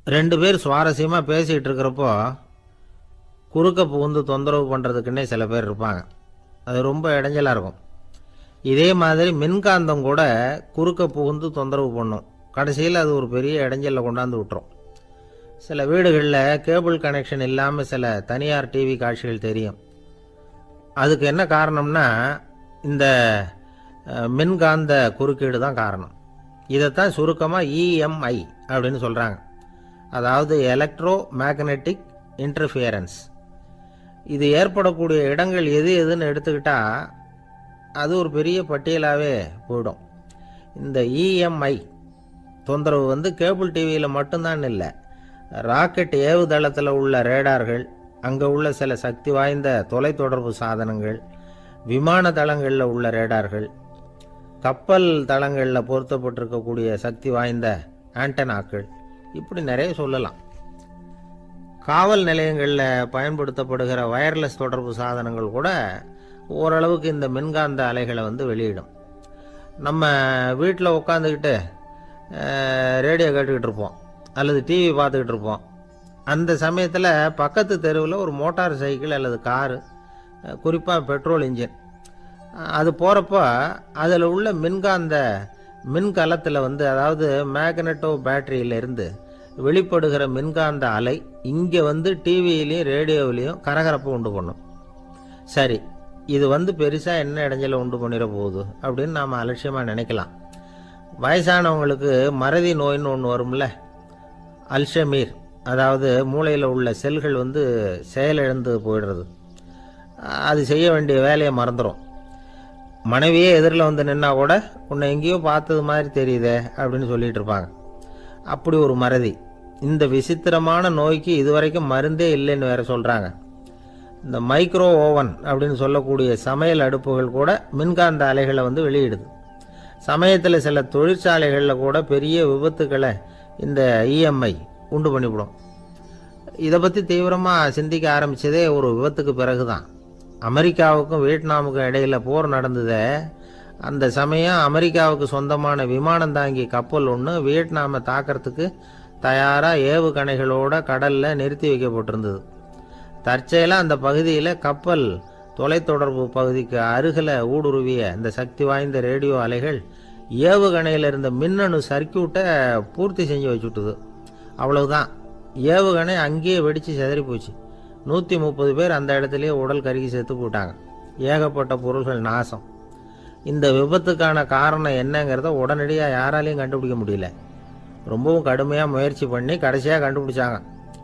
2 பேர் சுவாரஸ்யமாக பேசிகிட்டு இருக்கிறப்போ குறுக்க புகுந்து தொந்தரவு பண்ணுறதுக்குன்னே சில பேர் இருப்பாங்க. அது ரொம்ப இடைஞ்சலாக இருக்கும். இதே மாதிரி மின்காந்தம் கூட குறுக்க புகுந்து தொந்தரவு பண்ணும். கடைசியில் அது ஒரு பெரிய இடைஞ்சலில் கொண்டாந்து விட்டுரும். சில வீடுகளில் கேபிள் கனெக்ஷன் இல்லாமல் சில தனியார் டிவி காட்சிகள் தெரியும். அதுக்கு என்ன காரணம்னா இந்த மின்காந்த குறுக்கீடு தான் காரணம். இதைத்தான் சுருக்கமாக இஎம்ஐ அப்படின்னு சொல்கிறாங்க. அதாவது எலக்ட்ரோ மேக்னெட்டிக் இன்டர்ஃபியரன்ஸ். இது ஏற்படக்கூடிய இடங்கள் எது எதுன்னு எடுத்துக்கிட்டால் அது ஒரு பெரிய பட்டியலாகவே போயிடும். இந்த இஎம்ஐ தொந்தரவு கேபிள் டிவியில் மட்டும்தான் இல்லை, ராக்கெட் ஏவுதளத்தில் உள்ள ரேடார்கள், அங்கே உள்ள சில சக்தி வாய்ந்த தொலைத்தொடர்பு சாதனங்கள், விமான தளங்களில் உள்ள ரேடார்கள், கப்பல் தளங்களில் பொருத்தப்பட்டிருக்கக்கூடிய சக்தி வாய்ந்த ஆண்டனாக்கள், இப்படி நிறைய சொல்லலாம். காவல் நிலையங்களில் பயன்படுத்தப்படுகிற வயர்லெஸ் தொடர்பு சாதனங்கள் கூட ஓரளவுக்கு இந்த மின்காந்த அலைகளை வெளியிடும். நம்ம வீட்டில் உட்காந்துக்கிட்டு ரேடியோ கேட்டுக்கிட்டு இருப்போம் அல்லது டிவி பார்த்துக்கிட்டு இருப்போம். அந்த சமயத்தில் பக்கத்து தெருவில் ஒரு மோட்டார் சைக்கிள் அல்லது காரு, குறிப்பாக பெட்ரோல் இன்ஜின், அது போகிறப்போ அதில் உள்ள மின்காந்த மின்கலத்தில் அதாவது மேக்னெட்டோ பேட்டரியிலிருந்து வெளிப்படுகிற மின்காந்த அலை இங்கே டிவியிலையும் ரேடியோவிலையும் கரகரப்பை உண்டு பண்ணும். சரி, இது பெருசாக என்ன இடைஞ்சலை உண்டு பண்ணிட போகுது அப்படின்னு நாம் அலட்சியமாக நினைக்கலாம். வயசானவங்களுக்கு மறதி நோயின்னு ஒன்று வரும்ல, அல்ஷமீர், அதாவது மூளையில் உள்ள செல்கள் செயலிழந்து போயிடுறது. அது செய்ய வேண்டிய வேலையை மறந்துடும். மனைவியே எதிரில் நின்னா கூட உன்னை எங்கேயோ பார்த்தது மாதிரி தெரியுதே அப்படின்னு சொல்லிட்டு இருப்பாங்க. அப்படி ஒரு மறதி. இந்த விசித்திரமான நோய்க்கு இதுவரைக்கும் மருந்தே இல்லைன்னு வேற சொல்கிறாங்க. இந்த மைக்ரோ ஓவன் அப்படின்னு சொல்லக்கூடிய சமையல் அடுப்புகள் கூட மின்காந்த அலைகளை வெளியிடுது. சமயத்தில் சில தொழிற்சாலைகளில் கூட பெரிய விபத்துக்களை இந்த இஎம்ஐ உண்டு பண்ணிவிடும். இதை பற்றி தீவிரமாக சிந்திக்க ஆரம்பித்ததே ஒரு விபத்துக்கு பிறகு தான். அமெரிக்காவுக்கும் வியட்நாமுக்கும் இடையில் போர் நடந்தது. அந்த சமயம் அமெரிக்காவுக்கு சொந்தமான விமானம் தாங்கி கப்பல் ஒன்று வியட்நாமை தாக்கிறதுக்கு தயாராக ஏவுகணைகளோட கடலில் நிறுத்தி வைக்கப்பட்டிருந்தது. தற்செயலாக அந்த பகுதியில் கப்பல் தொலைத்தொடர்பு பகுதிக்கு அருகில் ஊடுருவிய இந்த சக்தி வாய்ந்த ரேடியோ அலைகள் ஏவுகணையில் இருந்த மின்னணு சர்க்கியூட்டை பூர்த்தி செஞ்சு வச்சுட்டுது. அவ்வளவுதான், ஏவுகணை அங்கேயே வெடித்து சிதறி போச்சு. 130 பேர் அந்த இடத்துலையே உடல் கருகி செத்து போட்டாங்க. ஏகப்பட்ட பொருள்கள் நாசம். இந்த விபத்துக்கான காரணம் என்னங்கிறத உடனடியாக யாராலையும் கண்டுபிடிக்க முடியல. ரொம்பவும் கடுமையாக முயற்சி பண்ணி கடைசியாக கண்டுபிடிச்சாங்க.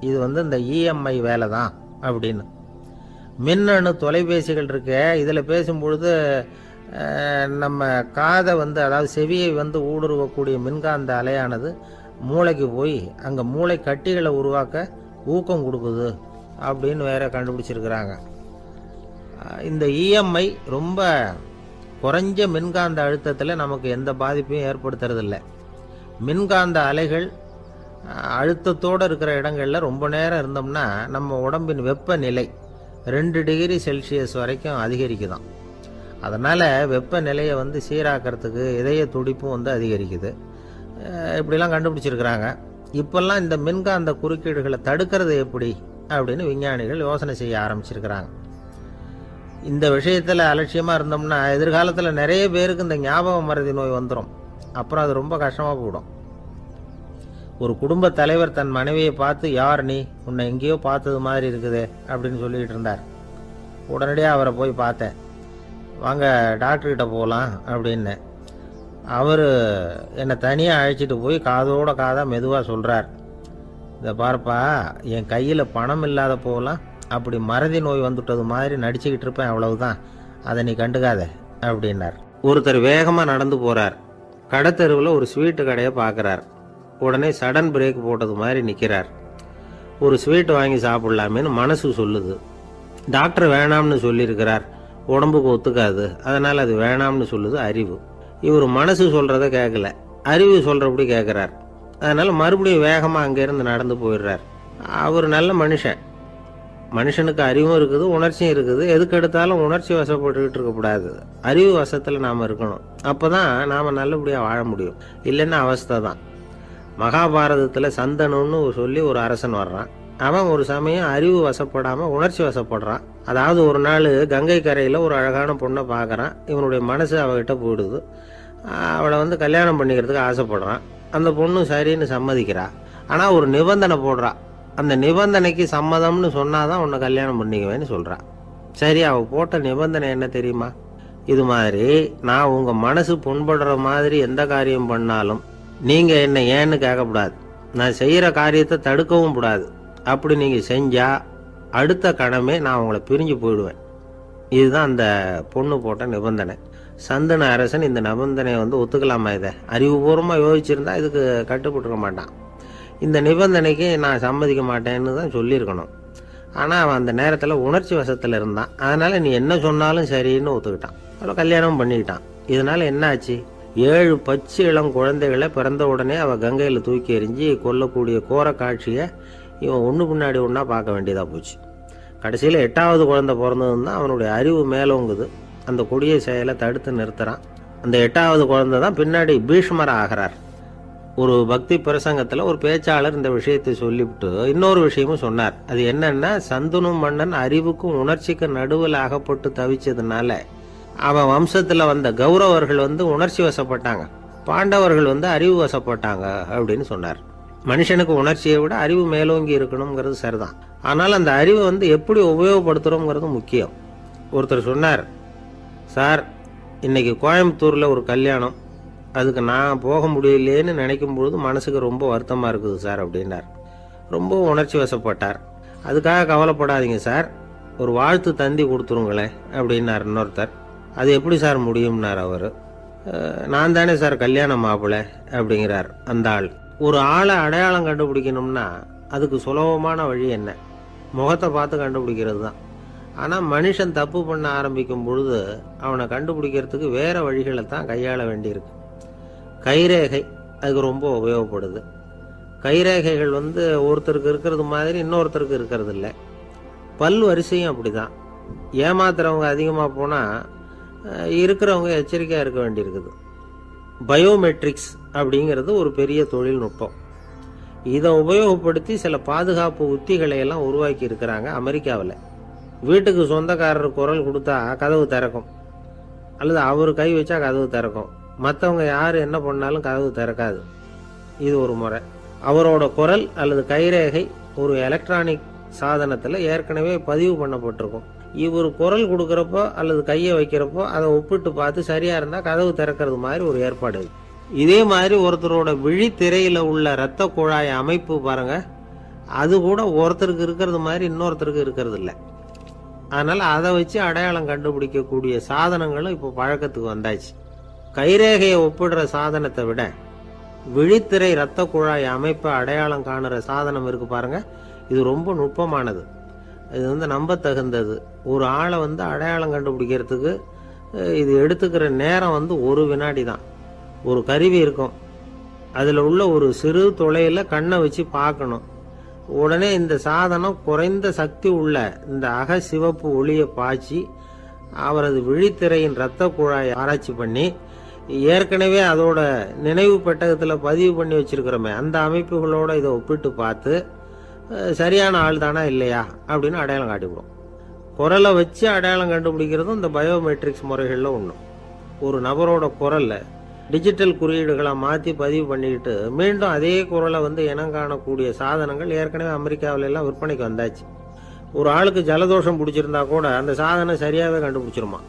இது இந்த இஎம்ஐ வேலை தான் அப்படின்னு. மின்னணு தொலைபேசிகள் இருக்க, இதில் பேசும்பொழுது நம்ம காதை அதாவது செவியை ஊடுருவக்கூடிய மின்காந்த அலையானது மூளைக்கு போய் அங்கே மூளை கட்டிகளை உருவாக்க ஊக்கம் கொடுக்குது அப்படின்னு வேற கண்டுபிடிச்சிருக்கிறாங்க. இந்த இஎம்ஐ ரொம்ப குறைஞ்ச மின்காந்த அழுத்தத்தில் நமக்கு எந்த பாதிப்பையும் ஏற்படுத்துறதில்லை. மின்காந்த அலைகள் அழுத்தத்தோடு இருக்கிற இடங்களில் ரொம்ப நேரம் இருந்தோம்னா நம்ம உடம்பின் வெப்பநிலை 2 டிகிரி செல்சியஸ் வரைக்கும் அதிகரிக்குதான். அதனால் வெப்பநிலையை சீராக்கிறதுக்கு இதய துடிப்பும் அதிகரிக்குது. இப்படிலாம் கண்டுபிடிச்சிருக்கிறாங்க. இப்போல்லாம் இந்த மின்காந்த குறுக்கீடுகளை தடுக்கிறது எப்படி அப்படின்னு விஞ்ஞானிகள் யோசனை செய்ய ஆரம்பிச்சிருக்கிறாங்க. இந்த விஷயத்தில் அலட்சியமாக இருந்தோம்னா எதிர்காலத்தில் நிறைய பேருக்கு இந்த ஞாபக மறதி நோய் வந்துடும். அப்புறம் அது ரொம்ப கஷ்டமாக போயிடும். ஒரு குடும்ப தலைவர் தன் மனைவியை பார்த்து, யார் நீ, உன்னை எங்கேயோ பார்த்தது மாதிரி இருக்குதே அப்படின்னு சொல்லிகிட்டு இருந்தார். உடனடியாக அவரை போய் பார்த்தேன். வாங்க டாக்டர்கிட்ட போகலாம் அப்படின்னு. அவர் என்னை தனியாக அழைச்சிட்டு போய் காதோட காதாக மெதுவாக சொல்கிறார், இதை பார்ப்பா, என் கையில் பணம் இல்லாத போகலாம் அப்படி மறதி நோய் வந்துட்டது மாதிரி நடிச்சுக்கிட்டு இருப்பேன், அவ்வளவுதான், அதை நீ கண்டுக்காத அப்படின்னார். ஒருத்தர் வேகமாக நடந்து போகிறார். கடத்தெருவில் ஒரு ஸ்வீட்டு கடையை பார்க்குறார். உடனே சடன் பிரேக் போட்டது மாதிரி நிற்கிறார். ஒரு ஸ்வீட் வாங்கி சாப்பிட்லாமேன்னு மனசு சொல்லுது. டாக்டர் வேணாம்னு சொல்லியிருக்கிறார், உடம்புக்கு ஒத்துக்காது, அதனால் அது வேணாம்னு சொல்லுது அறிவு. இவர் மனசு சொல்கிறத கேட்கல, அறிவு சொல்கிறபடி கேட்குறார். அதனால் மறுபடியும் வேகமாக அங்கேருந்து நடந்து போயிடுறார். அவர் நல்ல மனுஷன். மனுஷனுக்கு அறிவும் இருக்குது, உணர்ச்சியும் இருக்குது. எதுக்கு எடுத்தாலும் உணர்ச்சி வசப்பட்டுக்கிட்டு இருக்கக்கூடாது, அறிவு வசத்தில் நாம் இருக்கணும். அப்போ தான் நாம் நல்லபடியாக வாழ முடியும். இல்லைன்னா அவஸ்தை தான். மகாபாரதத்தில் சந்தனுன்னு சொல்லி ஒரு அரசன் வர்றான். அவன் ஒரு சமயம் அறிவு வசப்படாமல் உணர்ச்சி வசப்படுறான். அதாவது ஒரு நாள் கங்கை கரையில் ஒரு அழகான பொண்ணை பார்க்குறான். இவனுடைய மனசு அவகிட்ட போயிடுது. அவளை கல்யாணம் பண்ணிக்கிறதுக்கு ஆசைப்படுறான். அந்த பொண்ணு சரின்னு சம்மதிக்கிறா. ஆனால் ஒரு நிபந்தனை போடுறா. அந்த நிபந்தனைக்கு சம்மதம்னு சொன்னாதான் உன்னை கல்யாணம் பண்ணிக்குவேன்னு சொல்கிறா. சரி, அவள் போட்ட நிபந்தனை என்ன தெரியுமா? இது மாதிரி நான் உங்கள் மனசு புண்படுற மாதிரி எந்த காரியம் பண்ணாலும் நீங்கள் என்னை ஏன்னு கேட்கக்கூடாது. நான் செய்கிற காரியத்தை தடுக்கவும் கூடாது. அப்படி நீங்கள் செஞ்சால் அடுத்த கணமே நான் உங்களை பிரிஞ்சு போயிடுவேன். இதுதான் அந்த பொண்ணு போட்ட நிபந்தனை. சந்தன அரசன் இந்த நிபந்தனையை ஒத்துக்கலாமா? இதை அறிவுபூர்வமாக யோசிச்சிருந்தா இதுக்கு கட்டுப்பட்டுக்க மாட்டான். இந்த நிபந்தனைக்கு நான் சம்மதிக்க மாட்டேன்னு தான் சொல்லியிருக்கணும். ஆனால் அவன் அந்த நேரத்தில் உணர்ச்சி வசத்தில் இருந்தான். அதனால் நீ என்ன சொன்னாலும் சரின்னு ஒத்துக்கிட்டான். அவளை கல்யாணம் பண்ணிக்கிட்டான். இதனால் என்ன ஆச்சு? 7 பச்சை இளம் குழந்தைகளை பிறந்த உடனே அவள் கங்கையில் தூக்கி எறிஞ்சி கொல்லக்கூடிய கோர காட்சியை இவன் ஒன்று பின்னாடி ஒன்றா பார்க்க வேண்டியதாக போச்சு. கடைசியில் 8வது குழந்தை பிறந்ததுன்னு தான் அவனுடைய அறிவு மேலோங்குது. அந்த கொடிய செயலை தடுத்து நிறுத்துறான். அந்த 8வது குழந்தை தான் பின்னாடி பீஷ்மர் ஆகிறார். ஒரு பக்தி பிரசங்கத்தில் ஒரு பேச்சாளர் இந்த விஷயத்தை சொல்லிவிட்டு இன்னொரு விஷயமும் சொன்னார். அது என்னன்னா, சந்தனு மன்னன் அறிவுக்கும் உணர்ச்சிக்கு நடுவில் அகப்பட்டு தவிச்சதுனால அவன் வம்சத்தில் வந்த கௌரவர்கள் உணர்ச்சி வசப்பட்டாங்க, பாண்டவர்கள் அறிவு வசப்பட்டாங்க அப்படின்னு சொன்னார். மனுஷனுக்கு உணர்ச்சியை விட அறிவு மேலோங்கி இருக்கணுங்கிறது சரிதான். ஆனால் அந்த அறிவை எப்படி உபயோகப்படுத்துகிறோங்கிறது முக்கியம். ஒருத்தர் சொன்னார், சார் இன்னைக்கு கோயம்புத்தூரில் ஒரு கல்யாணம், அதுக்கு நான் போக முடியலேன்னு நினைக்கும் பொழுது மனசுக்கு ரொம்ப வருத்தமாக இருக்குது சார் அப்படின்னார். ரொம்ப உணர்ச்சி வசப்பட்டார். அதுக்காக கவலைப்படாதீங்க சார், ஒரு வாழ்த்து தந்தி கொடுத்துருங்களேன் அப்படின்னார் இன்னொருத்தர். அது எப்படி சார் முடியும்னார் அவர். நான் தானே சார் கல்யாண மாப்பிள்ளை அப்படிங்கிறார் அந்த ஆள். ஒரு ஆளை அடையாளம் கண்டுபிடிக்கணும்னா அதுக்கு சுலபமான வழி என்ன? முகத்தை பார்த்து கண்டுபிடிக்கிறது தான். ஆனால் மனுஷன் தப்பு பண்ண ஆரம்பிக்கும் பொழுது அவனை கண்டுபிடிக்கிறதுக்கு வேறு வழிகளை தான் கையாள வேண்டியிருக்கு. கைரேகை அதுக்கு ரொம்ப உபயோகப்படுது. கைரேகைகள் ஒருத்தருக்கு இருக்கிறது மாதிரி இன்னொருத்தருக்கு இருக்கிறது இல்லை. பல் வரிசையும் அப்படி தான். ஏமாத்துறவங்க அதிகமாக போனால் இருக்கிறவங்க எச்சரிக்கையாக இருக்க வேண்டியிருக்குது. பயோமெட்ரிக்ஸ் அப்படிங்கிறது ஒரு பெரிய தொழில்நுட்பம். இதை உபயோகப்படுத்தி சில பாதுகாப்பு உத்திகளை எல்லாம் உருவாக்கி இருக்கிறாங்க அமெரிக்காவில். வீட்டுக்கு சொந்தக்காரர் குரல் கொடுத்தா கதவு திறக்கும், அல்லது அவர் கை வச்சா கதவு திறக்கும். மற்றவங்க யார் என்ன பண்ணாலும் கதவு திறக்காது. இது ஒரு முறை. அவரோட குரல் அல்லது கைரேகை ஒரு எலக்ட்ரானிக் சாதனத்தில் ஏற்கனவே பதிவு பண்ணப்பட்டிருக்கும். இவர் குரல் கொடுக்குறப்போ அல்லது கையை வைக்கிறப்போ அதை ஒப்பிட்டு பார்த்து சரியாக இருந்தால் கதவு திறக்கிறது மாதிரி ஒரு ஏற்பாடு. இதே மாதிரி ஒருத்தரோட விழித்திரையில் உள்ள இரத்த குழாய் அமைப்பு பாருங்க, அது கூட ஒருத்தருக்கு இருக்கிறது மாதிரி இன்னொருத்தருக்கு இருக்கிறது இல்லை. அதனால் அதை வச்சு அடையாளம் கண்டுபிடிக்கக்கூடிய சாதனங்களும் இப்போ பழக்கத்துக்கு வந்தாச்சு. கைரேகையை ஒப்பிடுற சாதனத்தை விட விழித்திரை இரத்த குழாய் அமைப்பை அடையாளம் காணுற சாதனம் இருக்கு பாருங்க, இது ரொம்ப நுட்பமானது. இது நம்ப தகுந்தது. ஒரு ஆளை அடையாளம் கண்டுபிடிக்கிறதுக்கு இது எடுத்துக்கிற நேரம் 1 வினாடி தான். ஒரு கருவி இருக்கும், அதில் உள்ள ஒரு சிறு துளையில் கண்ணை வச்சு பார்க்கணும். உடனே இந்த சாதனம் குறைந்த சக்தி உள்ள இந்த அகசிவப்பு ஒளியை பாய்ச்சி அவரது விழித்திரையின் இரத்த குழாயை ஆராய்ச்சி பண்ணி ஏற்கனவே அதோட நினைவு பெட்டகத்தில் பதிவு பண்ணி வச்சிருக்கிறோமே அந்த அமைப்புகளோட இதை ஒப்பிட்டு பார்த்து சரியான ஆள் தானா இல்லையா அப்படின்னு அடையாளம் காட்டிவிடும். குரலை வச்சு அடையாளம் கண்டுபிடிக்கிறதும் இந்த பயோமெட்ரிக்ஸ் முறைகளில் ஒன்று. ஒரு நபரோட குரலை டிஜிட்டல் குறியீடுகளை மாற்றி பதிவு பண்ணிக்கிட்டு மீண்டும் அதே குரலை இனம் காணக்கூடிய சாதனங்கள் ஏற்கனவே அமெரிக்காவில எல்லாம் விற்பனைக்கு வந்தாச்சு. ஒரு ஆளுக்கு ஜலதோஷம் பிடிச்சிருந்தா கூட அந்த சாதனம் சரியாகவே கண்டுபிடிச்சிருமா.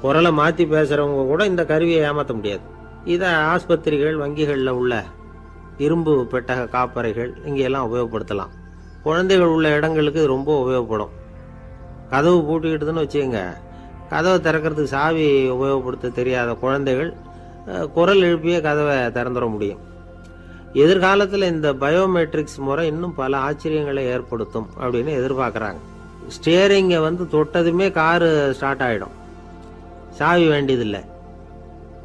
குரலை மாற்றி பேசுகிறவங்க கூட இந்த கருவியை ஏமாற்ற முடியாது. இதை ஆஸ்பத்திரிகள், வங்கிகளில் உள்ள இரும்பு பெட்டக காப்பறைகள் இங்கெல்லாம் உபயோகப்படுத்தலாம். குழந்தைகள் உள்ள இடங்களுக்கு இது ரொம்ப உபயோகப்படும். கதவு பூட்டிக்கிட்டுதுன்னு வச்சுக்கோங்க, கதவை திறக்கிறதுக்கு சாவி உபயோகப்படுத்த தெரியாத குழந்தைகள் குரல் எழுப்பிய கதவை திறந்துட முடியும். எதிர்காலத்தில் இந்த பயோமெட்ரிக்ஸ் முறை இன்னும் பல ஆச்சரியங்களை ஏற்படுத்தும் அப்படின்னு எதிர்பார்க்குறாங்க. ஸ்டியரிங்கை தொட்டதுமே காரு ஸ்டார்ட் ஆகிடும், சாவி வேண்டியதில்லை.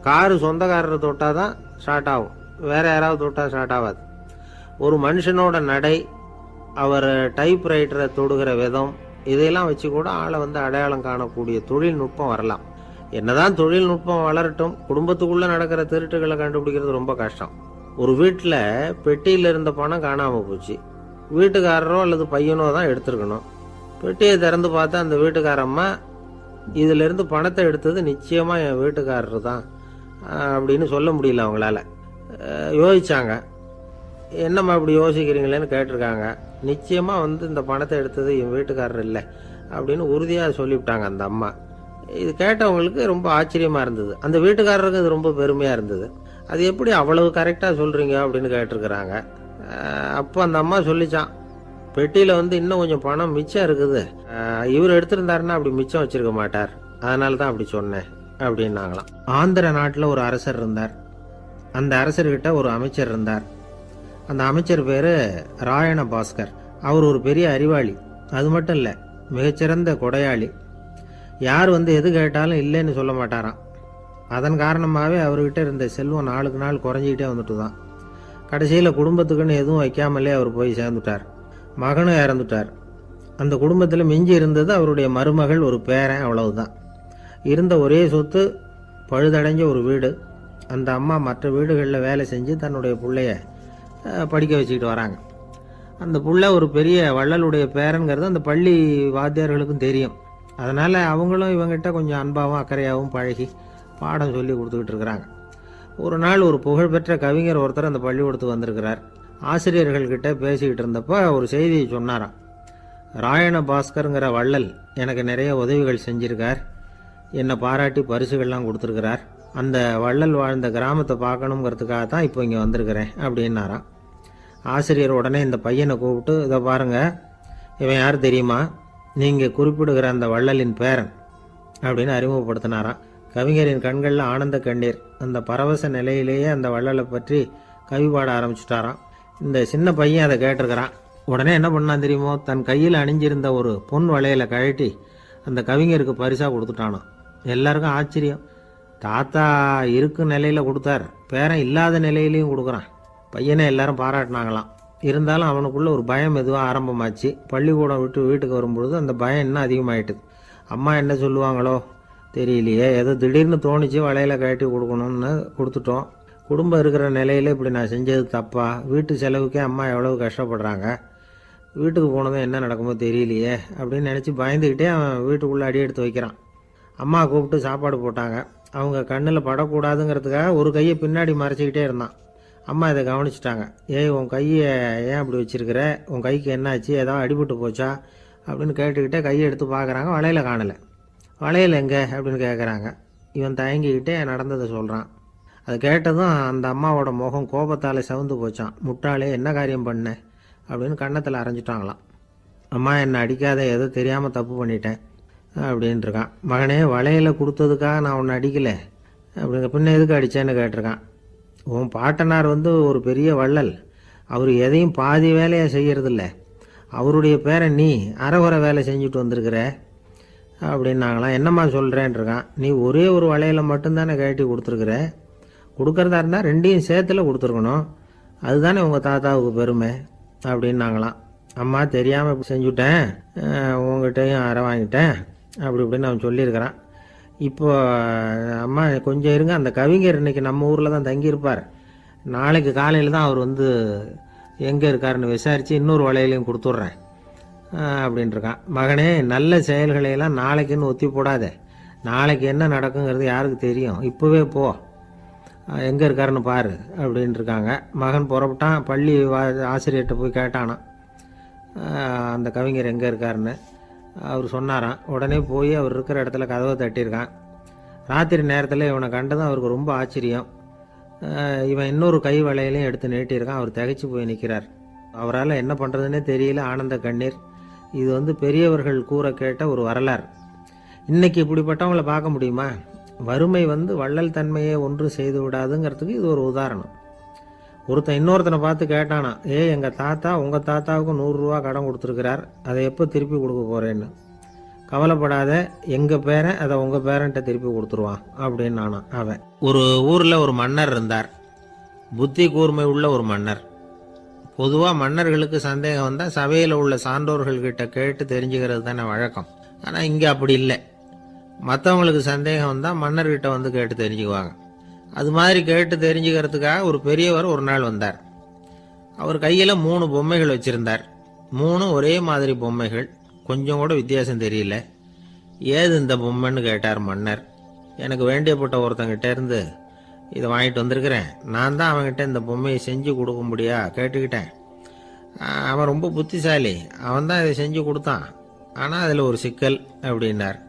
காரு சொந்தக்காரரை தொட்டால் தான் ஸ்டார்ட் ஆகும், வேற யாராவது தொட்டால் ஸ்டார்ட் ஆகாது. ஒரு மனுஷனோட நடை, அவர் டைப்ரைட்டரை தொடுகிற விதம், இதையெல்லாம் வச்சு கூட ஆளை அடையாளம் காணக்கூடிய தொழில்நுட்பம் வரலாம். என்னதான் தொழில்நுட்பம் வளரட்டும், குடும்பத்துக்குள்ளே நடக்கிற திருட்டுகளை கண்டுபிடிக்கிறது ரொம்ப கஷ்டம். ஒரு வீட்டில் பெட்டியில் இருந்த பணம் காணாமல் போச்சு. வீட்டுக்காரரோ அல்லது பையனோ தான் எடுத்துருக்கணும். பெட்டியை திறந்து பார்த்தா அந்த வீட்டுக்காரம்மா, இதிலிருந்து பணத்தை எடுத்தது நிச்சயமாக என் வீட்டுக்காரரு தான் அப்படின்னு சொல்ல முடியல அவங்களால. யோசிச்சாங்க. என்னம்மா இப்படி யோசிக்கிறீங்களேன்னு கேட்டிருக்காங்க. நிச்சயமாக இந்த பணத்தை எடுத்தது என் வீட்டுக்காரர் இல்லை அப்படின்னு உறுதியாக சொல்லிவிட்டாங்க அந்த அம்மா. இது கேட்டவங்களுக்கு ரொம்ப ஆச்சரியமாக இருந்தது. அந்த வீட்டுக்காரருக்கு இது ரொம்ப பெருமையாக இருந்தது. அது எப்படி அவ்வளவு கரெக்டாக சொல்கிறீங்க அப்படின்னு கேட்டிருக்கிறாங்க. அப்போ அந்த அம்மா சொல்லிச்சான், பெட்டியில் இன்னும் கொஞ்சம் பணம் மிச்சம் இருக்குது, இவர் எடுத்திருந்தாருன்னா அப்படி மிச்சம் வச்சிருக்க மாட்டார், அதனால தான் அப்படி சொன்னேன் அப்படின்னாங்களாம். ஆந்திர நாட்டில் ஒரு அரசர் இருந்தார். அந்த அரசர்கிட்ட ஒரு அமைச்சர் இருந்தார். அந்த அமைச்சர் பேர் ராயண பாஸ்கர். அவர் ஒரு பெரிய அறிவாளி. அது மட்டும் இல்லை, மிகச்சிறந்த கொடையாளி. யார் எது கேட்டாலும் இல்லைன்னு சொல்ல மாட்டாராம். அதன் காரணமாகவே அவர்கிட்ட இருந்த செல்வம் நாளுக்கு நாள் குறைஞ்சிக்கிட்டே வந்துட்டு தான். கடைசியில் குடும்பத்துக்குன்னு எதுவும் வைக்காமலே அவர் போய் சேர்ந்துட்டார். மகனும் இறந்துட்டார். அந்த குடும்பத்தில் மிஞ்சி இருந்தது அவருடைய மருமகள், ஒரு பேரன், அவ்வளவுதான். இருந்த ஒரே சொத்து பழுதடைஞ்ச ஒரு வீடு. அந்த அம்மா மற்ற வீடுகளில் வேலை செஞ்சு தன்னுடைய பிள்ளைய படிக்க வச்சுக்கிட்டு வராங்க. அந்த புள்ள ஒரு பெரிய வள்ளலுடைய பேரன்கிறது அந்த பள்ளி வாத்தியார்களுக்கும் தெரியும். அதனால் அவங்களும் இவங்கிட்ட கொஞ்சம் அன்பாகவும் அக்கறையாகவும் பழகி பாடம் சொல்லி கொடுத்துக்கிட்டு இருக்கிறாங்க. ஒரு நாள் ஒரு புகழ்பெற்ற கவிஞர் ஒருத்தர் அந்த பள்ளிக்கூடத்துக்கு வந்திருக்கிறார். ஆசிரியர்கள்கிட்ட பேசிக்கிட்டு இருந்தப்போ ஒரு செய்தியை சொன்னாராம். ராயண பாஸ்கருங்கிற வள்ளல் எனக்கு நிறைய உதவிகள் செஞ்சிருக்கார், என்னை பாராட்டி பரிசுகள்லாம் கொடுத்துருக்கிறார். அந்த வள்ளல் வாழ்ந்த கிராமத்தை பார்க்கணுங்கிறதுக்காக தான் இப்போ இங்கே வந்திருக்கிறேன் அப்படின்னாராம். ஆசிரியர் உடனே இந்த பையனை கூப்பிட்டு, இதை பாருங்க, இவன் யார் தெரியுமா, நீங்கள் குறிப்பிடுகிற அந்த வள்ளலின் பேரன் அப்படின்னு அறிமுகப்படுத்தினாராம். கவிஞரின் கண்களில் ஆனந்த கண்ணீர். அந்த பரவச நிலையிலேயே அந்த வள்ளலை பற்றி கவி பாட ஆரம்பிச்சுட்டாராம். இந்த சின்ன பையன் அதை கேட்டிருக்கிறான். உடனே என்ன பண்ணான் தெரியுமோ, தன் கையில் அணிஞ்சிருந்த ஒரு பொன் வளையலை கழட்டி அந்த கவிஞருக்கு பரிசாக கொடுத்துட்டானான். எல்லாருக்கும் ஆச்சரியம். தாத்தா இருக்கும் நிலையில் கொடுத்தார், பேரன் இல்லாத நிலையிலையும் கொடுக்குறான். பையனை எல்லாரும் பாராட்டினாங்களாம். இருந்தாலும் அவனுக்குள்ள ஒரு பயம் எதுவும் ஆரம்பமாச்சு. பள்ளிக்கூடம் விட்டு வீட்டுக்கு வரும்பொழுது அந்த பயம் இன்னும் அதிகமாயிட்டுது. அம்மா என்ன சொல்லுவாங்களோ தெரியலையே, ஏதோ திடீர்னு தோணிச்சு வளையல கழட்டி கொடுக்கணும்னு கொடுத்துட்டோம். குடும்பம் இருக்கிற நிலையில் இப்படி நான் செஞ்சது தப்பா, வீட்டு செலவுக்கே அம்மா எவ்வளவு கஷ்டப்படுறாங்க, வீட்டுக்கு போனதும் என்ன நடக்குமோ தெரியலையே அப்படின்னு நினச்சி பயந்துக்கிட்டே அவன் வீட்டுக்குள்ளே அடி எடுத்து வைக்கிறான். அம்மா கூப்பிட்டு சாப்பாடு போட்டாங்க. அவங்க கண்ணில் படக்கூடாதுங்கிறதுக்காக ஒரு கையை பின்னாடி மறைச்சிக்கிட்டே இருந்தான். அம்மா இதை கவனிச்சிட்டாங்க. ஏய், உன் கையை ஏன் அப்படி வச்சிருக்கிற, உன் கைக்கு என்னாச்சு, ஏதாவது அடிபட்டு போச்சா அப்படின்னு கேட்டுக்கிட்டே கையை எடுத்து பார்க்குறாங்க. வளையல காணலை. வளையல் எங்கே அப்படின்னு கேட்குறாங்க. இவன் தயங்கிக்கிட்டே நடந்ததை சொல்கிறான். அது கேட்டதும் அந்த அம்மாவோட முகம் கோபத்தால் சவுந்து போச்சான். முட்டாளே, என்ன காரியம் பண்ண அப்படின்னு கன்னத்தில் அரைஞ்சிட்டாங்களாம். அம்மா, என்னை அடிக்காத, ஏதோ தெரியாமல் தப்பு பண்ணிட்டேன் அப்படின்ட்டுருக்கான். மகனே, வளையலை கொடுத்ததுக்காக நான் உன்னை அடிக்கலை அப்படிங்க, பின்ன எதுக்கு அடித்தேன்னு கேட்டிருக்கான். உன் பாட்டனார் ஒரு பெரிய வள்ளல், அவர் எதையும் பாதி வேலையை செய்யறதில்ல, அவருடைய பேரை நீ அரைகுறை வேலை செஞ்சுட்டு வந்திருக்கிற அப்படின்னாங்களாம். என்னம்மா சொல்கிறேன்ருக்கான். நீ ஒரே ஒரு வளையலை மட்டும்தானே கழட்டி கொடுத்துருக்குற, கொடுக்கறதா இருந்தால் ரெண்டையும் சேர்த்துல கொடுத்துருக்கணும், அதுதானே உங்கள் தாத்தாவுக்கு பெருமை அப்படின்னாங்களாம். அம்மா, தெரியாமல் செஞ்சுட்டேன், உங்கள்கிட்டையும் அரை வாங்கிட்டேன் அப்படி இப்படின்னு அவன் சொல்லியிருக்கிறான். இப்போ அம்மா கொஞ்சம் இருங்க, அந்த கவிஞர் இன்னைக்கு நம்ம ஊரில் தான் தங்கியிருப்பார், நாளைக்கு காலையில் தான் அவர் எங்கே இருக்காருன்னு விசாரித்து இன்னொரு வளையலையும் கொடுத்துட்றேன் அப்படின்ட்டுருக்கான். மகனே, நல்ல செயல்களையெல்லாம் நாளைக்குன்னு ஒத்தி போடாத, நாளைக்கு என்ன நடக்குங்கிறது யாருக்கு தெரியும், இப்போவே போ, எங்கே இருக்காருன்னு பாரு அப்படின்ட்டுருக்காங்க. மகன் புறப்பட்டான். பள்ளி ஆசிரியர்கிட்ட போய் கேட்டானான் அந்த கவிஞர் எங்கே இருக்காருன்னு. அவர் சொன்னாராம். உடனே போய் அவர் இருக்கிற இடத்துல கதவை தட்டியிருக்கான். ராத்திரி நேரத்தில் இவனை கண்டதும் அவருக்கு ரொம்ப ஆச்சரியம். இவன் இன்னொரு கை வளையலையும் எடுத்து நீட்டியிருக்கான். அவர் திகைச்சு போய் நிற்கிறார். அவரால் என்ன பண்ணுறதுன்னே தெரியல. ஆனந்த கண்ணீர். இது பெரியவர்கள் கூற கேட்ட ஒரு வரலாறு. இன்னைக்கு இப்படிப்பட்டவங்களை பார்க்க முடியுமா? வறுமை வள்ளல் தன்மையை ஒன்றும் செய்து விடாதுங்கிறதுக்கு இது ஒரு உதாரணம். ஒருத்தன் இன்னொருத்தனை பார்த்து கேட்டானா, எங்கள் தாத்தா உங்கள் தாத்தாவுக்கு 100 ரூபா கடன் கொடுத்துருக்கிறார், அதை எப்போ திருப்பி கொடுக்க போகிறேன்னு. கவலைப்படாத, எங்கள் பேரன் அதை உங்கள் பேரன்ட்ட திருப்பி கொடுத்துருவான் அப்படின்னு நானான் அவன். ஒரு ஊரில் ஒரு மன்னர் இருந்தார். புத்தி கூர்மை உள்ள ஒரு மன்னர். பொதுவாக மன்னர்களுக்கு சந்தேகம் வந்தால் சபையில் உள்ள சான்றோர்கள்கிட்ட கேட்டு தெரிஞ்சுக்கிறது தானே வழக்கம். ஆனால் இங்கே அப்படி இல்லை. மற்றவங்களுக்கு சந்தேகம் வந்தால் மன்னர்கிட்ட கேட்டு தெரிஞ்சுக்குவாங்க. அது மாதிரி கேட்டு தெரிஞ்சுக்கிறதுக்காக ஒரு பெரியவர் ஒரு நாள் வந்தார். அவர் கையில் 3 பொம்மைகள் வச்சுருந்தார். 3 ஒரே மாதிரி பொம்மைகள், கொஞ்சம் கூட வித்தியாசம் தெரியல. ஏது இந்த பொம்மைன்னு கேட்டார் மன்னர். எனக்கு வேண்டியப்பட்ட ஒருத்தங்கிட்ட இருந்து இதை வாங்கிட்டு வந்திருக்கிறேன். நான் தான் அவன்கிட்ட இந்த பொம்மையை செஞ்சு கொடுக்கும்படியா கேட்டுக்கிட்டேன். அவன் ரொம்ப புத்திசாலி, அவன் தான் இதை செஞ்சு கொடுத்தான். ஆனால் அதில் ஒரு சிக்கல் அப்படின்னார்.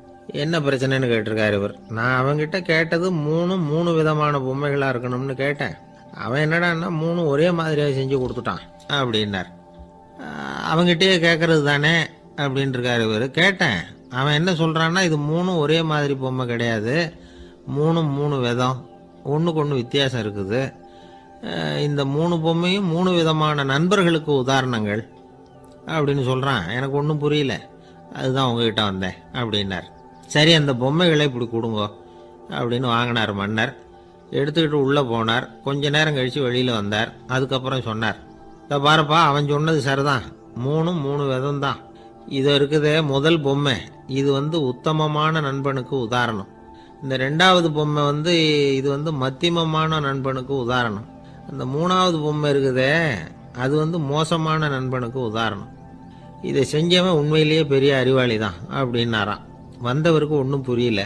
என்ன பிரச்சனைன்னு கேட்டிருக்காரு இவர். நான் அவன்கிட்ட கேட்டது 3 விதமான பொம்மைகளாக இருக்கணும்னு கேட்டேன். அவன் என்னடான்னா 3 ஒரே மாதிரியாக செஞ்சு கொடுத்துட்டான் அப்படின்னார். அவங்ககிட்டயே கேட்கறது தானே அப்படின்னு இருக்காரு இவர். கேட்டேன், அவன் என்ன சொல்கிறான்னா இது 3 ஒரே மாதிரி பொம்மை கிடையாது, 3 விதம், ஒன்றுக்கு ஒன்று வித்தியாசம் இருக்குது. இந்த 3 பொம்மையும் 3 விதமான நண்பர்களுக்கு உதாரணங்கள் அப்படின்னு சொல்கிறான். எனக்கு ஒன்றும் புரியல, அதுதான் உங்ககிட்ட வந்தேன் அப்படின்னார். சரி, அந்த பொம்மைகளை இப்படி கொடுங்கோ அப்படின்னு வாங்கினார் மன்னர். எடுத்துக்கிட்டு உள்ளே போனார். கொஞ்ச நேரம் கழித்து வெளியில் வந்தார். அதுக்கப்புறம் சொன்னார், இதை பாருப்பா, அவன் சொன்னது சரிதான், 3 விதம் தான். இது இருக்குதே முதல் பொம்மை, இது உத்தமமான நண்பனுக்கு உதாரணம். இந்த 2வது பொம்மை இது மத்தியமமான நண்பனுக்கு உதாரணம். அந்த 3வது பொம்மை இருக்குதே அது மோசமான நண்பனுக்கு உதாரணம். இதை செஞ்சவன் உண்மையிலேயே பெரிய அறிவாளி தான் அப்படின்னாராம். வந்தவருக்கு ஒன்றும் புரியல.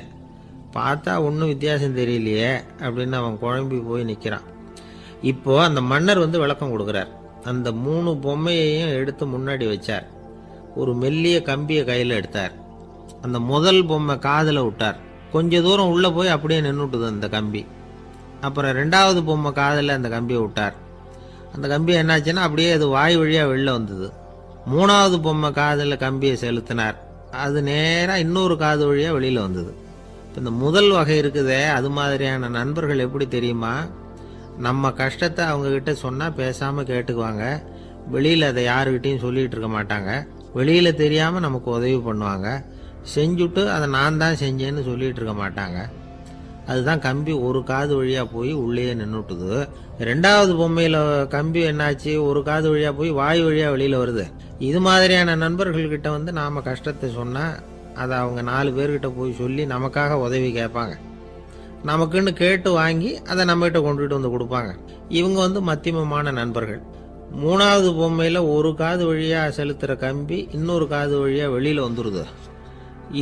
பார்த்தா ஒன்றும் வித்தியாசம் தெரியலையே அப்படின்னு அவன் குழம்பி போய் நிற்கிறான். இப்போ அந்த மன்னர் விளக்கம் கொடுக்குறார். அந்த 3 பொம்மையையும் எடுத்து முன்னாடி வச்சார். ஒரு மெல்லிய கம்பியை கையில் எடுத்தார். அந்த முதல் பொம்மை காதில் விட்டார். கொஞ்ச தூரம் உள்ளே போய் அப்படியே நின்றுட்டுது அந்த கம்பி. அப்புறம் 2வது பொம்மை காதில் அந்த கம்பியை விட்டார். அந்த கம்பி என்னாச்சுன்னா அப்படியே அது வாய் வழியாக வெளில வந்தது. 3வது பொம்மை காதில் கம்பியை செலுத்தினார். அது நேராக இன்னொரு காது வழியாக வெளியில் வந்தது. இப்போ இந்த முதல் வகை இருக்குதே, அது மாதிரியான நண்பர்கள் எப்படி தெரியுமா? நம்ம கஷ்டத்தை அவங்கக்கிட்ட சொன்னால் பேசாமல் கேட்டுக்குவாங்க. வெளியில் அதை யாருக்கிட்டையும் சொல்லிகிட்டு இருக்க மாட்டாங்க. வெளியில் தெரியாமல் நமக்கு உதவி பண்ணுவாங்க. செஞ்சுட்டு அதை நான் தான் செஞ்சேன்னு சொல்லிகிட்டு இருக்க மாட்டாங்க. அதுதான் கம்பி ஒரு காது வழியாக போய் உள்ளேயே நின்றுட்டுது. 2வது பொம்மையில் கம்பி என்னாச்சு, ஒரு காது வழியாக போய் வாய் வழியாக வெளியில் வருது. இது மாதிரியான நண்பர்கள்கிட்ட நாம் கஷ்டத்தை சொன்னால் அதை அவங்க 4 பேர்கிட்ட போய் சொல்லி நமக்காக உதவி கேட்பாங்க. நமக்குன்னு கேட்டு வாங்கி அதை நம்மகிட்ட கொண்டுகிட்டு கொடுப்பாங்க. இவங்க மத்தியமமான நண்பர்கள். 3வது பொம்மையில் ஒரு காது வழியாக செலுத்துகிற கம்பி இன்னொரு காது வழியாக வெளியில் வந்துடுது.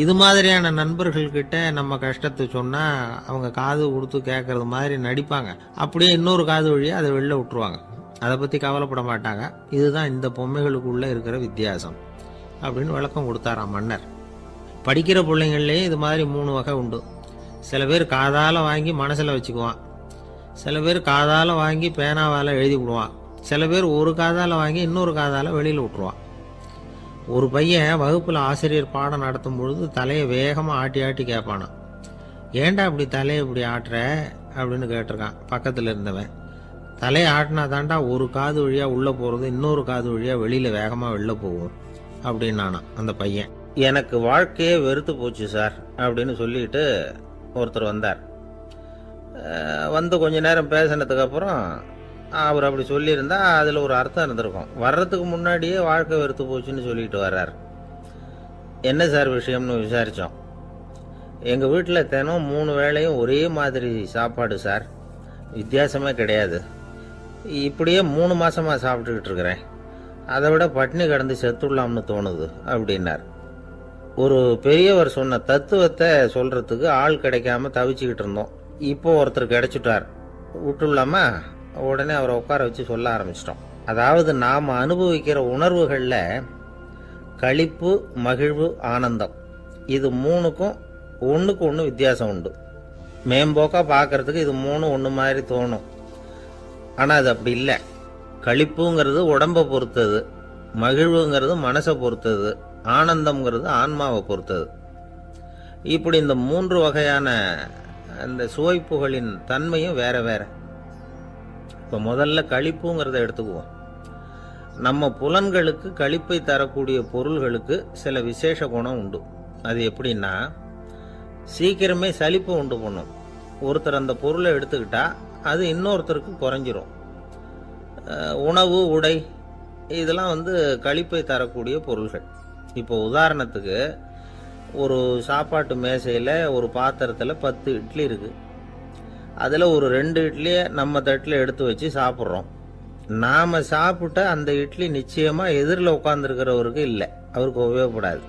இது மாதிரியான நண்பர்கள்கிட்ட நம்ம கஷ்டத்தை சொன்னால் அவங்க காது கொடுத்து கேட்கறது மாதிரி நடிப்பாங்க. அப்படியே இன்னொரு காது வழியாக அதை வெளில விட்டுருவாங்க. அதை பற்றி கவலைப்பட மாட்டாங்க. இதுதான் இந்த பொம்மைகளுக்குள்ளே இருக்கிற வித்தியாசம் அப்படின்னு விளக்கம் கொடுத்தாராம் மன்னர். படிக்கிற பிள்ளைங்கள்லேயே இது மாதிரி 3 வகை உண்டு. சில பேர் காதால் வாங்கி மனசில் வச்சுக்குவான். சில பேர் காதால் வாங்கி பேனாவால் எழுதி விடுவான். சில பேர் ஒரு காதால் வாங்கி இன்னொரு காதால் வெளியில் விட்டுருவான். ஒரு பையன் வகுப்பில் ஆசிரியர் பாடம் நடத்தும் பொழுது தலையை வேகமாக ஆட்டி ஆட்டி கேட்பானான். ஏன்டா இப்படி தலையை இப்படி ஆட்டுற அப்படின்னு கேட்டிருக்கான் பக்கத்தில் இருந்தவன். தலையை ஆட்டினா தாண்டா ஒரு காது வழியாக உள்ளே போகிறது இன்னொரு காது வழியாக வெளியில் வேகமாக வெளில போகும் அப்படின்னானா அந்த பையன். எனக்கு வாழ்க்கையே வெறுத்து போச்சு சார் அப்படின்னு சொல்லிட்டு ஒருத்தர் வந்தார். கொஞ்ச நேரம் பேசினதுக்கப்புறம் அவர் அப்படி சொல்லியிருந்தா அதில் ஒரு அர்த்தம் இருந்திருக்கும். வர்றதுக்கு முன்னாடியே வாழ்க்கை வெறுத்து போச்சுன்னு சொல்லிட்டு வர்றார். என்ன சார் விஷயம்னு விசாரித்தோம். எங்கள் வீட்டில் தினம் 3 வேளையும் ஒரே மாதிரி சாப்பாடு சார், வித்தியாசமே கிடையாது. இப்படியே 3 மாதமாக சாப்பிட்டுக்கிட்டு இருக்கிறேன். அதை விட பட்டினி கிடந்து செத்துடலாம்னு தோணுது அப்படின்னார். ஒரு பெரியவர் சொன்ன தத்துவத்தை சொல்கிறதுக்கு ஆள் கிடைக்காம தவிச்சுக்கிட்டு இருந்தோம். இப்போ ஒருத்தர் கிடைச்சிட்டார், விட்டுலாமா? உடனே அவரை உட்கார வச்சு சொல்ல ஆரம்பிச்சிட்டோம். அதாவது நாம் அனுபவிக்கிற உணர்வுகளில் களிப்பு, மகிழ்வு, ஆனந்தம், இது 3க்கும் ஒன்றுக்கு ஒன்று வித்தியாசம் உண்டு. மேம்போக்காக பார்க்குறதுக்கு இது 3 ஒன்று மாதிரி தோணும். ஆனால் அது அப்படி இல்லை. களிப்புங்கிறது உடம்பை பொறுத்தது, மகிழ்வுங்கிறது மனசை பொறுத்தது, ஆனந்தம்ங்கிறது ஆன்மாவை பொறுத்தது. இப்படி இந்த 3 வகையான அந்த சுவைப்புகளின் தன்மையும் வேற வேற. இப்போ முதல்ல களிப்புங்கிறத எடுத்துக்குவோம். நம்ம புலன்களுக்கு களிப்பை தரக்கூடிய பொருள்களுக்கு சில விசேஷ குணம் உண்டு. அது எப்படின்னா, சீக்கிரமே சலிப்பை உண்டு பண்ணும். ஒருத்தர் அந்த பொருளை எடுத்துக்கிட்டா அது இன்னொருத்தருக்கு குறைஞ்சிரும். உணவு, உடை, இதெல்லாம் களிப்பை தரக்கூடிய பொருள்கள். இப்போ உதாரணத்துக்கு, ஒரு சாப்பாட்டு மேசையில் ஒரு பாத்திரத்தில் 10 இட்லி இருக்குது. அதில் ஒரு 2 இட்லியை நம்ம தட்டில் எடுத்து வச்சு சாப்பிட்றோம். நாம் சாப்பிட்ட அந்த இட்லி நிச்சயமாக எதிரில் உட்காந்துருக்கிறவருக்கு இல்லை, அவருக்கு உபயோகப்படாது.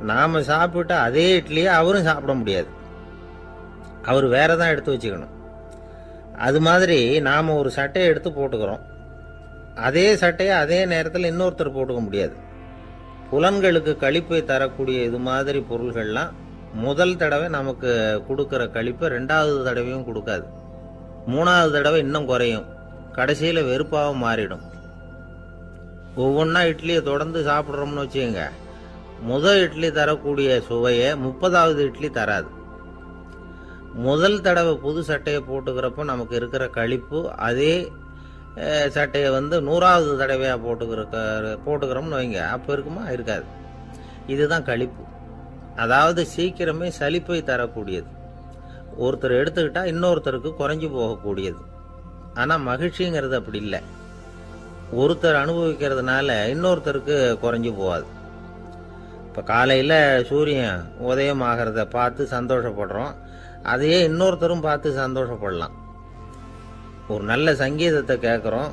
நாம் சாப்பிட்ட அதே இட்லியை அவரும் சாப்பிட முடியாது, அவர் வேற தான் எடுத்து வச்சுக்கணும். அது மாதிரி நாம் ஒரு சட்டையை எடுத்து போட்டுக்கிறோம், அதே சட்டையை அதே நேரத்தில் இன்னொருத்தர் போட்டுக்க முடியாது. புலன்களுக்கு களிப்பை தரக்கூடிய இது மாதிரி பொருள்கள்லாம் முதல் தடவை நமக்கு கொடுக்குற களிப்பை 2வது தடவையும் கொடுக்காது, 3வது தடவை இன்னும் குறையும், கடைசியில் வெறுப்பாகவும் மாறிடும். ஒவ்வொன்றா இட்லியை தொடர்ந்து சாப்பிட்றோம்னு வச்சுக்கோங்க, முதல் இட்லி தரக்கூடிய சுவையை 30வது இட்லி தராது. முதல் தடவை புது சட்டையை போட்டுக்கிறப்போ நமக்கு இருக்கிற களிப்பு அதே சட்டையை 100வது தடவையாக போட்டுக்கிறோம்னு வைங்க, அப்போ இருக்குமா? இருக்காது. இதுதான் களிப்பு. அதாவது சீக்கிரமே சலிப்பை தரக்கூடியது. ஒருத்தர் எடுத்துக்கிட்டா இன்னொருத்தருக்கு குறைஞ்சி போகக்கூடியது. ஆனால் மகிழ்ச்சிங்கிறது அப்படி இல்லை. ஒருத்தர் அனுபவிக்கிறதுனால இன்னொருத்தருக்கு குறைஞ்சி போகாது. இப்போ காலையில் சூரியன் உதயம் ஆகிறத பார்த்து சந்தோஷப்படுறோம், அதையே இன்னொருத்தரும் பார்த்து சந்தோஷப்படலாம். ஒரு நல்ல சங்கீதத்தை கேட்குறோம்,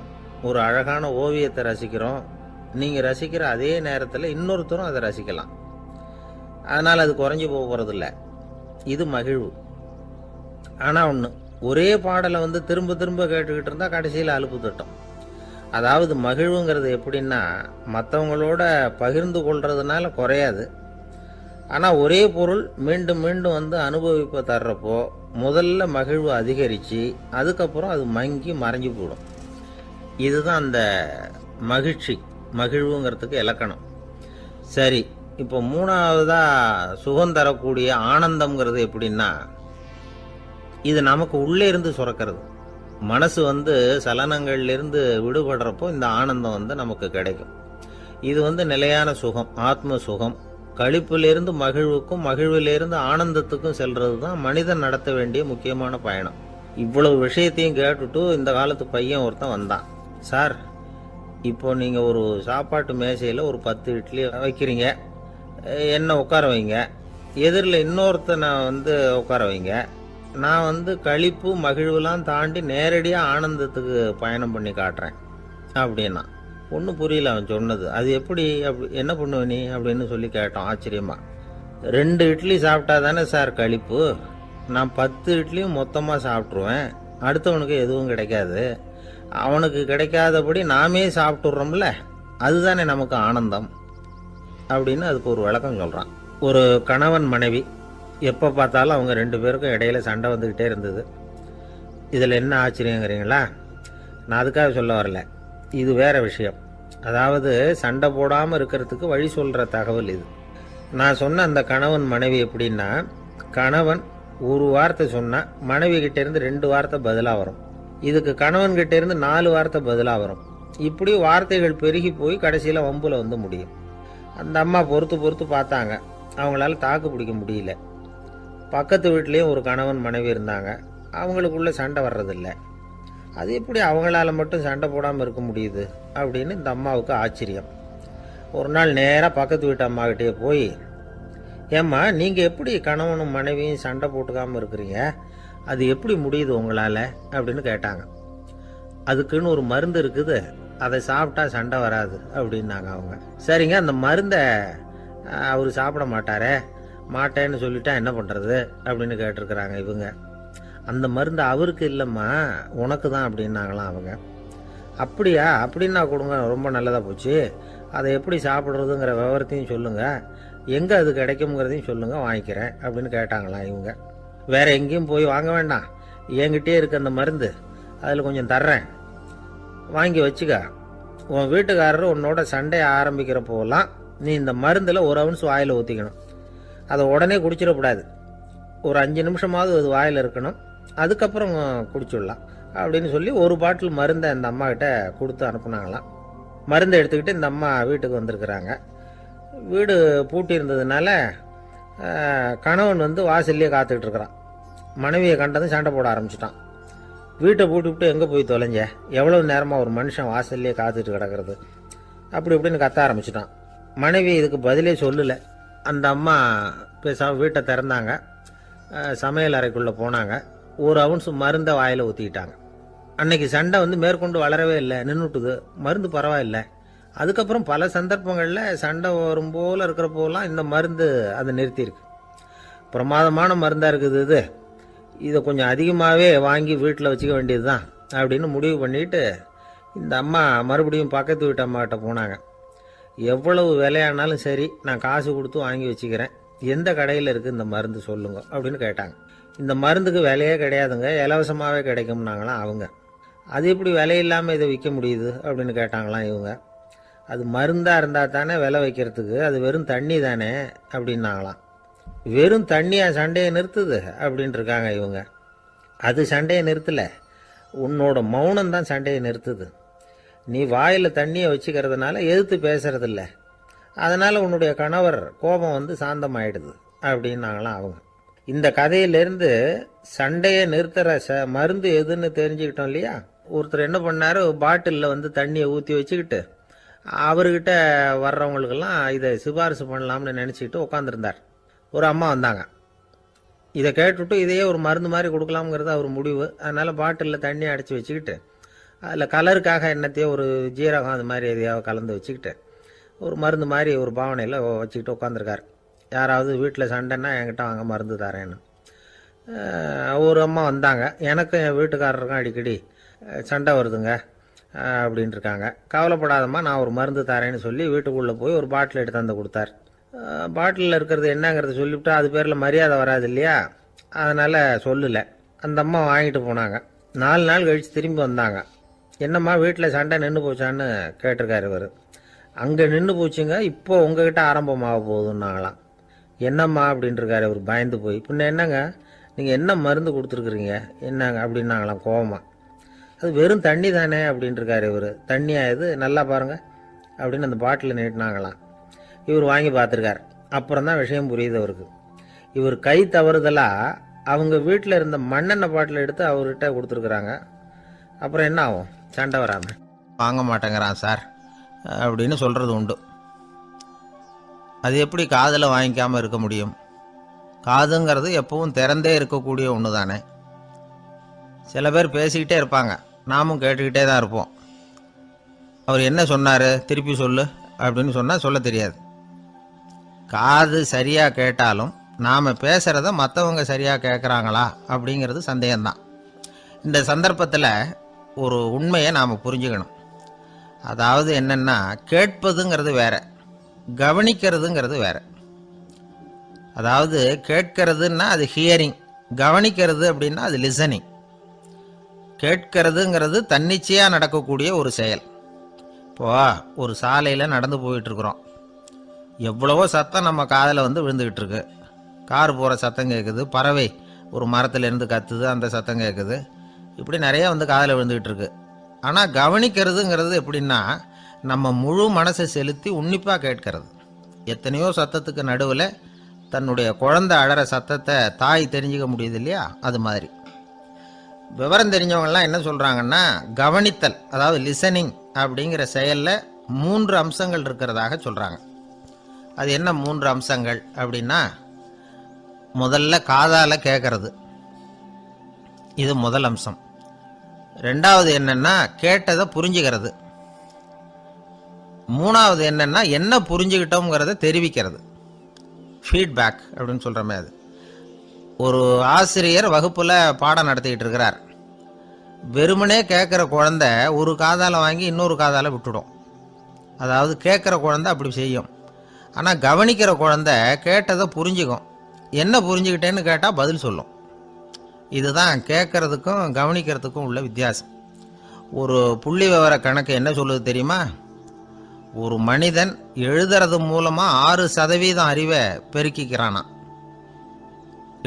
ஒரு அழகான ஓவியத்தை ரசிக்கிறோம், நீங்கள் ரசிக்கிற அதே நேரத்தில் இன்னொருத்தரும் அதை ரசிக்கலாம். அதனால் அது குறைஞ்சி போகிறதில்ல. இது மகிழ்வு. ஆனால் ஒன்று, ஒரே பாடலை திரும்ப திரும்ப கேட்டுக்கிட்டு இருந்தால் கடைசியில் அலுப்பு தட்டும். அதாவது மகிழ்வுங்கிறது எப்படின்னா, மற்றவங்களோட பகிர்ந்து கொள்றதுனால குறையாது. ஆனால் ஒரே பொருள் மீண்டும் மீண்டும் அனுபவிப்பை தர்றப்போ முதல்ல மகிழ்வு அதிகரித்து அதுக்கப்புறம் அது மங்கி மறைஞ்சு போயிடும். இதுதான் அந்த மகிழ்வுங்கிறதுக்கு இலக்கணம். சரி, இப்போ 3வதாக சுகம் தரக்கூடிய ஆனந்தம்ங்கிறது எப்படின்னா, இது நமக்கு உள்ளே இருந்து சுரக்கிறது. மனசு சலனங்கள்லேருந்து விடுபடுறப்போ இந்த ஆனந்தம் நமக்கு கிடைக்கும். இது நிலையான சுகம், ஆத்ம சுகம். களிப்பிலிருந்து மகிழ்வுக்கும் மகிழ்விலிருந்து ஆனந்தத்துக்கும் செல்றது தான் மனிதன் நடத்த வேண்டிய முக்கியமான பயணம். இவ்வளவு விஷயத்தையும் கேட்டுட்டு இந்த காலத்து பையன் ஒருத்தன் வந்தான். சார், இப்போ நீங்கள் ஒரு சாப்பாட்டு மேசையில் ஒரு 10 இட்லி வைக்கிறீங்க, என்ன உட்கார வைங்க, எதிரில் இன்னொருத்தனை உட்கார வைங்க, நான் களிப்பு மகிழ்வுலாம் தாண்டி நேரடியாக ஆனந்தத்துக்கு பயணம் பண்ணி காட்டுறேன் அப்படின்னா. ஒன்றும் புரியல அவன் சொன்னது. அது எப்படி, அப்படி என்ன பண்ணுவ நீ அப்படின்னு சொல்லி கேட்டோம் ஆச்சரியமா. 2 இட்லி சாப்பிட்டா தானே சார் களிப்பு, நான் 10 இட்லியும் மொத்தமாக சாப்பிட்ருவேன், அடுத்தவனுக்கு எதுவும் கிடைக்காது, அவனுக்கு கிடைக்காதபடி நாமே சாப்பிட்டுடுறோம்ல, அதுதானே நமக்கு ஆனந்தம் அப்படின்னு அதுக்கு ஒரு விளக்கம் சொல்கிறான். ஒரு கணவன் மனைவி, எப்போ பார்த்தாலும் அவங்க 2 பேருக்கும் இடையில சண்டை வந்துக்கிட்டே இருந்தது. இதில் என்ன ஆச்சரியங்கிறீங்களா? நான் அதுக்காக சொல்ல வரல, இது வேற விஷயம். அதாவது சண்டை போடாமல் இருக்கிறதுக்கு வழி சொல்கிற தகவல் இது. நான் சொன்ன அந்த கணவன் மனைவி எப்படின்னா, கணவன் ஒரு வார்த்தை சொன்னால் மனைவி கிட்டேருந்து 2 வார்த்தை பதிலாக வரும், இதுக்கு கணவன் கிட்டேருந்து 4 வார்த்தை பதிலாக வரும். இப்படி வார்த்தைகள் பெருகி போய் கடைசியில் வம்புல முடியும். அந்த அம்மா பொறுத்து பார்த்தாங்க, அவங்களால தாக்கு பிடிக்க முடியல. பக்கத்து வீட்லேயும் ஒரு கணவன் மனைவி இருந்தாங்க, அவங்களுக்குள்ள சண்டை வர்றதில்லை, அது எப்படி அவங்களால மட்டும் சண்டை போடாமல் இருக்க முடியுது அப்படின்னு இந்த அம்மாவுக்கு ஆச்சரியம். ஒரு நாள் நேராக பக்கத்து வீட்டு அம்மாக்கிட்டே போய், ஏம்மா, நீங்கள் எப்படி கணவனும் மனைவியும் சண்டை போட்டுக்காமல் இருக்கிறீங்க, அது எப்படி முடியுது உங்களால் அப்படின்னு கேட்டாங்க. அதுக்குன்னு ஒரு மருந்து இருக்குது, அதை சாப்பிட்டா சண்டை வராது அப்படின்னாங்க அவங்க. சரிங்க, அந்த மருந்தை அவர் சாப்பிட மாட்டேன்னு சொல்லிட்டா என்ன பண்ணுறது அப்படின்னு கேட்டிருக்கிறாங்க இவங்க. அந்த மருந்து அவருக்கு இல்லைம்மா, உனக்கு தான் அப்படின்னாங்களாம் அவங்க. அப்படியா, அப்படின்னா கொடுங்க, ரொம்ப நல்லதாக போச்சு, அதை எப்படி சாப்பிட்றதுங்கிற விவரத்தையும் சொல்லுங்கள், எங்கே அது கிடைக்குங்கிறதையும் சொல்லுங்கள், வாங்கிக்கிறேன் அப்படின்னு கேட்டாங்களாம் இவங்க. வேறு எங்கேயும் போய் வாங்க வேண்டாம், என்கிட்டே இருக்க அந்த மருந்து, அதில் கொஞ்சம் தர்றேன், வாங்கி வச்சுக்க. உன் வீட்டுக்காரர் உன்னோட சண்டையை ஆரம்பிக்கிறப்போலாம் நீ இந்த மருந்தில் 1 அவுன்ஸ் வாயில் ஊற்றிக்கணும், அதை உடனே குடிச்சிடக்கூடாது, ஒரு 5 நிமிஷமாவது அது வாயில் இருக்கணும், அதுக்கப்புறம் குடிச்சிடலாம் அப்படின்னு சொல்லி ஒரு பாட்டில் மருந்தை அந்த அம்மா கிட்ட கொடுத்து அனுப்புனாங்களாம். மருந்தை எடுத்துக்கிட்டு இந்த அம்மா வீட்டுக்கு வந்திருக்கிறாங்க. வீடு பூட்டி இருந்ததுனால கணவன் வாசல்லையே காத்துக்கிட்டு இருக்கிறான். மனைவியை கண்டதும் சண்டை போட ஆரம்பிச்சிட்டான். வீட்டை பூட்டிவிட்டு எங்கே போய் தொலைஞ்ச, எவ்வளவு நேரமாக ஒரு மனுஷன் வாசல்லையே காத்துட்டு கிடக்கிறது அப்படி இப்படின்னு கத்த ஆரம்பிச்சிட்டான். மனைவி இதுக்கு பதிலே சொல்லலை. அந்த அம்மா பேசாமல் வீட்டை திறந்தாங்க, சமையல் அறைக்குள்ளே போனாங்க. ஒரு அவுன்ஸ் மருந்தை வாயில் ஊற்றிக்கிட்டாங்க. அன்னைக்கு சண்டை மேற்கொண்டு வளரவே இல்லை, நின்றுட்டுது. மருந்து பரவாயில்லை. அதுக்கப்புறம் பல சந்தர்ப்பங்களில் சண்டை வரும் போல் இருக்கிறப்போலாம் இந்த மருந்து அதை நிறுத்தியிருக்கு. பிரமாதமான மருந்தாக இருக்குது இதை கொஞ்சம் அதிகமாகவே வாங்கி வீட்டில் வச்சுக்க வேண்டியது தான் அப்படின்னு முடிவு பண்ணிட்டு இந்த அம்மா மறுபடியும் பக்கத்து வீட்டு அம்மாக்கிட்ட போனாங்க. எவ்வளவு விலையானாலும் சரி, நான் காசு கொடுத்து வாங்கி வச்சுக்கிறேன், எந்த கடையில் இருக்குது இந்த மருந்து சொல்லுங்க அப்படின்னு கேட்டாங்க. இந்த மருந்துக்கு விலையே கிடையாதுங்க, இலவசமாகவே கிடைக்கும்னாங்களாம் அவங்க. அது எப்படி விலை இல்லாமல் இதை விற்க முடியுது அப்படின்னு கேட்டாங்களாம் இவங்க. அது மருந்தாக இருந்தால் தானே விலை வைக்கிறதுக்கு, அது வெறும் தண்ணி தானே அப்படின்னாங்களாம். வெறும் தண்ணியாக சண்டையை நிறுத்துது அப்படின்ட்டு இருக்காங்க இவங்க. அது சண்டையை நிறுத்தலை, உன்னோட மௌனம் தான் சண்டையை நிறுத்துது. நீ வாயில் தண்ணியை வச்சுக்கிறதுனால எதிர்த்து பேசுறதில்ல, அதனால் உன்னுடைய கணவர் கோபம் சாந்தமாயிடுது அப்படின்னாங்களாம் அவங்க. இந்த கதையிலேருந்து சண்டையை நிறுத்துகிற மருந்து எதுன்னு தெரிஞ்சுக்கிட்டோம் இல்லையா. ஒருத்தர் என்ன பண்ணார், பாட்டிலில் தண்ணியை ஊற்றி வச்சுக்கிட்டு அவர்கிட்ட வர்றவங்களுக்கெல்லாம் இதை சிபாரிசு பண்ணலாம்னு நினச்சிக்கிட்டு உட்காந்துருந்தார். ஒரு அம்மா வந்தாங்க. இதை கேட்டுவிட்டு இதையே ஒரு மருந்து மாதிரி கொடுக்கலாம்ங்கிறது அவர் முடிவு. அதனால் பாட்டிலில் தண்ணி அடைச்சி வச்சுக்கிட்டு அதில் கலருக்காக என்னத்தையோ ஒரு ஜீரகம் அது மாதிரி எதையாவது கலந்து வச்சுக்கிட்டு ஒரு மருந்து மாதிரி ஒரு பாவனையில் வச்சுக்கிட்டு உட்காந்துருக்கார். யாராவது வீட்டில் சண்டைன்னா என்கிட்ட வாங்க மருந்து தரேன்னு. ஒரு அம்மா வந்தாங்க. எனக்கும் என் வீட்டுக்காரருக்கும் அடிக்கடி சண்டை வருதுங்க அப்படின்ட்டு இருக்காங்க. கவலைப்படாதம்மா, நான் ஒரு மருந்து தரேன்னு சொல்லி வீட்டுக்குள்ளே போய் ஒரு பாட்டில் எடுத்து வந்து கொடுத்தார். பாட்டிலில் இருக்கிறது என்னங்கிறத சொல்லிவிட்டு அது பேரில் மரியாதை வராது இல்லையா, அதனால் சொல்லலை. அந்த அம்மா வாங்கிட்டு போனாங்க. 4 நாள் கழித்து திரும்பி வந்தாங்க. என்னம்மா வீட்டில் சண்டை நின்று போச்சான்னு கேட்டிருக்காரு இவர். அங்கே நின்று போச்சுங்க, இப்போ உங்ககிட்ட ஆரம்பமாக போகுதுன்னாங்களாம். என்னம்மா அப்படின்ட்டுருக்காரு இவர் பயந்து போய். பின்ன என்னங்க, நீங்கள் என்ன மருந்து கொடுத்துருக்குறீங்க என்னங்க அப்படின்னாங்களாம் கோவமாக. அது வெறும் தண்ணி தானே அப்படின்ட்டுருக்காரு இவர். தண்ணியாக இது நல்லா பாருங்கள் அப்படின்னு அந்த பாட்டில் நீட்டினாங்களாம். இவர் வாங்கி பார்த்துருக்கார். அப்புறம் தான் விஷயம் புரியுது அவருக்கு. இவர் கை தவறுதலாக அவங்க வீட்டில் இருந்த மண்ணெண்ணெய் பாட்டில் எடுத்து அவர்கிட்ட கொடுத்துருக்குறாங்க. அப்புறம் என்ன ஆகும், சண்டை வராமல். வாங்க மாட்டேங்கிறான் சார் அப்படின்னு சொல்கிறது உண்டு. அது எப்படி காதில் வாங்கிக்காமல் இருக்க முடியும்? காதுங்கிறது எப்பவும் திறந்தே இருக்கக்கூடிய ஒன்று தானே. சில பேர் பேசிக்கிட்டே இருப்பாங்க, நாமும் கேட்டுக்கிட்டே தான் இருப்போம். அவர் என்ன சொன்னார் திருப்பி சொல்லு அப்படின்னு சொன்னால் சொல்ல தெரியாது. காது சரியாக கேட்டாலும் நாம் பேசுகிறத மற்றவங்க சரியாக கேட்குறாங்களா அப்படிங்கிறது சந்தேகம்தான். இந்த சந்தர்ப்பத்தில் ஒரு உண்மையை நாம் புரிஞ்சுக்கணும். அதாவது என்னென்னா, கேட்பதுங்கிறது வேற, கவனிக்கிறதுங்கிறது வேற. அதாவது கேட்கறதுன்னா அது ஹியரிங், கவனிக்கிறது அப்படின்னா அது லிசனிங். கேட்கறதுங்கிறது தன்னிச்சையாக நடக்கக்கூடிய ஒரு செயல். இப்போது ஒரு சாலையில் நடந்து போயிட்டுருக்குறோம். எவ்வளவோ சத்தம் நம்ம காதில் விழுந்துக்கிட்டு இருக்கு. கார் போகிற சத்தம் கேட்குது, பறவை ஒரு மரத்துலேருந்து கத்துது, அந்த சத்தம் கேட்குது. இப்படி நிறைய காதில் விழுந்துக்கிட்டு இருக்கு. ஆனால் கவனிக்கிறதுங்கிறது எப்படின்னா, நம்ம முழு மனசை செலுத்தி உன்னிப்பாக கேட்கறது. எத்தனையோ சத்தத்துக்கு நடுவில் தன்னுடைய குழந்தை அழற சத்தத்தை தாய் தெரிஞ்சிக்க முடியுது இல்லையா, அது மாதிரி. விவரம் தெரிஞ்சவங்கலாம் என்ன சொல்கிறாங்கன்னா, கவனித்தல் அதாவது லிசனிங் அப்படிங்கிற செயலில் 3 அம்சங்கள் இருக்கிறதாக சொல்கிறாங்க. அது என்ன 3 அம்சங்கள் அப்படின்னா, முதல்ல காதால் கேட்கறது, இது முதல் அம்சம். ரெண்டாவது என்னன்னா கேட்டதை புரிஞ்சுக்கிறது. மூணாவது என்னன்னா என்ன புரிஞ்சுக்கிட்டோங்கிறத தெரிவிக்கிறது, ஃபீட்பேக் அப்படின்னு சொல்கிறோமே அது. ஒரு ஆசிரியர் வகுப்பில் பாடம் நடத்திக்கிட்டு இருக்கிறார். வெறுமனே கேட்குற குழந்தை ஒரு காதால் வாங்கி இன்னொரு காதால் விட்டுடும். அதாவது கேட்குற குழந்தை அப்படி செய்யும். ஆனால் கவனிக்கிற குழந்தை கேட்டதை புரிஞ்சுக்கும். என்ன புரிஞ்சுக்கிட்டேன்னு கேட்டால் பதில் சொல்லும். இதுதான் கேட்கறதுக்கும் கவனிக்கிறதுக்கும் உள்ள வித்தியாசம். ஒரு புள்ளி விவர கணக்கு என்ன சொல்லுது தெரியுமா? ஒரு மனிதன் எழுதுறது மூலமாக 6% அறிவை பெருக்கிக்கிறானா,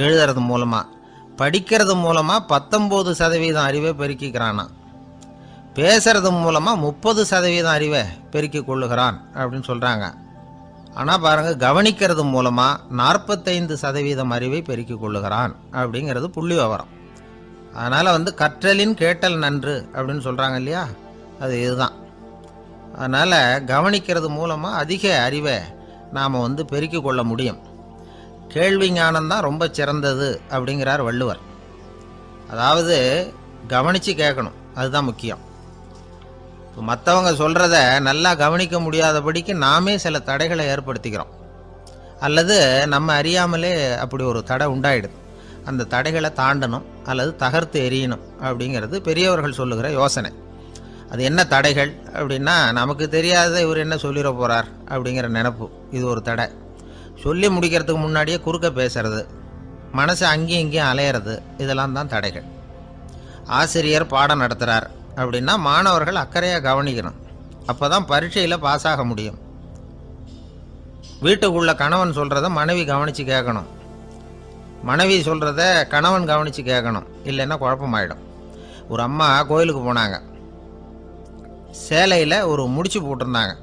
எழுதுறது மூலமாக. படிக்கிறது மூலமாக 19% அறிவை பெருக்கிக்கிறானா, பேசுறது மூலமாக 30% அறிவை பெருக்கி கொள்ளுகிறான் அப்படின்னு சொல்கிறாங்க. ஆனால் பாருங்கள், கவனிக்கிறது மூலமாக 45% அறிவை பெருக்கி கொள்ளுகிறான் அப்படிங்கிறது புள்ளி விவரம். அதனால் கற்றலின் கேட்டல் நன்று அப்படின்னு சொல்கிறாங்க இல்லையா, அது இதுதான். அதனால் கவனிக்கிறது மூலமாக அதிக அறிவை நாம் பெருக்கி கொள்ள முடியும். கேள்வி ஞானம்தான் ரொம்ப சிறந்தது அப்படிங்கிறார் வள்ளுவர். அதாவது கவனித்து கேட்கணும், அதுதான் முக்கியம். இப்போ மற்றவங்க சொல்கிறத நல்லா கவனிக்க முடியாதபடிக்கு நாமே சில தடைகளை ஏற்படுத்திக்கிறோம், அல்லது நம்ம அறியாமலே அப்படி ஒரு தடை உண்டாயிடுது. அந்த தடைகளை தாண்டணும் அல்லது தகர்த்து எறியணும் அப்படிங்கிறது பெரியவர்கள் சொல்லுகிற யோசனை. அது என்ன தடைகள் அப்படின்னா, நமக்கு தெரியாத இவர் என்ன சொல்லிட போகிறார் அப்படிங்கிற நினப்பு, இது ஒரு தடை. சொல்லி முடிக்கிறதுக்கு முன்னாடியே குறுக்க பேசுறது, மனசை அங்கேயும் இங்கேயும் அலையிறது, இதெல்லாம் தான் தடைகள். ஆசிரியர் பாடம் நடத்துகிறார் அப்படின்னா மாணவர்கள் அக்கறையாக கவனிக்கணும், அப்போ தான் பரீட்சையில் பாஸ் ஆக முடியும். வீட்டுக்குள்ள கணவன் சொல்கிறத மனைவி கவனித்து கேட்கணும், மனைவி சொல்கிறத கணவன் கவனித்து கேட்கணும், இல்லைன்னா குழப்பமாயிடும். ஒரு அம்மா கோயிலுக்கு போனாங்க, சேலையில் ஒரு முடிச்சு போட்டிருந்தாங்க.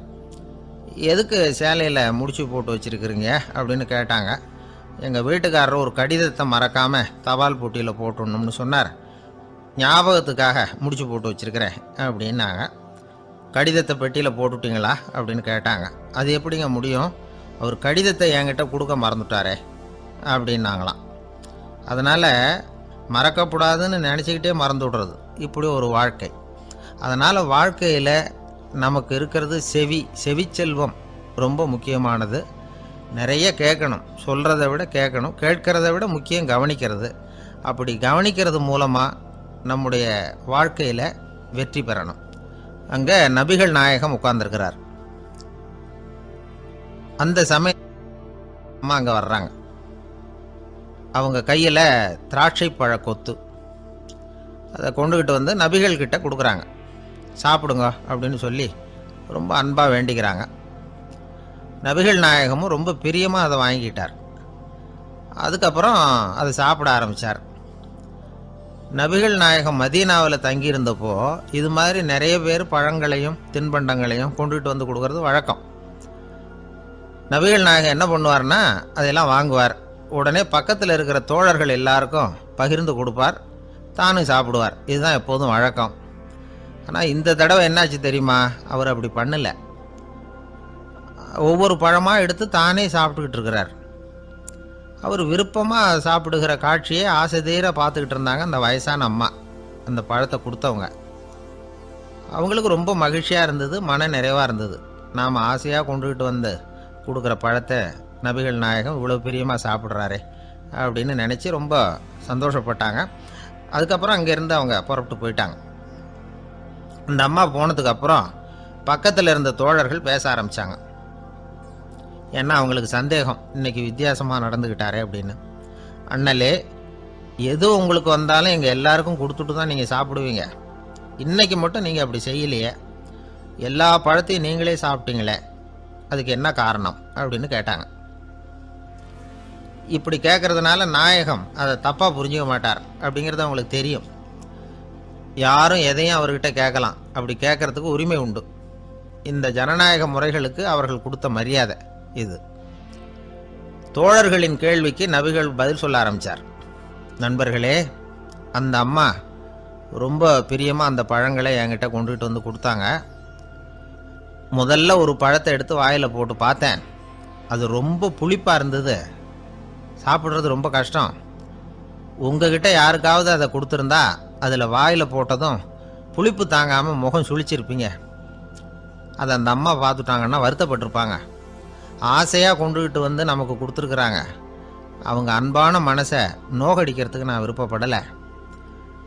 எதுக்கு சேலையில் முடிச்சு போட்டு வச்சுருக்குறீங்க அப்படின்னு கேட்டாங்க. எங்கள் வீட்டுக்காரர் ஒரு கடிதத்தை மறக்காமல் தபால் போட்டியில் போட்டுடணும்னு சொன்னார், ஞாபகத்துக்காக முடிச்சு போட்டு வச்சுருக்கிறேன் அப்படின்னாங்க. கடிதத்தை பெட்டியில் போட்டுவிட்டீங்களா அப்படின்னு கேட்டாங்க. அது எப்படிங்க முடியும், அவர் கடிதத்தை என்கிட்ட கொடுக்க மறந்துட்டாரே அப்படின்னாங்களாம். அதனால் மறக்கப்படாதுன்னு நினச்சிக்கிட்டே மறந்து விடுறது, இப்படி ஒரு வாழ்க்கை. அதனால் வாழ்க்கையில் நமக்கு இருக்கிறது செவிச்செல்வம் ரொம்ப முக்கியமானது. நிறைய கேட்கணும், சொல்கிறத விட கேட்கணும், கேட்கிறத விட முக்கியம் கவனிக்கிறது. அப்படி கவனிக்கிறது மூலமாக நம்முடைய வாழ்க்கையில் வெற்றி பெறணும். அங்கே நபிகள் நாயகம் உட்கார்ந்துருக்கிறார். அந்த சமயம் அம்மா அங்கே வர்றாங்க. அவங்க கையில் திராட்சை பழ கொத்து, அதை கொண்டுக்கிட்டு வந்து நபிகள்கிட்ட கொடுக்குறாங்க. சாப்பிடுங்க அப்படின்னு சொல்லி ரொம்ப அன்பாக வேண்டிக்கிறாங்க. நபிகள் நாயகமும் ரொம்ப பிரியமாக அதை வாங்கிக்கிட்டார். அதுக்கப்புறம் அதை சாப்பிட ஆரம்பித்தார். நபிகள் நாயகம் மதீனாவில் தங்கியிருந்தப்போ இது மாதிரி நிறைய பேர் பழங்களையும் தின்பண்டங்களையும் கொண்டுகிட்டு வந்து கொடுக்கறது வழக்கம். நபிகள் நாயகம் என்ன பண்ணுவார்னா, அதெல்லாம் வாங்குவார். உடனே பக்கத்தில் இருக்கிற தோழர்கள் எல்லாருக்கும் பகிர்ந்து கொடுப்பார், தானும் சாப்பிடுவார். இதுதான் எப்போதும் வழக்கம். ஆனால் இந்த தடவை என்னாச்சு தெரியுமா, அவர் அப்படி பண்ணலை. ஒவ்வொரு பழமாக எடுத்து தானே சாப்பிட்டுக்கிட்டு இருக்கிறார். அவர் விருப்பமாக சாப்பிடுகிற காட்சியை ஆசை தீர பார்த்துக்கிட்டு இருந்தாங்க அந்த வயசான அம்மா, அந்த பழத்தை கொடுத்தவங்க. அவங்களுக்கு ரொம்ப மகிழ்ச்சியாக இருந்தது, மன நிறைவாக இருந்தது. நாம் ஆசையாக கொண்டுகிட்டு வந்து கொடுக்குற பழத்தை நபிகள் நாயகம் இவ்வளோ பிரியமாக சாப்பிட்றாரே அப்படின்னு நினச்சி ரொம்ப சந்தோஷப்பட்டாங்க. அதுக்கப்புறம் அங்கேருந்து அவங்க புறப்பட்டு போயிட்டாங்க. அந்த அம்மா போனதுக்கப்புறம் பக்கத்தில் இருந்த தோழர்கள் பேச ஆரம்பித்தாங்க. ஏன்னா அவங்களுக்கு சந்தேகம், இன்றைக்கி வித்தியாசமாக நடந்துக்கிட்டாரே அப்படின்னு. அண்ணலே, எது உங்களுக்கு வந்தாலும் எங்கள் எல்லாருக்கும் கொடுத்துட்டு தான் நீங்கள் சாப்பிடுவீங்க, இன்றைக்கி மட்டும் நீங்கள் அப்படி செய்யலையே, எல்லா பழத்தையும் நீங்களே சாப்பிட்டீங்களே, அதுக்கு என்ன காரணம் அப்படின்னு கேட்டாங்க. இப்படி கேட்கறதுனால நாயகம் அதை தப்பாக புரிஞ்சுக்க மாட்டார் அப்படிங்கிறது அவங்களுக்கு தெரியும். யாரும் எதையும் அவர்கிட்ட கேட்கலாம், அப்படி கேட்கறதுக்கு உரிமை உண்டு. இந்த ஜனநாயக முறைகளுக்கு அவர்கள் கொடுத்த மரியாதை இது. தோழர்களின் கேள்விக்கு நபிகள் பதில் சொல்ல ஆரம்பித்தார். நண்பர்களே, அந்த அம்மா ரொம்ப பிரியமாக அந்த பழங்களை என்கிட்ட கொண்டுகிட்டு வந்து கொடுத்தாங்க. முதல்ல ஒரு பழத்தை எடுத்து வாயில் போட்டு பார்த்தேன், அது ரொம்ப புளிப்பாக இருந்தது, சாப்பிட்றது ரொம்ப கஷ்டம். உங்ககிட்ட யாருக்காவது அதை கொடுத்துருந்தா அதில் வாயில் போட்டதும் புளிப்பு தாங்காமல் முகம் சுழிச்சிருப்பீங்க. அதை அந்த அம்மா பார்த்துட்டாங்கன்னா வருத்தப்பட்டிருப்பாங்க. ஆசையாக கொண்டுகிட்டு வந்து நமக்கு கொடுத்துருக்குறாங்க, அவங்க அன்பான மனசை நோகடிக்கிறதுக்கு நான் விருப்பப்படலை.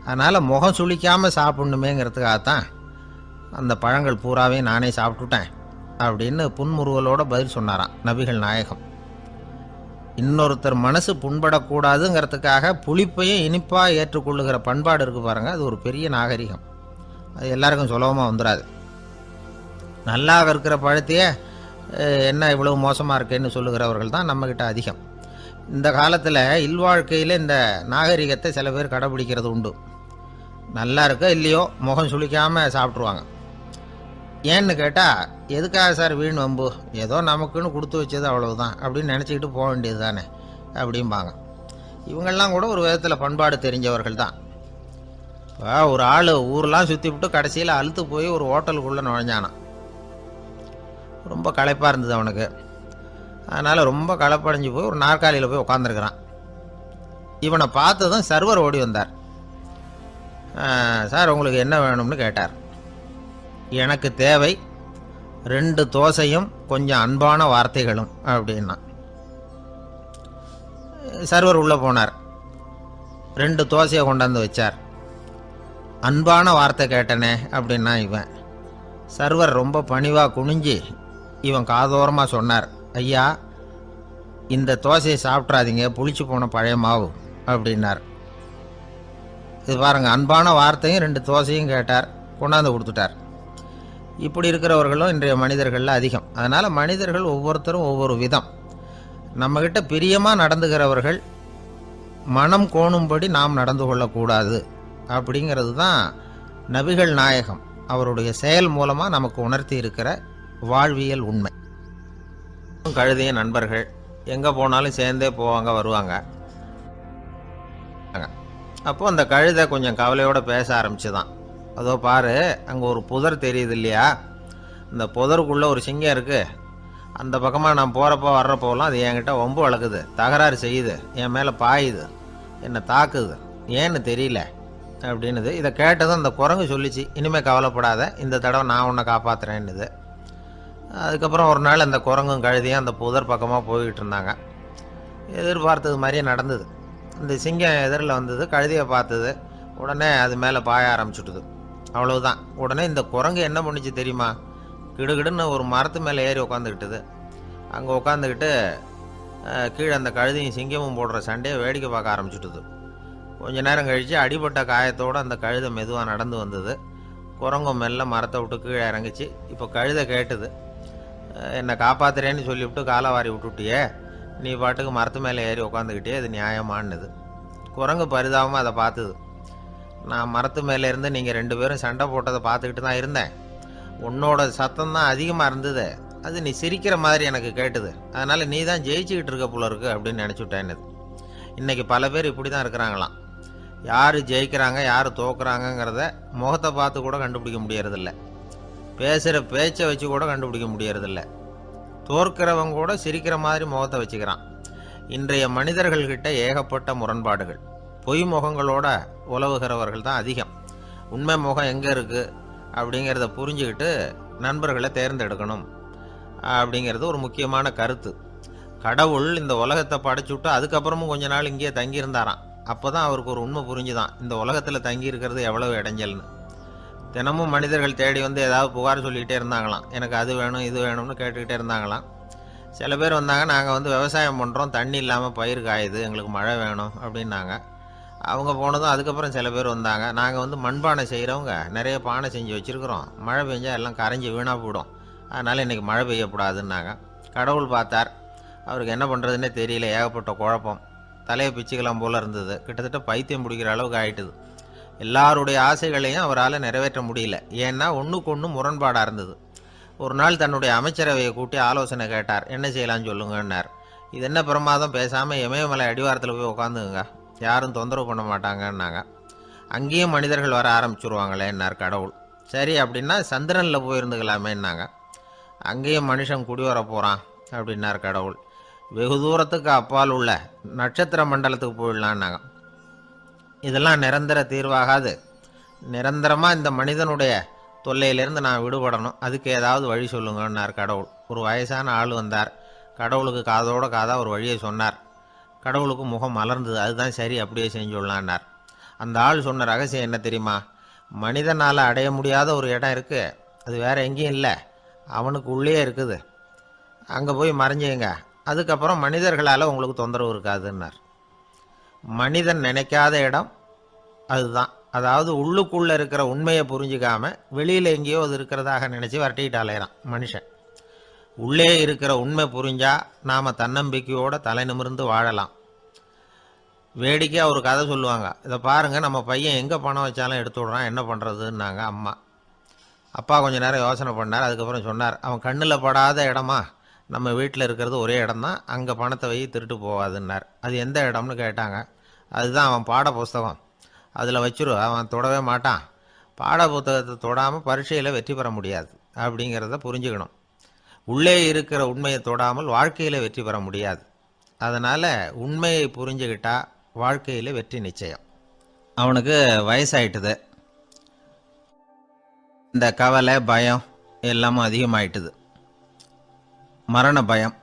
அதனால் முகம் சுழிக்காமல் சாப்பிட்ணுமேங்கிறதுக்காகத்தான் அந்த பழங்கள் பூராவே நானே சாப்பிட்டுட்டேன் அப்படின்னு புன்முறுவலோட பதில் சொன்னாராம் நபிகள் நாயகம். இன்னொருத்தர் மனசு புண்படக்கூடாதுங்கிறதுக்காக புளிப்பையும் இனிப்பாக ஏற்றுக்கொள்ளுகிற பண்பாடு இருக்குது பாருங்கள், அது ஒரு பெரிய நாகரிகம். அது எல்லாருக்கும் சுலபமாக வந்துடாது. நல்லா இருக்கிற பழத்தையே என்ன இவ்வளவு மோசமாக இருக்கேன்னு சொல்லுகிறவர்கள் தான் நம்மக்கிட்ட அதிகம். இந்த காலத்தில் இல்வாழ்க்கையில் இந்த நாகரிகத்தை சில பேர் கடைபிடிக்கிறது உண்டு. நல்லா இருக்க இல்லையோ முகம் சுளிக்காமல் சாப்பிட்ருவாங்க. ஏன்னு கேட்டால், எதுக்காக சார் வீண் வம்பு, ஏதோ நமக்குன்னு கொடுத்து வச்சது அவ்வளவுதான் அப்படின்னு நினச்சிக்கிட்டு போக வேண்டியது தானே அப்படிம்பாங்க. இவங்கெல்லாம் கூட ஒரு விதத்தில் பண்பாடு தெரிஞ்சவர்கள் தான். இப்போ ஒரு ஆள் ஊரெலாம் சுற்றி விட்டு கடைசியில் அழுத்து போய் ஒரு ஹோட்டலுக்குள்ளே நுழைஞ்சானான். ரொம்ப களைப்பாக இருந்தது அவனுக்கு. அதனால் ரொம்ப களைப்படைஞ்சு போய் ஒரு நாற்காலியில் போய் உட்காந்துருக்கிறான். இவனை பார்த்ததும் சர்வர் ஓடி வந்தார். சார் உங்களுக்கு என்ன வேணும்னு கேட்டார். எனக்கு தேவை 2 தோசையும் கொஞ்சம் அன்பான வார்த்தைகளும் அப்படின்னா. சர்வர் உள்ளே போனார், 2 தோசையை கொண்டாந்து வச்சார். அன்பான வார்த்தை கேட்டனே அப்படின்னா இவன். சர்வர் ரொம்ப பணிவாக குனிஞ்சு இவன் காதோரமாக சொன்னார், ஐயா இந்த தோசையை சாப்பிட்றாதீங்க, புளிச்சு போன பழைய மாவு அப்படின்னார். இது பாருங்கள், அன்பான வார்த்தையும் 2 தோசையும் கேட்டார், கொண்டாந்து கொடுத்துட்டார். இப்படி இருக்கிறவர்களும் இன்றைய மனிதர்களில் அதிகம். அதனால் மனிதர்கள் ஒவ்வொருத்தரும் ஒவ்வொரு விதம். நம்மக்கிட்ட பிரியமாக நடந்துகிறவர்கள் மனம் கோணும்படி நாம் நடந்து கொள்ளக்கூடாது அப்படிங்கிறது தான் நபிகள் நாயகம் அவருடைய செயல் மூலமாக நமக்கு உணர்த்தி இருக்கிற வாழ்வியல் உண்மை. கழுதைய நண்பர்கள் எங்கே போனாலும் சேர்ந்தே போவாங்க வருவாங்க. அப்போது அந்த கழுதை கொஞ்சம் கவலையோடு பேச ஆரம்பிச்சுதான். அதோ பாரு, அங்கே ஒரு புதர் தெரியுது இல்லையா, இந்த புதருக்குள்ளே ஒரு சிங்கம் இருக்குது. அந்த பக்கமாக நான் போகிறப்போ வர்றப்போலாம் அது என்கிட்ட வம்பு வளர்க்குது, தகராறு செய்யுது, என் மேலே பாயுது, என்னை தாக்குது, ஏன்னு தெரியல அப்படின்னுது. இதை கேட்டதும் அந்த குரங்கு சொல்லிச்சு, இனிமேல் கவலைப்படாத, இந்த தடவை நான் உன்னை காப்பாற்றுறேன்னுது. அதுக்கப்புறம் ஒரு நாள் அந்த குரங்கும் கழுதியும் அந்த புதர் பக்கமாக போய்கிட்டு இருந்தாங்க. எதிர்பார்த்தது மாதிரியே நடந்தது. இந்த சிங்கம் எதிரில் வந்தது, கழுதியை பார்த்தது, உடனே அது மேலே பாய ஆரம்பிச்சுட்டுது. அவ்வளவுதான். உடனே இந்த குரங்கு என்ன பண்ணிச்சு தெரியுமா, கிடுகிடுன்னு ஒரு மரத்து மேலே ஏறி உட்காந்துக்கிட்டுது. அங்கே உட்காந்துக்கிட்டு கீழே அந்த கழுதியும் சிங்கமும் போடுற சண்டையை வேடிக்கை பார்க்க ஆரம்பிச்சுட்டுது. கொஞ்ச நேரம் கழித்து அடிபட்ட காயத்தோடு அந்த கழுதை மெதுவாக நடந்து வந்தது. குரங்கும் மெல்ல மரத்தை விட்டு கீழே இறங்கிச்சு. இப்போ கழுதை கேட்டுது, என்னை காப்பாத்துறேன்னு சொல்லிவிட்டு காலை வாரி விட்டுட்டியே, நீ பாட்டுக்கு மரத்து மேலே ஏறி உட்காந்துக்கிட்டே, அது நியாயமானது. குரங்கு பரிதாபமாக அதை பார்த்துது. நான் மரத்து மேலே இருந்து நீங்கள் 2 பேரும் சண்டை போட்டதை பார்த்துக்கிட்டு தான் இருந்தேன். உன்னோட சத்தம் தான் அதிகமாக இருந்தது, அது நீ சிரிக்கிற மாதிரி எனக்கு கேட்டுது, அதனால் நீ தான் ஜெயிச்சுக்கிட்டு இருக்க போல இருக்கு அப்படின்னு நினச்சிவிட்டேன்னு. இன்றைக்கி பல பேர் இப்படி தான் இருக்கிறாங்களாம். யார் ஜெயிக்கிறாங்க யார் தோக்குறாங்கங்கிறத முகத்தை பார்த்து கூட கண்டுபிடிக்க முடியறதில்ல, பேசுகிற பேச்சை வச்சு கூட கண்டுபிடிக்க முடியறதில்ல. தோற்கிறவங்க கூட சிரிக்கிற மாதிரி முகத்தை வச்சுக்கிறான். இன்றைய மனிதர்கள்கிட்ட ஏகப்பட்ட முரண்பாடுகள். பொய் முகங்களோட உலவுகிறவர்கள் தான் அதிகம். உண்மை முகம் எங்கே இருக்குது அப்படிங்கிறத புரிஞ்சுக்கிட்டு நண்பர்களை தேர்ந்தெடுக்கணும் அப்படிங்கிறது ஒரு முக்கியமான கருத்து. கடவுள் இந்த உலகத்தை படைச்சுட்டு அதுக்கப்புறமும் கொஞ்ச நாள் இங்கேயே தங்கியிருந்தாராம். அப்போ தான் அவருக்கு ஒரு உண்மை புரிஞ்சுதான், இந்த உலகத்தில் தங்கி இருக்கிறது எவ்வளவு இடைஞ்சல்னு. தினமும் மனிதர்கள் தேடி வந்து ஏதாவது புகார் சொல்லிக்கிட்டே இருந்தாங்களாம், எனக்கு அது வேணும் இது வேணும்னு கேட்டுக்கிட்டே இருந்தாங்களாம். சில பேர் வந்தாங்க, நாங்கள் வந்து விவசாயம் பண்ணுறோம், தண்ணி இல்லாமல் பயிர் காயுது, எங்களுக்கு மழை வேணும் அப்படின்னாங்க. அவங்க போனதும் அதுக்கப்புறம் சில பேர் வந்தாங்க, நாங்கள் வந்து மண்பானை செய்கிறவங்க, நிறைய பானை செஞ்சு வச்சுருக்குறோம், மழை பெஞ்சால் எல்லாம் கரைஞ்சி வீணாக போயிடும், அதனால் இன்றைக்கி மழை பெய்யக்கூடாதுன்னாங்க. கடவுள் பார்த்தார், அவருக்கு என்ன பண்ணுறதுன்னே தெரியல, ஏகப்பட்ட குழப்பம், தலையை பிச்சுக்கலாம் போல் இருந்தது, கிட்டத்தட்ட பைத்தியம் பிடிக்கிற அளவுக்கு ஆயிட்டுது. எல்லாருடைய ஆசைகளையும் அவரால் நிறைவேற்ற முடியல, ஏன்னா ஒன்றுக்கு ஒன்று முரண்பாடாக இருந்தது. ஒரு நாள் தன்னுடைய அமைச்சரவையை கூட்டி ஆலோசனை கேட்டார், என்ன செய்யலான்னு சொல்லுங்கன்னார். இது என்ன பிரமாதம், பேசாமல் இமயமலை அடிவாரத்தில் போய் உட்காந்துங்க, யாரும் தொந்தரவு பண்ண மாட்டாங்கன்னாங்க. அங்கேயும் மனிதர்கள் வர ஆரம்பிச்சுருவாங்களேன்னார் கடவுள். சரி அப்படின்னா சந்திரனில் போயிருந்துக்கலாமேன்னாங்க. அங்கேயும் மனுஷன் குடி வர போகிறான் அப்படின்னார் கடவுள். வெகு தூரத்துக்கு அப்பால் உள்ள நட்சத்திர மண்டலத்துக்கு போயிடலான்னாங்க. இதெல்லாம் நிரந்தர தீர்வாகாது, நிரந்தரமாக இந்த மனிதனுடைய தொல்லையிலேருந்து நான் விடுபடணும், அதுக்கு ஏதாவது வழி சொல்லுங்கன்னார் கடவுள். ஒரு வயசான ஆள் வந்தார், கடவுளுக்கு காதோட காதாக ஒரு வழியை சொன்னார். கடவுளுக்கு முகம் மலர்ந்தது, அதுதான் சரி, அப்படியே செஞ்சுடலான்னார். அந்த ஆள் சொன்ன ரகசியம் என்ன தெரியுமா, மனிதனால் அடைய முடியாத ஒரு இடம் இருக்குது, அது வேறு எங்கேயும் இல்லை, அவனுக்கு உள்ளே இருக்குது, அங்கே போய் மறைஞ்சிங்க, அதுக்கப்புறம் மனிதர்களால் உங்களுக்கு தொந்தரவு இருக்காதுன்னார். மனிதன் நினைக்காத இடம் அதுதான். அதாவது உள்ளுக்குள்ளே இருக்கிற உண்மையை புரிஞ்சிக்காம வெளியில் எங்கேயோ அது இருக்கிறதாக நினச்சி வரட்டிக்கிட்டு அலையிறான் மனுஷன். உள்ளே இருக்கிற உண்மை புரிஞ்சா நாம் தன்னம்பிக்கையோடு தலை நிமிர்ந்து வாழலாம். வேடிக்கையாக ஒரு கதை சொல்லுவாங்க, இதை பாருங்கள், நம்ம பையன் எங்கே பணம் வச்சாலும் எடுத்து விடுறான், என்ன பண்ணுறதுன்னாங்க அம்மா. அப்பா கொஞ்சம் நேரம் யோசனை பண்ணார், அதுக்கப்புறம் சொன்னார், அவன் கண்ணில் படாத இடமா, நம்ம வீட்டில் இருக்கிறது ஒரே இடம் தான், அங்கே பணத்தை வை திருட்டு போகாதுன்னார். அது எந்த இடம்னு கேட்டாங்க. அதுதான் அவன் பாட புஸ்தகம், அதில் வச்சிரு, அவன் தொடவே மாட்டான், பாட புத்தகத்தை தொடாமல் பரீட்சையில் வெற்றி பெற முடியாது அப்படிங்கிறத புரிஞ்சுக்கணும். உள்ளே இருக்கிற உண்மையை தொடாமல் வாழ்க்கையில் வெற்றி பெற முடியாது. அதனால் உண்மையை புரிஞ்சுக்கிட்டால் வாழ்க்கையில் வெற்றி நிச்சயம். அவனுக்கு வயசாயிட்டுது. இந்த கவலை பயம் எல்லாமும் அதிகமாயிட்டுது. மரண பயம்,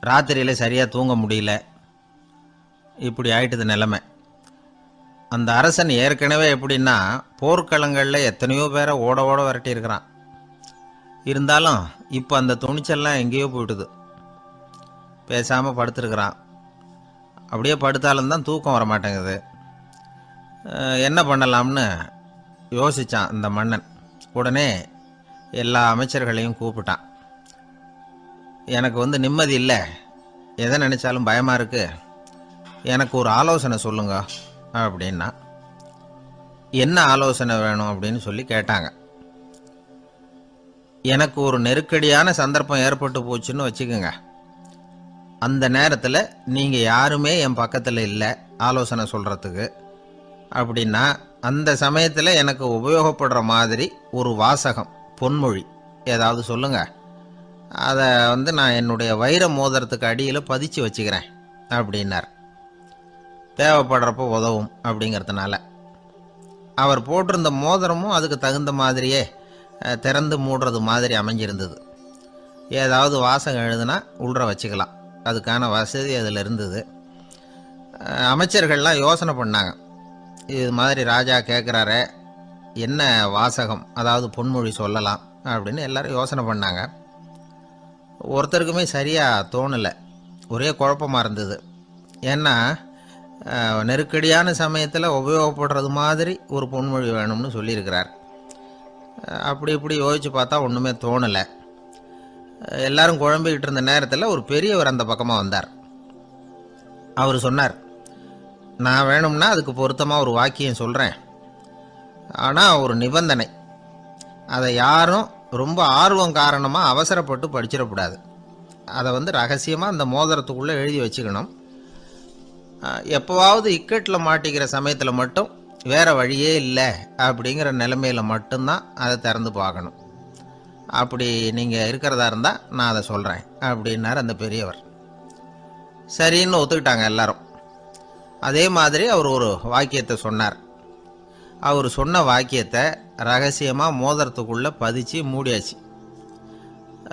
ராத்திரியில் சரியாக தூங்க முடியல, இப்படி ஆயிட்டுது நிலைமை. அந்த அரசன் ஏற்கனவே எப்படின்னா போர்க்களங்களில் எத்தனையோ பேரை ஓட ஓட விரட்டியிருக்கிறான். இருந்தாலும் இப்போ அந்த துணிச்சல்லாம் எங்கேயோ போயிட்டுது. பேசாமல் படுத்துருக்கிறான். அப்படியே படுத்தாலும் தான் தூக்கம் வர மாட்டேங்குது. என்ன பண்ணலாம்னு யோசித்தான் இந்த மன்னன். உடனே எல்லா அமைச்சர்களையும் கூப்பிட்டான். எனக்கு நிம்மதி இல்லை, எதை நினச்சாலும் பயமாக இருக்குது, எனக்கு ஒரு ஆலோசனை சொல்லுங்க அப்படின்னா. என்ன ஆலோசனை வேணும் அப்படின்னு சொல்லி கேட்டாங்க. எனக்கு ஒரு நெருக்கடியான சந்தர்ப்பம் ஏற்பட்டு போச்சுன்னு வச்சுக்கோங்க. அந்த நேரத்தில் நீங்கள் யாருமே என் பக்கத்தில் இல்லை ஆலோசனை சொல்கிறதுக்கு அப்படின்னா, அந்த சமயத்தில் எனக்கு உபயோகப்படுற மாதிரி ஒரு வாசகம், பொன்மொழி ஏதாவது சொல்லுங்கள். அதை நான் என்னுடைய வைர மோதிரத்துக்கு அடியில் பதிச்சு வச்சுக்கிறேன் அப்படின்னார். தேவைப்படுறப்போ உதவும் அப்படிங்கிறதுனால. அவர் போட்டிருந்த மோதிரமும் அதுக்கு தகுந்த மாதிரியே திறந்து மூடுறது மாதிரி அமைஞ்சிருந்தது. ஏதாவது வாசகம் எழுதுனா உள்ற வச்சுக்கலாம், அதுக்கான வசதி அதில் இருந்தது. அமைச்சர்கள்லாம் யோசனை பண்ணாங்க. இது மாதிரி ராஜா கேட்குறாரே, என்ன வாசகம், அதாவது பொன்மொழி சொல்லலாம் அப்படின்னு எல்லாரும் யோசனை பண்ணாங்க. ஒருத்தருக்குமே சரியாக தோணலை, ஒரே குழப்பமாக இருந்தது. ஏன்னா நெருக்கடியான சமயத்தில் உபயோகப்படுறது மாதிரி ஒரு பொன்மொழி வேணும்னு சொல்லியிருக்கிறார். அப்படி இப்படி யோசித்து பார்த்தா ஒன்றுமே தோணலை. எல்லாரும் குழம்பிக்கிட்டு இருந்த நேரத்தில் ஒரு பெரியவர் அந்த பக்கமாக வந்தார். அவர் சொன்னார், நான் வேணும்னா அதுக்கு பொருத்தமாக ஒரு வாக்கியம் சொல்கிறேன், ஆனால் ஒரு நிபந்தனை. அதை யாரும் ரொம்ப ஆர்வம் காரணமாக அவசரப்பட்டு படிச்சிடக்கூடாது. அதை ரகசியமாக அந்த மோதிரத்துக்குள்ளே எழுதி வச்சுக்கணும். எப்போவாவது இக்கட்டில் மாட்டிக்கிற சமயத்தில் மட்டும் வேறு வழியே இல்லை அப்படிங்கிற நிலைமையில் மட்டும்தான் அதை திறந்து பார்க்கணும். அப்படி நீங்கள் இருக்கிறதா இருந்தால் நான் அதை சொல்கிறேன் அப்படின்னார் அந்த பெரியவர். சரின்னு ஒத்துக்கிட்டாங்க எல்லாரும். அதே மாதிரி அவர் ஒரு வாக்கியத்தை சொன்னார். அவர் சொன்ன வாக்கியத்தை ரகசியமாக மோதிரத்துக்குள்ளே பதிச்சு மூடியாச்சு.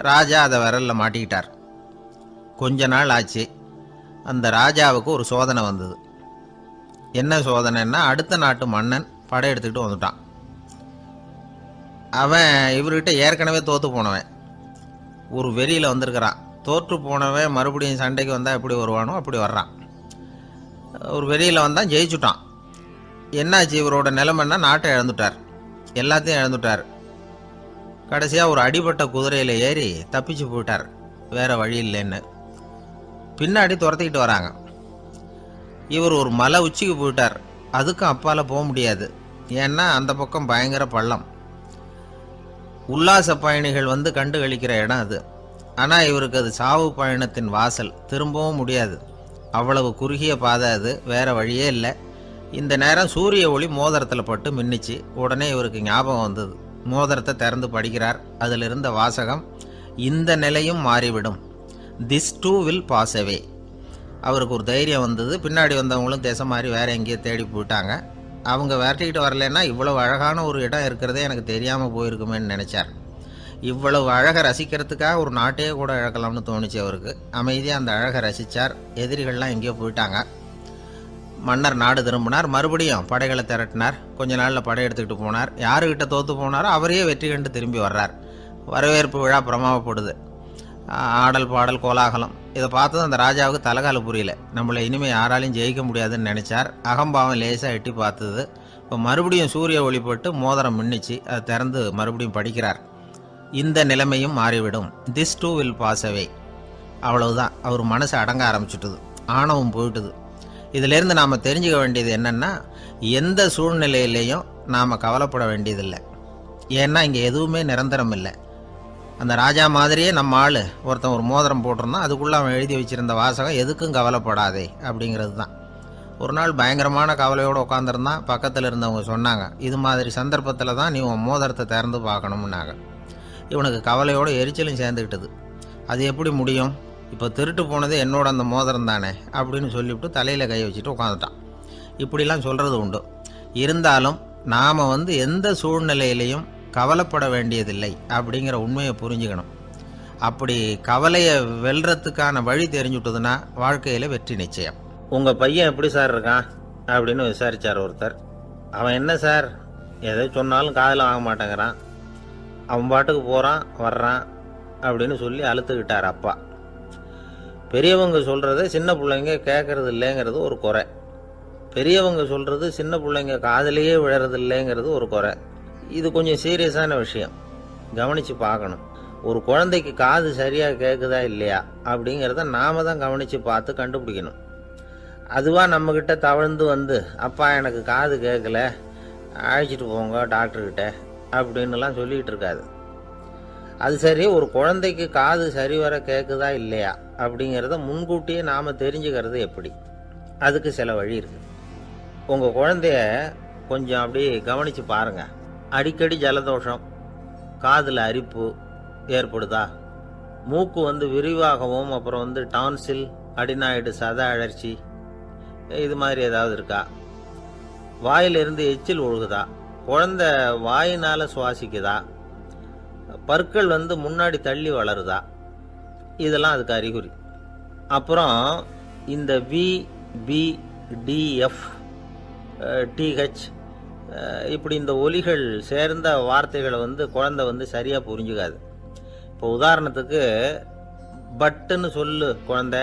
ராஜா அதை விரலில் மாட்டிக்கிட்டார். கொஞ்ச நாள் ஆச்சு. அந்த ராஜாவுக்கு ஒரு சோதனை வந்தது. என்ன சோதனைன்னா, அடுத்த நாட்டு மன்னன் படையெடுத்துக்கிட்டு வந்துட்டான். அவன் இவர்கிட்ட ஏற்கனவே தோற்று போனவன், ஒரு வெறியில் வந்திருக்கிறான். தோற்று போனவன் மறுபடியும் சண்டைக்கு வந்தால் எப்படி வருவானோ அப்படி வர்றான். ஒரு வெறியில் வந்தான், ஜெயிச்சுட்டான். என்னாச்சு இவரோட நிலைமைன்னா, நாட்டை இழந்துட்டார், எல்லாத்தையும் இழந்துட்டார். கடைசியாக ஒரு அடிபட்ட குதிரையில் ஏறி தப்பிச்சு போயிட்டார், வேறு வழி இல்லைன்னு. பின்னாடி துரத்திக்கிட்டு வராங்க. இவர் ஒரு மலை உச்சிக்கு போயிட்டார். அதுக்கும் அப்பால் போக முடியாது, ஏன்னா அந்த பக்கம் பயங்கர பள்ளம். உல்லாச பயணிகள் கண்டு கழிக்கிற இடம் அது. ஆனால் இவருக்கு அது சாவு பயணத்தின் வாசல், திரும்பவும் முடியாது. அவ்வளவு குறுகிய பாதை அது, வேறு வழியே இல்லை. இந்த நேரம் சூரிய ஒளி மோதிரத்தில் பட்டு மின்னிச்சு. உடனே இவருக்கு ஞாபகம் வந்தது. மோதிரத்தை திறந்து படிக்கிறார். அதில் இருந்த வாசகம், இந்த நிலையும் மாறிவிடும், this too will pass away. அவருக்கு ஒரு தைரியம் வந்தது. பின்னாடி வந்தவங்களும் திசை மாதிரி வேறு எங்கேயோ தேடி போயிட்டாங்க. அவங்க விரட்டிக்கிட்டு வரலன்னா இவ்வளவு அழகான ஒரு இடம் இருக்கிறதே எனக்கு தெரியாமல் போயிருக்குமேன்னு நினச்சார். இவ்வளவு அழகை ரசிக்கிறதுக்காக ஒரு நாட்டையே கூட இழக்கலாம்னு தோணுச்சு அவருக்கு. அமைதியாக அந்த அழகை ரசித்தார். எதிரிகள்லாம் எங்கேயோ போயிட்டாங்க. மன்னர் நாடு திரும்பினார். மறுபடியும் படைகளை திரட்டினார். கொஞ்ச நாளில் படை எடுத்துக்கிட்டு போனார். யாருக்கிட்ட தோற்று போனாரோ அவரையே வெற்றி கண்டு திரும்பி வர்றார். வரவேற்பு விழா பிரமாவப்படுது. ஆடல் பாடல் கோலாகலம். இதை பார்த்ததும் அந்த ராஜாவுக்கு தலைகால புரியல. நம்மளை இனிமேல் யாராலையும் ஜெயிக்க முடியாதுன்னு நினச்சார். அகம்பாவம் லேசாக எட்டி பார்த்தது. இப்போ மறுபடியும் சூரிய ஒளிப்பட்டு மோதிரம் மின்னிச்சு. அதை திறந்து மறுபடியும் படிக்கிறார். இந்த நிலைமையும் மாறிவிடும், this too will pass away. அவ்வளவுதான். அவர் மனசு அடங்க ஆரம்பிச்சுட்டுது, ஆணவம் போயிட்டுது. இதிலேருந்து நாம் தெரிஞ்சுக்க வேண்டியது என்னென்னா, எந்த சூழ்நிலையிலையும் நாம் கவலைப்பட வேண்டியதில்லை. ஏன்னா இங்கே எதுவுமே நிரந்தரம் இல்லை. அந்த ராஜா மாதிரியே நம்ம ஆள் ஒருத்தன் ஒரு மோதிரம் போட்டிருந்தான், அதுக்குள்ளே அவன் எழுதி வச்சுருந்த வாசகம், எதுக்கும் கவலைப்படாதே அப்படிங்கிறது தான். ஒரு நாள் பயங்கரமான கவலையோடு உட்காந்துருந்தான். பக்கத்தில் இருந்தவங்க சொன்னாங்க, இது மாதிரி சந்தர்ப்பத்தில் தான் நீ உன் மோதிரத்தை திறந்து பார்க்கணும்னாங்க. இவனுக்கு கவலையோடு எரிச்சலும் சேர்ந்துக்கிட்டது. அது எப்படி முடியும், இப்போ திருட்டு போனது என்னோட அந்த மோதிரம் தானே அப்படின்னு சொல்லிவிட்டு தலையில் கை வச்சுட்டு உட்காந்துட்டான். இப்படிலாம் சொல்கிறது உண்டு. இருந்தாலும் நாம் எந்த சூழ்நிலையிலையும் கவலைப்பட வேண்டியதில்லை அப்படிங்கிற உண்மையை புரிஞ்சுக்கணும். அப்படி கவலையை வெல்றதுக்கான வழி தெரிஞ்சுட்டதுன்னா வாழ்க்கையில் வெற்றி நிச்சயம். உங்கள் பையன் எப்படி சார் இருக்கான் அப்படின்னு விசாரித்தார் ஒருத்தர். அவன் என்ன சார், எதை சொன்னாலும் காதில் வாங்க மாட்டேங்கிறான், அவன் பாட்டுக்கு போகிறான் வர்றான் அப்படின்னு சொல்லி அழுத்துக்கிட்டார் அப்பா. பெரியவங்க சொல்கிறத சின்ன பிள்ளைங்க கேட்கறது இல்லைங்கிறது ஒரு குறை. பெரியவங்க சொல்கிறது சின்ன பிள்ளைங்க காதிலேயே விழறது இல்லைங்கிறது ஒரு குறை. இது கொஞ்சம் சீரியஸான விஷயம், கவனித்து பார்க்கணும். ஒரு குழந்தைக்கு காது சரியாக கேட்குதா இல்லையா அப்படிங்கிறத நாம் தான் கவனித்து பார்த்து கண்டுபிடிக்கணும். அதுவாக நம்மக்கிட்ட தவழ்ந்து அப்பா எனக்கு காது கேட்கல, அழைச்சிட்டு போங்க டாக்டர்கிட்ட அப்படின்னுலாம் சொல்லிகிட்டு இருக்காது. அது சரி, ஒரு குழந்தைக்கு காது சரிவர கேட்குதா இல்லையா அப்படிங்கிறத முன்கூட்டியே நாம் தெரிஞ்சுக்கிறது எப்படி? அதுக்கு சில வழி இருக்குது. உங்கள் குழந்தைய கொஞ்சம் அப்படி கவனித்து பாருங்கள். அடிக்கடி ஜலதோஷம், காதில் அரிப்பு ஏற்படுதா, மூக்கு விரிவாகவும் அப்புறம் டான்சில், அடினாய்டு, சத அழற்சி இது மாதிரி ஏதாவது இருக்கா, வாயிலிருந்து எச்சில் ஒழுகுதா, குழந்தை வாயினால் சுவாசிக்குதா, பற்கள் முன்னாடி தள்ளி வளருதா, இதெல்லாம் அதுக்கு அறிகுறி. அப்புறம் இந்த VBDF TH இப்படி இந்த ஒலிகள் சேர்ந்த வார்த்தைகளை குழந்தை சரியாக புரிஞ்சுக்காது. இப்போ உதாரணத்துக்கு பட்டுன்னு சொல்லு குழந்தை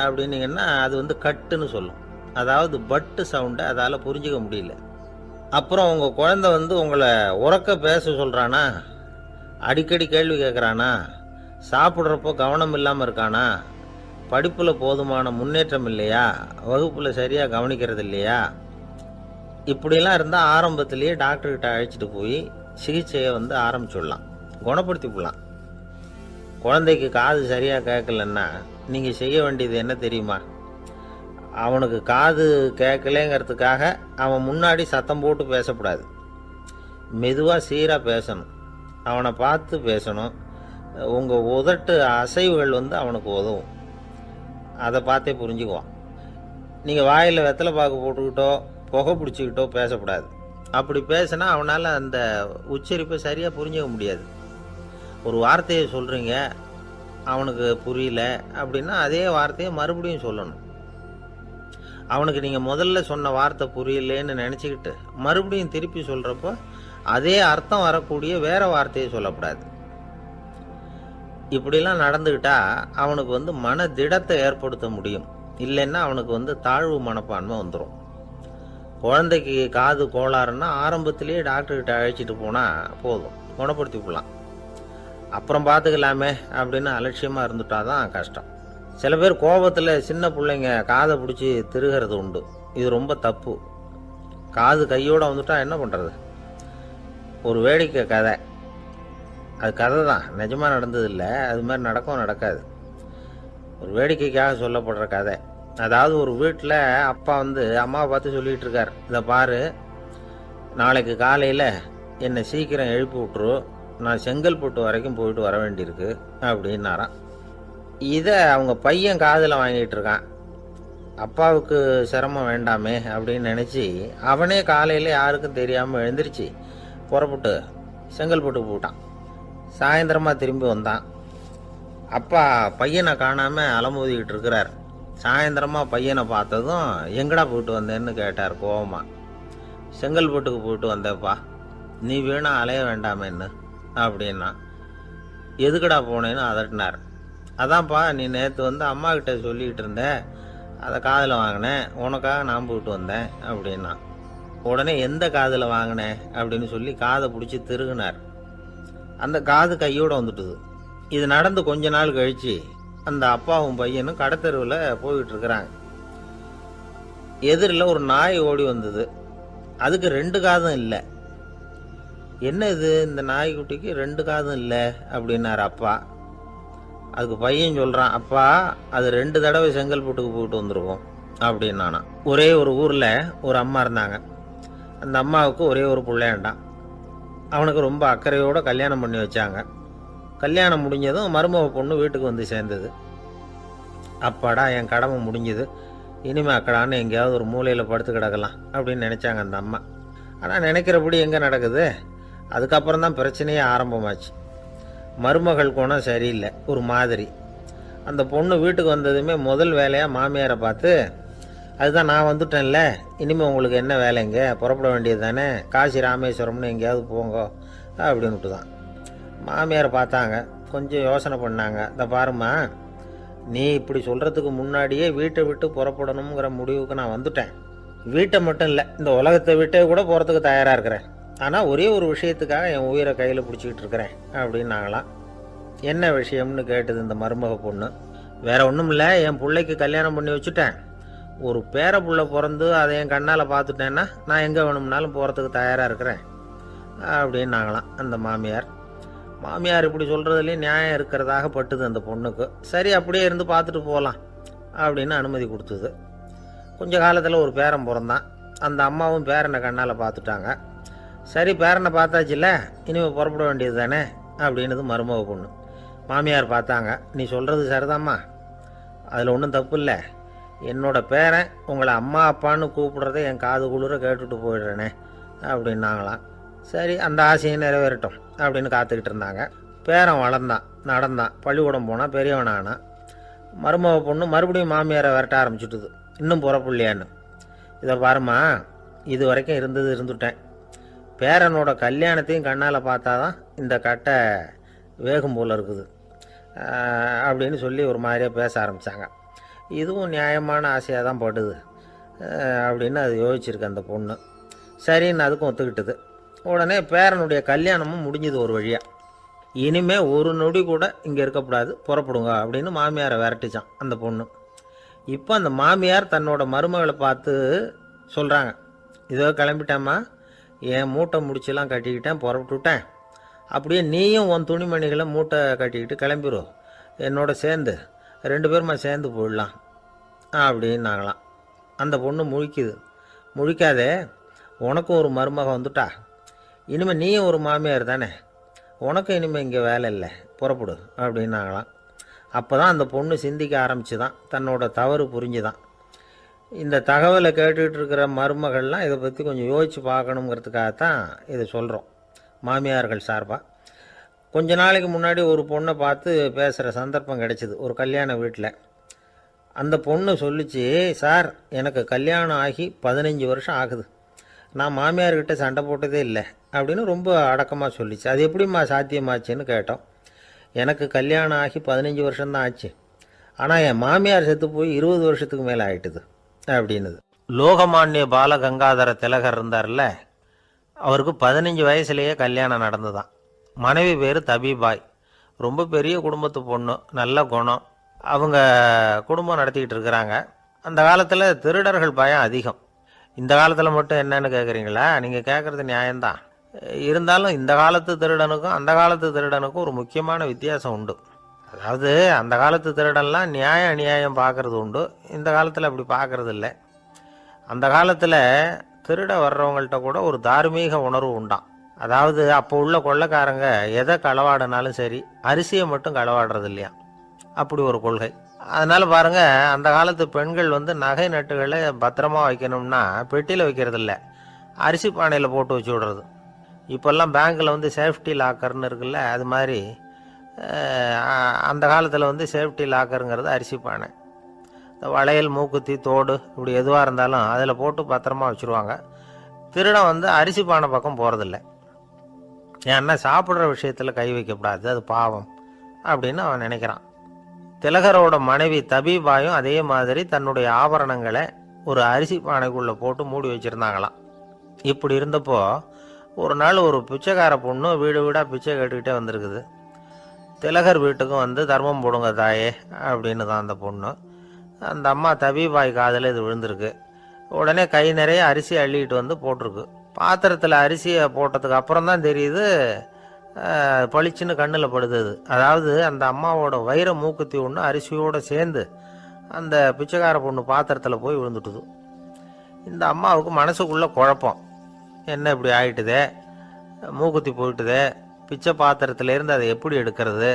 அப்படின்னீங்கன்னா அது கட்டுன்னு சொல்லும். அதாவது பட்டு சவுண்டை அதால் புரிஞ்சுக்க முடியல. அப்புறம் உங்கள் குழந்தை உங்களை உறக்க பேச சொல்கிறானா, அடிக்கடி கேள்வி கேட்குறானா, சாப்பிட்றப்போ கவனம் இல்லாமல் இருக்கானா, படிப்பில் போதுமான முன்னேற்றம் இல்லையா, வகுப்பில் சரியாக கவனிக்கிறது இல்லையா, இப்படிலாம் இருந்தால் ஆரம்பத்திலேயே டாக்டர்கிட்ட அழைச்சிட்டு போய் சிகிச்சையை ஆரம்பிச்சுடலாம், குணப்படுத்திவிடலாம். குழந்தைக்கு காது சரியாக கேட்கலன்னா நீங்கள் செய்ய வேண்டியது என்ன தெரியுமா? அவனுக்கு காது கேட்கலேங்கிறதுக்காக அவன் முன்னாடி சத்தம் போட்டு பேசக்கூடாது. மெதுவாக சீராக பேசணும், அவனை பார்த்து பேசணும். உங்கள் உதட்டு அசைவுகள் அவனுக்கு உதவும், அதை பார்த்தே புரிஞ்சுக்குவான். நீங்கள் வாயில் வெத்தலை பாக்கு போட்டுக்கிட்டோ புகை பிடிச்சிக்கிட்டோ பேசக்கூடாது. அப்படி பேசினா அவனால் அந்த உச்சரிப்பை சரியாக புரிஞ்சுக்க முடியாது. ஒரு வார்த்தையை சொல்கிறீங்க, அவனுக்கு புரியல அப்படின்னா அதே வார்த்தையை மறுபடியும் சொல்லணும். அவனுக்கு நீங்கள் முதல்ல சொன்ன வார்த்தை புரியலேன்னு நினச்சிக்கிட்டு மறுபடியும் திருப்பி சொல்கிறப்போ அதே அர்த்தம் வரக்கூடிய வேற வார்த்தையை சொல்லக்கூடாது. இப்படிலாம் நடந்துக்கிட்டா அவனுக்கு மன திடத்தை ஏற்படுத்த முடியும். இல்லைன்னா அவனுக்கு தாழ்வு மனப்பான்மை வந்துடும். குழந்தைக்கு காது கோளாறுன்னா ஆரம்பத்திலேயே டாக்டர்கிட்ட அழைச்சிட்டு போனால் போதும், குணப்படுத்தி விடலாம். அப்புறம் பார்த்துக்கலாமே அப்படின்னு அலட்சியமாக இருந்துட்டாதான் கஷ்டம். சில பேர் கோபத்தில் சின்ன பிள்ளைங்க காதை பிடிச்சி திருகிறது உண்டு. இது ரொம்ப தப்பு. காது கையோடு வந்துட்டா என்ன பண்ணுறது? ஒரு வேடிக்கை கதை, அது கதை தான், நிஜமாக நடந்ததில்லை, அது மாதிரி நடக்காது. ஒரு வேடிக்கைக்காக சொல்லப்படுற கதை. அதாவது ஒரு வீட்டில் அப்பா அம்மாவை பார்த்து சொல்லிகிட்டு இருக்கார், இதை பாரு, நாளைக்கு காலையில் என்னை சீக்கிரம் எழுப்பி விட்டுரு, நான் செங்கல்பட்டு வரைக்கும் போயிட்டு வர வேண்டியிருக்கு அப்படின்னாராம். இதை அவங்க பையன் காதில் வாங்கிட்டு இருக்கான். அப்பாவுக்கு சிரமம் வேண்டாமே அப்படின்னு நினச்சி அவனே காலையில் யாருக்கும் தெரியாமல் எழுந்திரிச்சு புறப்பட்டு செங்கல்பட்டு போட்டான். சாயந்தரமாக திரும்பி வந்தான். அப்பா பையனை காணாமல் அலமோதிக்கிட்டு இருக்கிறார். சாயந்தரமாக பையனை பார்த்ததும் எங்கடா போயிட்டு வந்தேன்னு கேட்டார் கோவமாக. செங்கல்பட்டுக்கு போயிட்டு வந்தேப்பா, நீ வீணா அலைய வேண்டாமேன்னு அப்படின்னா. எதுக்கடா போனேன்னு அதட்டினார். அதான்ப்பா, நீ நேற்று அம்மா கிட்ட சொல்லிக்கிட்டு இருந்த, அதை காதில் வாங்கினேன், உனக்காக நான் போயிட்டு வந்தேன் அப்படின்னா. உடனே எந்த காதில் வாங்கினேன் அப்படின்னு சொல்லி காதை பிடிச்சி திருகுனார். அந்த காது கையோடு வந்துட்டுது. இது நடந்து கொஞ்ச நாள் கழித்து அந்த அப்பாவும் பையனும் கடத்தெருவில் போயிட்டு இருக்கிறாங்க. எதிரில் ஒரு நாய் ஓடி வந்தது. அதுக்கு 2 காதும் இல்லை. என்ன இது, இந்த நாய்க்குட்டிக்கு 2 காதும் இல்லை அப்படின்னார் அப்பா. அதுக்கு பையன் சொல்கிறான், அப்பா அது 2 தடவை செங்கல்பட்டுக்கு போயிட்டு வந்திருக்கோம் அப்படின்னானா. ஒரே ஒரு ஊரில் ஒரு அம்மா இருந்தாங்க. அந்த அம்மாவுக்கு ஒரே ஒரு பிள்ளையாண்டான். அவனுக்கு ரொம்ப அக்கறையோடு கல்யாணம் பண்ணி வச்சாங்க. கல்யாணம் முடிஞ்சதும் மருமக பொண்ணு வீட்டுக்கு வந்து சேர்ந்தது. அப்பாடா, என் கடமை முடிஞ்சது, இனிமே அக்கடான்னு எங்கேயாவது ஒரு மூலையில் படுத்து கிடக்கலாம் அப்படின்னு நினச்சாங்க அந்த அம்மா. ஆனால் நினைக்கிறபடி எங்கே நடக்குது? அதுக்கப்புறம் தான் பிரச்சனையே ஆரம்பமாச்சு. மருமகள் குணம் சரியில்லை, ஒரு மாதிரி. அந்த பொண்ணு வீட்டுக்கு வந்ததுமே முதல் வேலையாக மாமியாரை பார்த்து, அதுதான் நான் வந்துட்டேன்ல, இனிமேல் உங்களுக்கு என்ன வேலைங்க, புறப்பட வேண்டியது தானே, காசி ராமேஸ்வரம்னு எங்கேயாவது போங்க அப்படின்னுட்டு தான். மாமியாரை பார்த்தாங்க, கொஞ்சம் யோசனை பண்ணாங்க. இந்த பாருமா, நீ இப்படி சொல்கிறதுக்கு முன்னாடியே வீட்டை விட்டு புறப்படணுங்கிற முடிவுக்கு நான் வந்துட்டேன். வீட்டை மட்டும் இல்லை, இந்த உலகத்தை விட்டே கூட போகிறதுக்கு தயாராக இருக்கிறேன். ஆனால் ஒரே ஒரு விஷயத்துக்காக என் உயிரை கையில் பிடிச்சிக்கிட்டு இருக்கிறேன் அப்படின்னாங்களாம். என்ன விஷயம்னு கேட்டது இந்த மருமக பொண்ணு. வேற ஒன்றும் இல்லை, என் பிள்ளைக்கு கல்யாணம் பண்ணி வச்சுட்டேன். ஒரு பேர புள்ள பிறந்து அதை என் கண்ணால் பார்த்துட்டேன்னா நான் எங்கே வேணும்னாலும் போகிறதுக்கு தயாராக இருக்கிறேன் அப்படின்னாங்களாம் அந்த மாமியார். மாமியார் இப்படி சொல்கிறதுலேயும் நியாயம் இருக்கிறதாக பட்டுது அந்த பொண்ணுக்கு. சரி, அப்படியே இருந்து பார்த்துட்டு போகலாம் அப்படின்னு அனுமதி கொடுத்தது. கொஞ்ச காலத்தில் ஒரு பேரன் பிறந்தான். அந்த அம்மாவும் பேரனை கண்ணால் பார்த்துட்டாங்க. சரி, பேரனை பார்த்தாச்சுல்ல, இனிமேல் புறப்பட வேண்டியது தானே அப்படின்னது மருமக பொண்ணு. மாமியார் பார்த்தாங்க, நீ சொல்கிறது சரிதாம்மா, அதில் ஒன்றும் தப்பு இல்லை. என்னோட பேரன் உங்களை அம்மா அப்பான்னு கூப்பிடுறதை என் காது குளிர கேட்டுட்டு போயிடுறேனே அப்படின்னாங்களாம். சரி, அந்த ஆசையை நிறைவேறட்டும் அப்படின்னு காத்துக்கிட்டு இருந்தாங்க. பேரன் வளர்ந்தான், நடந்தான், பள்ளிக்கூடம் போனால் பெரியவனானான். மருமக பொண்ணு மறுபடியும் மாமியாரை விரட்ட ஆரம்பிச்சுட்டுது, இன்னும் புறப்புள்ளையான்னு. இதை பாருமா, இது வரைக்கும் இருந்துட்டேன். பேரனோட கல்யாணத்தையும் கண்ணால் பார்த்தா தான் இந்த கட்டை வேகும் போல் இருக்குது அப்படின்னு சொல்லி ஒரு மாதிரியாக பேச ஆரம்பித்தாங்க. இதுவும் நியாயமான ஆசையாக தான் படுது அப்படின்னு அது யோசிச்சிருக்கு அந்த பொண்ணு. சரின்னு அதுக்கும் ஒத்துக்கிட்டது. உடனே பேரனுடைய கல்யாணமும் முடிஞ்சது ஒரு வழியாக. இனிமே ஒரு நொடி கூட இங்கே இருக்கக்கூடாது, புறப்படுங்க அப்படின்னு மாமியாரை விரட்டிச்சான் அந்த பொண்ணு. இப்போ அந்த மாமியார் தன்னோட மருமகளை பார்த்து சொல்கிறாங்க, இதோ கிளம்பிட்டேம்மா, என் மூட்டை முடிச்செல்லாம் கட்டிக்கிட்டேன், புறப்பட்டுவிட்டேன். அப்படியே நீயும் உன் துணிமணிகளை மூட்டை கட்டிக்கிட்டு கிளம்பிடும், என்னோட சேர்ந்து 2 பேருமா சேர்ந்து போயிடலாம் அப்படின்னாங்களாம். அந்த பொண்ணு முழிக்குது. முழிக்காதே, உனக்கும் ஒரு மருமக வந்துட்டா, இனிமேல் நீயும் ஒரு மாமியார் தானே, உனக்கும் இனிமேல் இங்கே வேலை இல்லை, புறப்படு அப்படின்னாங்களாம். அப்போ தான் அந்த பொண்ணு சிந்திக்க ஆரம்பிச்சுதான், தன்னோட தவறு புரிஞ்சுதான். இந்த தகவலை கேட்டுக்கிட்டு இருக்கிற மருமகள்லாம் இதை பற்றி கொஞ்சம் யோசித்து பார்க்கணுங்கிறதுக்காகத்தான் இதை சொல்கிறோம் மாமியார்கள் சார்பாக. கொஞ்ச நாளைக்கு முன்னாடி ஒரு பொண்ணை பார்த்து பேசுகிற சந்தர்ப்பம் கிடைச்சிது ஒரு கல்யாண வீட்டில். அந்த பொண்ணு சொல்லிச்சு, சார் எனக்கு கல்யாணம் ஆகி 15 வருஷம் ஆகுது, நான் மாமியார்கிட்ட சண்டை போட்டதே இல்லை அப்படின்னு ரொம்ப அடக்கமாக சொல்லிச்சு. அது எப்படிம்மா சாத்தியமாச்சுன்னு கேட்டோம். எனக்கு கல்யாணம் ஆகி 15 வருஷம்தான் ஆச்சு, ஆனால் என் மாமியார் செத்து போய் 20 வருஷத்துக்கு மேலே ஆயிட்டுது அப்படின்னுது. லோகமானிய பாலகங்காதர திலகர் இருந்தார்ல, அவருக்கு 15 வயசுலேயே கல்யாணம் நடந்துதான். மனைவி பேர் தபிபாய், ரொம்ப பெரிய குடும்பத்து பொண்ணு, நல்ல குணம். அவங்க குடும்பம் நடத்திக்கிட்டு இருக்கிறாங்க. அந்த காலத்தில் திருடர்கள் பயம் அதிகம். இந்த காலத்தில் மட்டும் என்னன்னு கேட்குறீங்களா? நீங்கள் கேட்குறது நியாயம்தான். இருந்தாலும் இந்த காலத்து திருடனுக்கும் அந்த காலத்து திருடனுக்கும் ஒரு முக்கியமான வித்தியாசம் உண்டு. அதாவது அந்த காலத்து திருடன்லாம் நியாயம் அநியாயம் பார்க்குறது உண்டு, இந்த காலத்தில் அப்படி பார்க்குறது இல்லை. அந்த காலத்தில் திருட வர்றவங்கள்ட்ட கூட ஒரு தார்மீக உணர்வு உண்டாம். அதாவது அப்போ உள்ள கொள்ளைக்காரங்க எதை களவாடினாலும் சரி, அரிசியை மட்டும் களவாடுறது இல்லையா, அப்படி ஒரு கொள்கை. அதனால் பாருங்கள், அந்த காலத்து பெண்கள் நகை நட்டுகளை பத்திரமா வைக்கணும்னா பெட்டியில் வைக்கிறது இல்லை, அரிசி பானையில் போட்டு வச்சு விடுறது. இப்போல்லாம் பேங்க்கில் சேஃப்டி லாக்கர்னு இருக்குல்ல, அது மாதிரி அந்த காலத்தில் சேஃப்டி லாக்கருங்கிறது அரிசி பானை. வளையல், மூக்குத்தி, தோடு இப்படி எதுவாக இருந்தாலும் அதில் போட்டு பத்திரமா வச்சுருவாங்க. திருடன் அரிசி பானை பக்கம் போகிறதில்ல. ஏன்னா சாப்பிட்ற விஷயத்தில் கை வைக்கக்கூடாது, அது பாவம் அப்படின்னு அவன் நினைக்கிறான். திலகரோட மனைவி தபிபாயும் அதே மாதிரி தன்னுடைய ஆபரணங்களை ஒரு அரிசி பானைக்குள்ளே போட்டு மூடி வச்சுருந்தாங்களாம். இப்படி இருந்தப்போ ஒரு நாள் ஒரு பிச்சைக்கார பொண்ணு வீடு வீடாக பிச்சை கேட்டுக்கிட்டே வந்திருக்குது. திலகர் வீட்டுக்கும் தர்மம் போடுங்க தாயே அப்படின்னு தான் அந்த பொண்ணு. அந்த அம்மா தபிபாய் காதில் இது விழுந்திருக்கு. உடனே கை நிறைய அரிசி அள்ளிக்கிட்டு போட்டிருக்கு. பாத்திரத்தில் அரிசியை போட்டதுக்கு அப்புறம் தான் தெரியுது, பளிச்சுன்னு கண்ணில் படுது. அதாவது அந்த அம்மாவோட வைர மூக்குத்தி ஒன்று அரிசியோடு சேர்ந்து அந்த பிச்சைக்கார பொண்ணு பாத்திரத்தில் போய் விழுந்துட்டுது. இந்த அம்மாவுக்கு மனசுக்குள்ளே குழப்பம், என்ன இப்படி ஆகிட்டுதே, மூக்குத்தி போயிட்டுதே, பிச்சை பாத்திரத்துலேருந்து அதை எப்படி எடுக்கிறது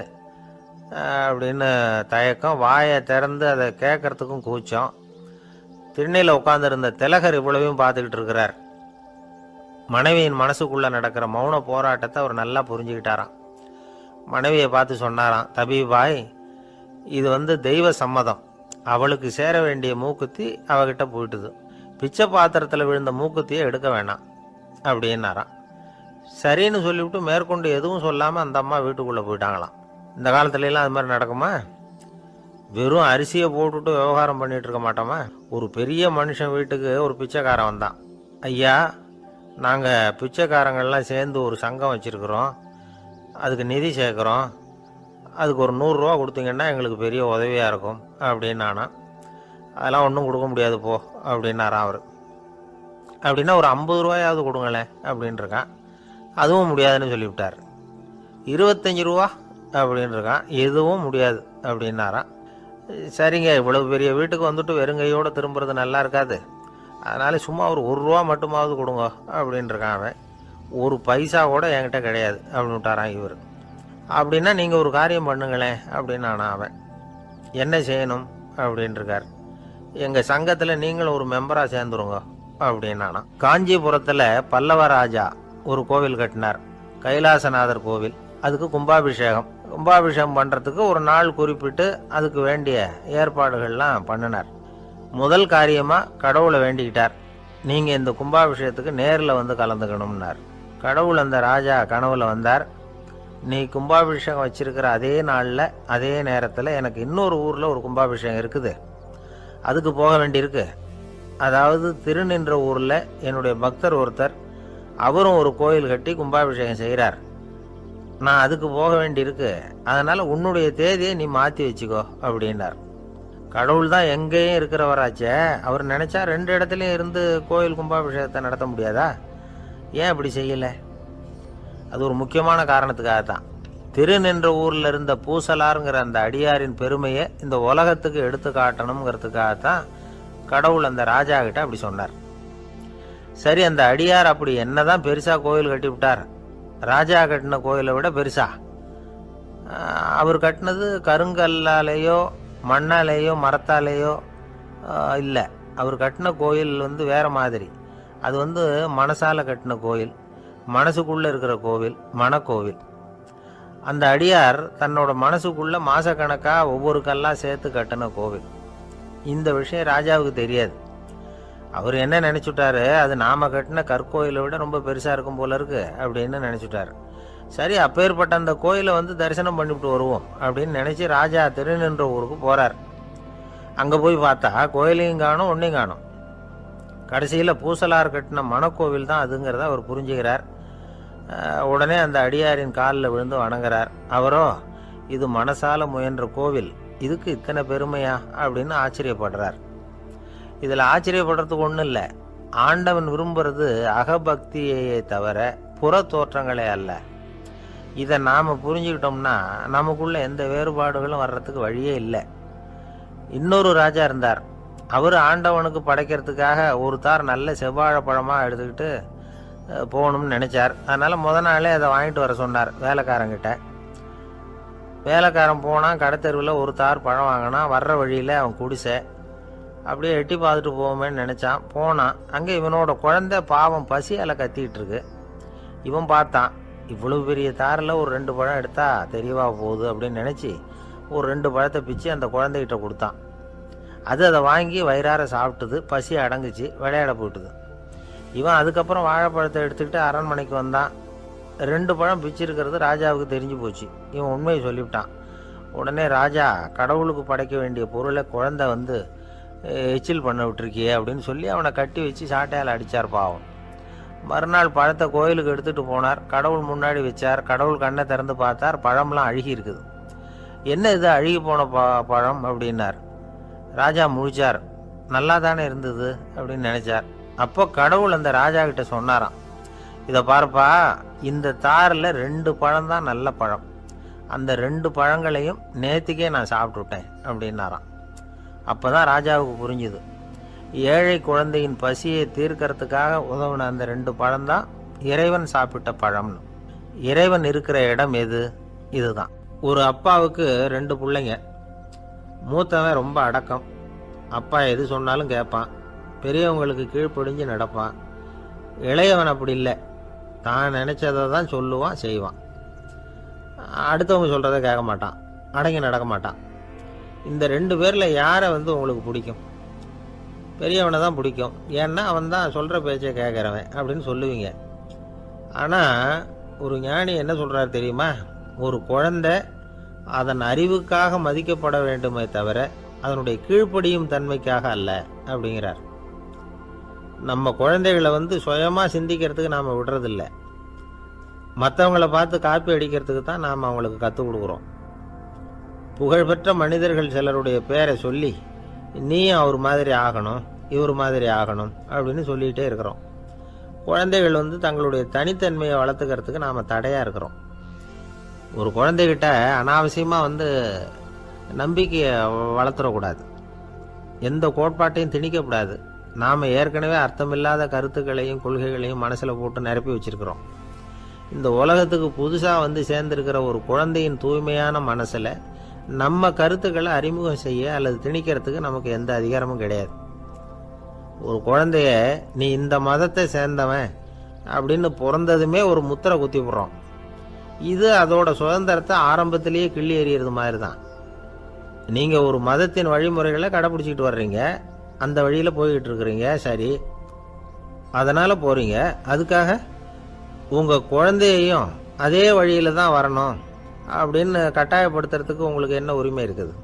அப்படின்னு தயக்கம். வாயை திறந்து அதை கேட்கறதுக்கும் கூச்சம். திண்ணையில் உட்கார்ந்திருந்த திலகர் இவ்வளவையும் பார்த்துக்கிட்டு இருக்கிறார். மனைவியின் மனசுக்குள்ள நடக்கிற மௌன போராட்டத்தை அவர் நல்லா புரிஞ்சுக்கிட்டாராம். மனைவியை பார்த்து சொன்னாராம், தபீபாய், இது தெய்வ சம்மதம். அவளுக்கு சேர வேண்டிய மூக்குத்தி அவகிட்ட போயிட்டுது. பிச்சை பாத்திரத்தில் விழுந்த மூக்குத்தியை எடுக்க வேணாம் அப்படின்னாராம். சரின்னு சொல்லிவிட்டு மேற்கொண்டு எதுவும் சொல்லாமல் அந்த அம்மா வீட்டுக்குள்ளே போயிட்டாங்களாம். இந்த காலத்துலலாம் அது மாதிரி நடக்குமா? வெறும் அரிசியை போட்டுட்டு விவகாரம் பண்ணிட்டு இருக்க மாட்டோமா? ஒரு பெரிய மனுஷன் வீட்டுக்கு ஒரு பிச்சைக்காரன் வந்தான். ஐயா, நாங்கள் பிச்சைக்காரங்கள்லாம் சேர்ந்து ஒரு சங்கம் வச்சுருக்குறோம், அதுக்கு நிதி சேர்க்குறோம், அதுக்கு ஒரு 100 ரூபா கொடுத்தீங்கன்னா எங்களுக்கு பெரிய உதவியாக இருக்கும் அப்படின்னானா. அதெல்லாம் ஒன்றும் கொடுக்க முடியாது போ அப்படின்னாரான் அவர். அப்படின்னா ஒரு 50 ரூபாயாவது கொடுங்களேன் அப்படின்ட்டுருக்கான். அதுவும் முடியாதுன்னு சொல்லிவிட்டார். 25 ரூபா அப்படின்ட்டுருக்கான். எதுவும் முடியாது அப்படின்னாரான். சரிங்க, இவ்வளவு பெரிய வீட்டுக்கு வந்துட்டு வெறுங்கையோடு திரும்புறது நல்லா இருக்காது, அதனால சும்மா ஒரு 1 ரூபா மட்டுமாவது கொடுங்க அப்படின்ட்டுருக்கான் அவன். ஒரு பைசா கூட என்கிட்ட கிடையாது அப்படின்னு விட்டாரான் இவர். அப்படின்னா நீங்கள் ஒரு காரியம் பண்ணுங்களேன் அப்படின்னானா அவன். என்ன செய்யணும் அப்படின்ட்டுருக்கார். எங்கள் சங்கத்தில் நீங்களும் ஒரு மெம்பராக சேர்ந்துருங்க அப்படின்னானா. காஞ்சிபுரத்தில் பல்லவ ராஜா ஒரு கோவில் கட்டினார், கைலாசநாதர் கோவில். அதுக்கு கும்பாபிஷேகம் பண்ணுறதுக்கு ஒரு நாள் குறிப்பிட்டு அதுக்கு வேண்டிய ஏற்பாடுகள்லாம் பண்ணினார். முதல் காரியமாக கடவுளை வேண்டிக்கிட்டார், நீங்கள் இந்த கும்பாபிஷேகத்துக்கு நேரில் வந்து கலந்துக்கணும்னார். கடவுள் அந்த ராஜா கனவுல வந்தார். நீ கும்பாபிஷேகம் வச்சிருக்கிற அதே நாளில் அதே நேரத்தில் எனக்கு இன்னொரு ஊரில் ஒரு கும்பாபிஷேகம் இருக்குது, அதுக்கு போக வேண்டியிருக்கு. அதாவது திருநின்ற ஊரில் என்னுடைய பக்தர் ஒருத்தர், அவரும் ஒரு கோயில் கட்டி கும்பாபிஷேகம் செய்கிறார், நான் அதுக்கு போக வேண்டியிருக்கு, அதனால் உன்னுடைய தேதியை நீ மாற்றி வச்சுக்கோ அப்படின்னார். கடவுள் தான் எங்கேயும் இருக்கிறவராச்சே, அவர் நினச்சா 2 இடத்துலையும் இருந்து கோயில் கும்பாபிஷேகத்தை நடத்த முடியாதா? ஏன் அப்படி செய்யலை? அது ஒரு முக்கியமான காரணத்துக்காகத்தான். திருநின்ற ஊரில் இருந்த பூசலாருங்கிற அந்த அடியாரின் பெருமையை இந்த உலகத்துக்கு எடுத்து காட்டணுங்கிறதுக்காகத்தான் கடவுள் அந்த ராஜா கிட்ட அப்படி சொன்னார். சரி, அந்த அடியார் அப்படி என்னதான் பெருசாக கோயில் கட்டி விட்டார்? ராஜா கட்டின கோயிலை விட பெருசா? அவர் கட்டினது கருங்கல்லாலேயோ மண்ணாலேயோ மரத்தாலேயோ இல்லை. அவர் கட்டின கோயில் வேற மாதிரி. அது மனசால கட்டின கோயில், மனசுக்குள்ளே இருக்கிற கோவில், மனக்கோவில். அந்த அடியார் தன்னோட மனசுக்குள்ள மாசக்கணக்காக ஒவ்வொரு கல்லாக சேர்த்து கட்டின கோவில். இந்த விஷயம் ராஜாவுக்கு தெரியாது. அவர் என்ன நினச்சுட்டாரு, அது நாம கட்டின கற்கோயிலை விட ரொம்ப பெருசாக இருக்கும் போல இருக்கு அப்படின்னு நினச்சிட்டார். சரி, அப்பேற்பட்ட அந்த கோயிலை தரிசனம் பண்ணிவிட்டு வருவோம் அப்படின்னு நினச்சி ராஜா திருநின்ற ஊருக்கு போகிறார். அங்கே போய் பார்த்தா கோயிலையும் காணும், ஒன்றையும் காணும். கடைசியில் பூசலார் கட்டின மனக்கோவில் தான் அதுங்கிறத அவர் புரிஞ்சுக்கிறார். உடனே அந்த அடியாரின் காலில் விழுந்து வணங்குறார். அவரோ, இது மனசால முயன்ற கோவில், இதுக்கு இத்தனை பெருமையா அப்படின்னு ஆச்சரியப்படுறார். இதில் ஆச்சரியப்படுறதுக்கு ஒன்றும் இல்லை. ஆண்டவன் விரும்புறது அகபக்தியையே தவிர புற தோற்றங்களே அல்ல. இதை நாம் புரிஞ்சுக்கிட்டோம்னா நமக்குள்ள எந்த வேறுபாடுகளும் வர்றதுக்கு வழியே இல்லை. இன்னொரு ராஜா இருந்தார். அவர் ஆண்டவனுக்கு படைக்கிறதுக்காக ஒரு தார் நல்ல செவ்வாழைப்பழமாக எடுத்துக்கிட்டு போகணும்னு நினச்சார். அதனால் முத நாளே அதை வாங்கிட்டு வர சொன்னார் வேலைக்காரங்கிட்ட. வேலைக்காரன் போனால் கடைத்தெருவில் ஒரு தார் பழம் வாங்கினான். வர்ற வழியில் அவன் குடிசை. அப்படியே எட்டி பார்த்துட்டு போவோமேன்னு நினச்சான். போனான். அங்கே இவனோட குழந்தை பாவம் பசியால் கத்திக்கிட்டு இருக்கு. இவன் பார்த்தான், இவ்வளவு பெரிய தாரில் ஒரு 2 பழம் எடுத்தா தெரியவா போகுது அப்படின்னு நினச்சி ஒரு 2 பழத்தை பிச்சு அந்த குழந்தைகிட்ட கொடுத்தான். அதை வாங்கி வயிறார சாப்பிட்டுது. பசி அடங்குச்சு, விளையாட போட்டுது. இவன் அதுக்கப்புறம் வாழைப்பழத்தை எடுத்துக்கிட்டு அரண்மனைக்கு வந்தான். 2 பழம் பிச்சிருக்கிறது ராஜாவுக்கு தெரிஞ்சு போச்சு. இவன் உண்மையை சொல்லிவிட்டான். உடனே ராஜா, கடவுளுக்கு படைக்க வேண்டிய பொருளை குழந்தை எச்சில் பண்ண விட்டுருக்கியே அப்படின்னு சொல்லி அவனை கட்டி வச்சு சாட்டையால் அடித்தார் பாவம். மறுநாள் பழத்தை கோயிலுக்கு எடுத்துகிட்டு போனார். கடவுள் முன்னாடி வச்சார். கடவுள் கண்ணை திறந்து பார்த்தார், பழம்லாம் அழுகி இருக்குது. என்ன இது அழுகி போன பழம் அப்படின்னார். ராஜா முழிச்சார். நல்லா தானே இருந்தது அப்படின்னு நினச்சார். அப்போ கடவுள் அந்த ராஜா கிட்ட சொன்னாராம், இதை பார்ப்பா, இந்த தாரில் 2 பழம் தான் நல்ல பழம், அந்த 2 பழங்களையும் நேற்றுக்கே நான் சாப்பிட்டுட்டேன் அப்படின்னாராம். அப்போ தான் ராஜாவுக்கு புரிஞ்சுது, ஏழை குழந்தையின் பசியை தீர்க்கறதுக்காக உதவின அந்த 2 பழம்தான் இறைவன் சாப்பிட்ட பழம்னு. இறைவன் இருக்கிற இடம் எது? இதுதான். ஒரு அப்பாவுக்கு 2 பிள்ளைங்க. மூத்தவன் ரொம்ப அடக்கம். அப்பா எது சொன்னாலும் கேட்பான். பெரியவங்களுக்கு கீழ்ப்படிஞ்சு நடப்பான். இளையவன் அப்படி இல்லை, தான் நினச்சதை தான் சொல்லுவான், செய்வான். அடுத்தவங்க சொல்கிறத கேட்க மாட்டான், அடங்கி நடக்க மாட்டான். இந்த 2 பேரில் யாரை உங்களுக்கு பிடிக்கும்? பெரியவனை தான் பிடிக்கும். ஏன்னா அவன் தான் சொல்கிற பேச்சை கேட்குறவன் அப்படின்னு சொல்லுவீங்க. ஆனால் ஒரு ஞானி என்ன சொல்கிறார் தெரியுமா? ஒரு குழந்தை அதன் அறிவுக்காக மதிக்கப்பட வேண்டுமே தவிர அதனுடைய கீழ்ப்படியும் தன்மைக்காக அல்ல அப்படிங்கிறார். நம்ம குழந்தைகளை சுயமாக சிந்திக்கிறதுக்கு நாம் விடுறதில்ல. மற்றவங்களை பார்த்து காப்பி அடிக்கிறதுக்கு தான் நாம் அவங்களுக்கு கற்றுக் கொடுக்குறோம். புகழ்பெற்ற மனிதர்கள் சிலருடைய பேரை சொல்லி நீயும் அவர் மாதிரி ஆகணும், இவர் மாதிரி ஆகணும் அப்படின்னு சொல்லிகிட்டே இருக்கிறோம். குழந்தைகள் தங்களுடைய தனித்தன்மையை வளர்த்துக்கிறதுக்கு நாம் தடையாக இருக்கிறோம். ஒரு குழந்தைகிட்ட அனாவசியமாக நம்பிக்கையை வளர்த்துடக்கூடாது, எந்த கோட்பாட்டையும் திணிக்கக்கூடாது. நாம் ஏற்கனவே அர்த்தமில்லாத கருத்துக்களையும் கொள்கைகளையும் மனசில் போட்டு நிரப்பி வச்சுருக்கிறோம். இந்த உலகத்துக்கு புதுசாக சேர்ந்திருக்கிற ஒரு குழந்தையின் தூய்மையான மனசில் நம்ம கருத்துக்களை அறிமுகம் செய்ய அல்லது திணிக்கிறதுக்கு நமக்கு எந்த அதிகாரமும் கிடையாது. ஒரு குழந்தைய நீ இந்த மதத்தை சேர்ந்தவன் அப்படின்னு பிறந்ததுமே ஒரு முத்திரை குத்தி விடுறோம். இது அதோட சுதந்திரத்தை ஆரம்பத்திலேயே கிள்ளி எறிகிறது மாதிரி தான். நீங்கள் ஒரு மதத்தின் வழிமுறைகளை கடைப்பிடிச்சிக்கிட்டு வர்றீங்க, அந்த வழியில் போய்கிட்டு இருக்கிறீங்க, சரி, அதனால் போகிறீங்க. அதுக்காக உங்கள் குழந்தையையும் அதே வழியில் தான் வரணும் அப்படின்னு கட்டாயப்படுத்துறதுக்கு உங்களுக்கு என்ன உரிமை இருக்குது?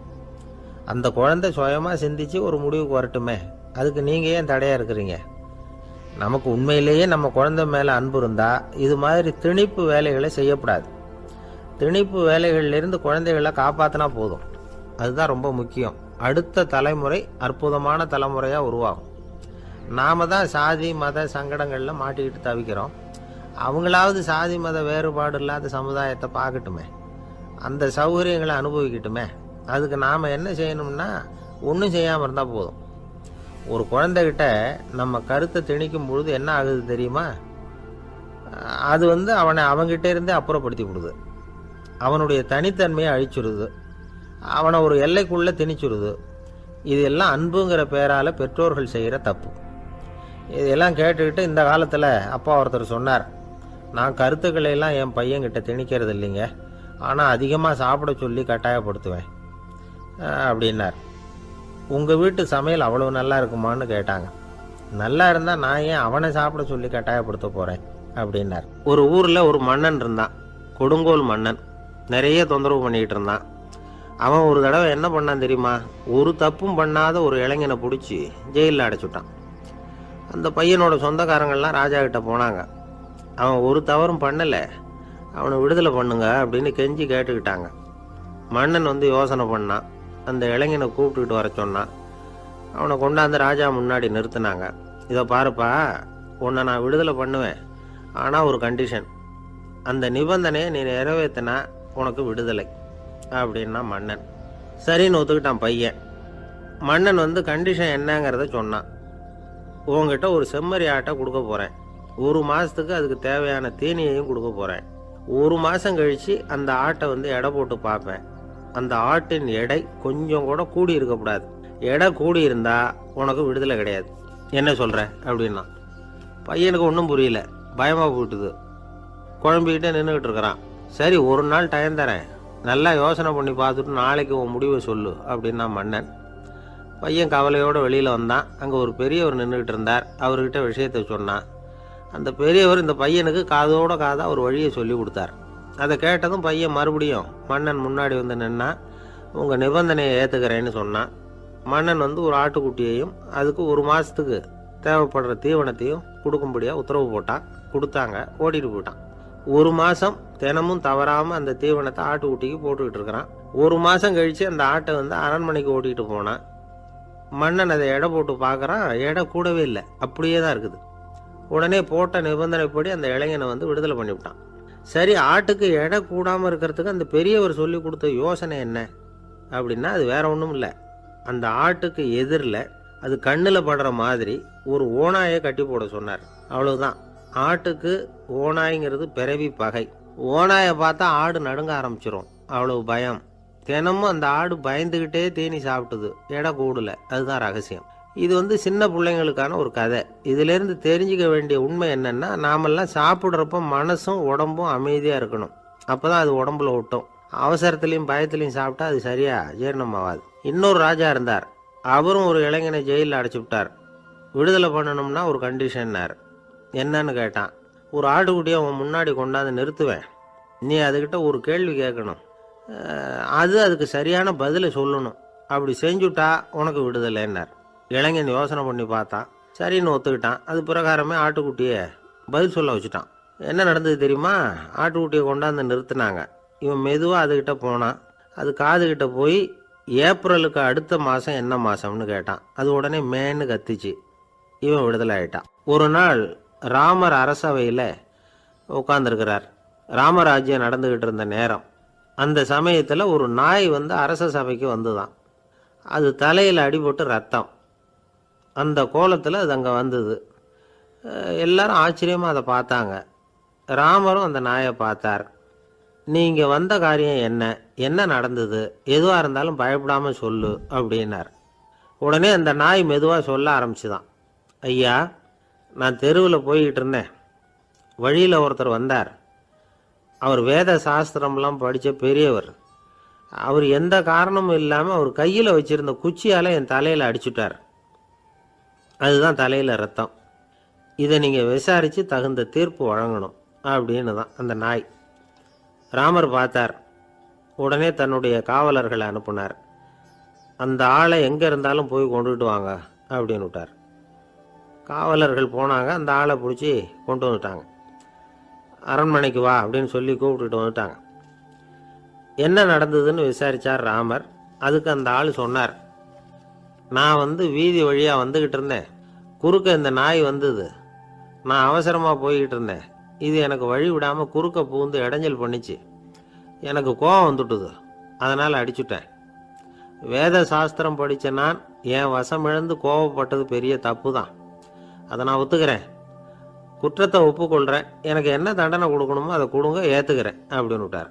அந்த குழந்தை சுயமாக சிந்திச்சு ஒரு முடிவுக்கு வரட்டுமே, அதுக்கு நீங்கள் ஏன் தடையாக இருக்கிறீங்க? நமக்கு உண்மையிலேயே நம்ம குழந்தை மேலே அன்பு இருந்தால் இது மாதிரி திணிப்பு வேலைகளை செய்யக்கூடாது. திணிப்பு வேலைகளிலிருந்து குழந்தைகளை காப்பாற்றினா போதும். அதுதான் ரொம்ப முக்கியம். அடுத்த தலைமுறை அற்புதமான தலைமுறையாக உருவாகும். நாம் தான் சாதி மத சங்கடங்களில் மாட்டிக்கிட்டு தவிக்கிறோம். அவங்களாவது சாதி மத வேறுபாடு இல்லாத சமுதாயத்தை பார்க்கட்டுமே, அந்த சௌகரியங்களை அனுபவிக்கட்டுமே. அதுக்கு நாம் என்ன செய்யணும்னா ஒன்றும் செய்யாமல் இருந்தால் போதும். ஒரு குழந்தைகிட்ட நம்ம கருத்தை திணிக்கும் பொழுது என்ன ஆகுது தெரியுமா? அது அவனை அவங்ககிட்ட இருந்தே அப்புறப்படுத்தி விடுது, அவனுடைய தனித்தன்மையை அழிச்சுடுது, அவனை ஒரு எல்லைக்குள்ளே திணிச்சுடுது. இதெல்லாம் அன்புங்கிற பேரால் பெற்றோர்கள் செய்கிற தப்பு. இதெல்லாம் கேட்டுக்கிட்டு இந்த காலத்தில் அப்பா ஒருத்தர் சொன்னார், நான் கருத்துக்களை எல்லாம் என் பையன்கிட்ட திணிக்கிறது இல்லைங்க, ஆனால் அதிகமாக சாப்பிட சொல்லி கட்டாயப்படுத்துவேன் அப்படின்னார். உங்கள் வீட்டு சமையல் அவ்வளோ நல்லா இருக்குமான்னு கேட்டாங்க. நல்லா இருந்தால் நான் ஏன் அவனை சாப்பிட சொல்லி கட்டாயப்படுத்த போகிறேன் அப்படின்னார். ஒரு ஊரில் ஒரு மன்னன் இருந்தான், கொடுங்கோல் மன்னன். நிறைய தொந்தரவு பண்ணிக்கிட்டு இருந்தான். அவன் ஒரு தடவை என்ன பண்ணான் தெரியுமா? ஒரு தப்பும் பண்ணாத ஒரு இளைஞனை பிடிச்சி ஜெயிலில் அடைச்சுட்டான். அந்த பையனோட சொந்தக்காரங்கள்லாம் ராஜா கிட்ட போனாங்க. அவன் ஒரு தவறும் பண்ணலை, அவனை விடுதலை பண்ணுங்க அப்படின்னு கெஞ்சி கேட்டுக்கிட்டாங்க. மன்னன் யோசனை பண்ணான். அந்த இளைஞனை கூப்பிட்டுக்கிட்டு வர சொன்னான். அவனை கொண்டாந்து ராஜா முன்னாடி நிறுத்தினாங்க. இதை பாருப்பா, உன்னை நான் விடுதலை பண்ணுவேன், ஆனால் ஒரு கண்டிஷன். அந்த நிபந்தனையை நீ நிறைவேற்றினா உனக்கு விடுதலை அப்படின்னா மன்னன். சரின்னு ஒத்துக்கிட்டான் பையன். மன்னன் கண்டிஷன் என்னங்கிறத சொன்னான். உங்ககிட்ட ஒரு செம்மறி ஆட்டை கொடுக்க போகிறேன், 1 மாதத்துக்கு அதுக்கு தேவையான தீனியையும் கொடுக்க போகிறேன். 1 மாதம் கழித்து அந்த ஆட்டை எடை போட்டு பார்ப்பேன். அந்த ஆட்டின் எடை கொஞ்சம் கூட கூடி இருக்கக்கூடாது. எடை கூடி இருந்தால் உனக்கு விடுதலை கிடையாது. என்ன சொல்கிற அப்படின்னா. பையனுக்கு ஒன்றும் புரியல, பயமாக போட்டுது. குழம்பிக்கிட்டே நின்றுக்கிட்டு இருக்கிறான். சரி, 1 நாள் டைம் தரேன், நல்லா யோசனை பண்ணி பார்த்துட்டு நாளைக்கு உன் முடிவை சொல்லு அப்படின்னா மன்னன். பையன் கவலையோடு வெளியில் வந்தான். அங்கே ஒரு பெரியவர் நின்றுக்கிட்டு இருந்தார். அவர்கிட்ட விஷயத்தை சொன்னான். அந்த பெரியவர் இந்த பையனுக்கு காதோட காதாக ஒரு வழியை சொல்லி கொடுத்தார். அதை கேட்டதும் பையன் மறுபடியும் மன்னன் முன்னாடி நின்னா, உங்கள் நிபந்தனையை ஏற்றுக்கிறேன்னு சொன்னான். மன்னன் ஒரு ஆட்டுக்குட்டியையும் அதுக்கு 1 மாதத்துக்கு தேவைப்படுற தீவனத்தையும் கொடுக்கும்படியாக உத்தரவு போட்டான். கொடுத்தாங்க, ஓடிட்டு போயிட்டான். 1 மாதம் தினமும் தவறாமல் அந்த தீவனத்தை ஆட்டுக்குட்டிக்கு போட்டுக்கிட்டு இருக்கிறான். 1 மாதம் கழித்து அந்த ஆட்டை அரண்மனைக்கு ஓட்டிகிட்டு போனான். மன்னன் அதை எடை போட்டு பார்க்குறான், எடை கூடவே இல்லை, அப்படியே தான் இருக்குது. உடனே போட்ட நிபந்தனைப்படி அந்த இளைஞனை விடுதலை பண்ணிவிட்டான். சரி, ஆட்டுக்கு எடை கூடாமல் இருக்கிறதுக்கு அந்த பெரியவர் சொல்லி கொடுத்த யோசனை என்ன அப்படின்னா, அது வேற ஒன்றும் இல்லை. அந்த ஆட்டுக்கு எதிரில் அது கண்ணில் படுற மாதிரி ஒரு ஓநாயை கட்டி போட சொன்னார். அவ்வளவுதான். ஆட்டுக்கு ஓநாய்ங்கிறது பிறவி பகை. ஓநாயை பார்த்தா ஆடு நடுங்க ஆரம்பிச்சிரும், அவ்வளவு பயம். தினமும் அந்த ஆடு பயந்துக்கிட்டே தீனி சாப்பிட்டுது, எடை கூடல. அதுதான் ரகசியம். இது சின்ன பிள்ளைங்களுக்கான ஒரு கதை. இதிலேருந்து தெரிஞ்சுக்க வேண்டிய உண்மை என்னென்னா, நாமெல்லாம் சாப்பிட்றப்போ மனசும் உடம்பும் அமைதியாக இருக்கணும். அப்போ தான் அது உடம்புல ஒட்டும். அவசரத்துலேயும் பயத்துலேயும் சாப்பிட்டா அது சரியாக ஜீரணமாகாது. இன்னொரு ராஜா இருந்தார். அவரும் ஒரு இளைஞனை ஜெயிலில் அடைச்சி விட்டார். விடுதலை பண்ணணும்னா ஒரு கண்டிஷன்னார். என்னன்னு கேட்டான். ஒரு ஆட்டுக்குட்டியை அவன் முன்னாடி கொண்டாந்து நிறுத்துவேன். நீ அதுக்கிட்ட ஒரு கேள்வி கேட்கணும். அதுக்கு சரியான பதிலை சொல்லணும். அப்படி செஞ்சுட்டா உனக்கு விடுதலைன்னார். இளைஞன் யோசனை பண்ணி பார்த்தான். சரின்னு ஒத்துக்கிட்டான். அது பிரகாரமே ஆட்டுக்குட்டியை பதில் சொல்ல வச்சுட்டான். என்ன நடந்தது தெரியுமா? ஆட்டுக்குட்டியை கொண்டாந்து நிறுத்தினாங்க. இவன் மெதுவாக அதுக்கிட்ட போனான். அது காதுகிட்ட போய் ஏப்ரலுக்கு அடுத்த மாதம் என்ன மாதம்னு கேட்டான். அது உடனே மேன்னு கத்திச்சு. இவன் விடுதலை ஆகிட்டான். ஒரு நாள் ராமர் அரசவையில் உட்காந்துருக்கிறார். ராமராஜ்யம் நடந்துக்கிட்டு இருந்த நேரம். அந்த சமயத்தில் ஒரு நாய் அரச சபைக்கு வந்துதான். அது தலையில் அடிபட்டு ரத்தம். அந்த கோலத்தில் அது அங்கே வந்தது. எல்லாரும் ஆச்சரியமாக அதை பார்த்தாங்க. ராமரும் அந்த நாயை பார்த்தார். நீங்கள் வந்த காரியம் என்ன நடந்தது? எதுவாக இருந்தாலும் பயப்படாமல் சொல்லு அப்படின்னார். உடனே அந்த நாய் மெதுவாக சொல்ல ஆரம்பிச்சுதான். ஐயா, நான் தெருவில் போய்கிட்டு இருந்தேன். வழியில் ஒருத்தர் வந்தார். அவர் வேத சாஸ்திரம்லாம் படித்த பெரியவர். அவர் எந்த காரணமும் இல்லாமல் அவர் கையில் வச்சுருந்த குச்சியால் என் தலையில் அடிச்சுட்டார். அதுதான் தலையில் ரத்தம். இதை நீங்கள் விசாரித்து தகுந்த தீர்ப்பு வழங்கணும் அப்படின்னு தான் அந்த நாய். ராமர் பார்த்தார். உடனே தன்னுடைய காவலர்களை அனுப்புனார். அந்த ஆளை எங்கே இருந்தாலும் போய் கொண்டுகிட்டு வாங்க அப்படின்னு விட்டார். காவலர்கள் போனாங்க. அந்த ஆளை பிடிச்சி கொண்டு வந்துட்டாங்க. அரண்மனைக்கு வா அப்படின்னு சொல்லி கூப்பிட்டுட்டு வந்துட்டாங்க. என்ன நடந்ததுன்னு விசாரித்தார் ராமர். அதுக்கு அந்த ஆள் சொன்னார். நான் வீதி வழியாக வந்துக்கிட்டு இருந்தேன். குறுக்க இந்த நாய் வந்தது. நான் அவசரமாக போய்கிட்டு இருந்தேன். இது எனக்கு வழி விடாமல் குறுக்க பூந்து இடைஞ்சல் பண்ணிச்சு. எனக்கு கோபம் வந்துட்டுது. அதனால் அடிச்சுட்டேன். வேத சாஸ்திரம் படித்த நான் என் வசம் இழந்து கோபப்பட்டது பெரிய தப்பு தான். அதை நான் ஒத்துக்கிறேன். குற்றத்தை ஒப்புக்கொள்கிறேன். எனக்கு என்ன தண்டனை கொடுக்கணுமோ அதை கொடுங்க, ஏற்றுக்கிறேன் அப்படின்னு விட்டார்.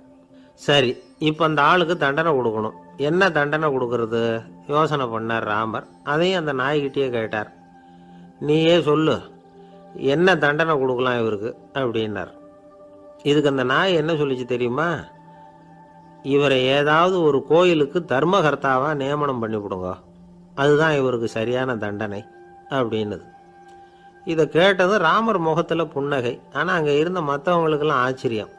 சரி, இப்போ அந்த ஆளுக்கு தண்டனை கொடுக்கணும். என்ன தண்டனை கொடுக்கறது யோசனை பண்ணார் ராமர். அதையும் அந்த நாய்கிட்டே கேட்டார். நீயே சொல்லு, என்ன தண்டனை கொடுக்கலாம் இவருக்கு அப்படின்னார். இதுக்கு அந்த நாய் என்ன சொல்லிச்சு தெரியுமா? இவரை ஏதாவது ஒரு கோயிலுக்கு தர்மகர்த்தாவாக நியமனம் பண்ணிவிடுங்க, அதுதான் இவருக்கு சரியான தண்டனை அப்படின்னுது. இதை கேட்டதும் ராமர் முகத்தில் புன்னகை. ஆனால் அங்கே இருந்த மற்றவங்களுக்கெல்லாம் ஆச்சரியம்.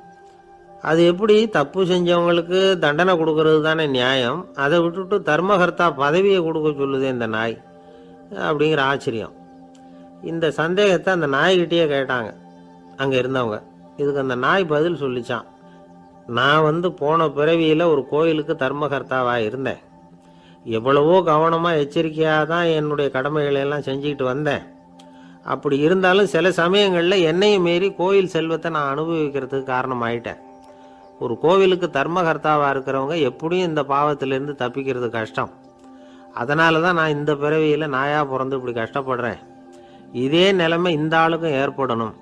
அது எப்படி தப்பு செஞ்சவங்களுக்கு தண்டனை கொடுக்கறது தானே நியாயம், அதை விட்டுட்டு தர்மகர்த்தா பதவியை கொடுக்க சொல்லுதே இந்த நாய் அப்படிங்கிற ஆச்சரியம். இந்த சந்தேகத்தை அந்த நாய்கிட்டேயே கேட்டாங்க அங்கே இருந்தவங்க. இதுக்கு அந்த நாய் பதில் சொல்லிச்சான். நான் போன பிறவியில் ஒரு கோயிலுக்கு தர்மகர்த்தாவாக இருந்தேன். எவ்வளவோ கவனமாக எச்சரிக்கையாக தான் என்னுடைய கடமைகளெல்லாம் செஞ்சுக்கிட்டு வந்தேன். அப்படி இருந்தாலும் சில சமயங்களில் என்னையும் மீறி கோயில் செல்வத்தை நான் அனுபவிக்கிறதுக்கு காரணமாயிட்டேன். ஒரு கோவிலுக்கு தர்மகர்த்தாவாக இருக்கிறவங்க எப்படியும் இந்த பாவத்திலேருந்து தப்பிக்கிறது கஷ்டம். அதனால தான் நான் இந்த பிறவியில் நாயாக பிறந்து இப்படி கஷ்டப்படுறேன். இதே நிலைமை இந்த ஆளுக்கும் ஏற்படணும்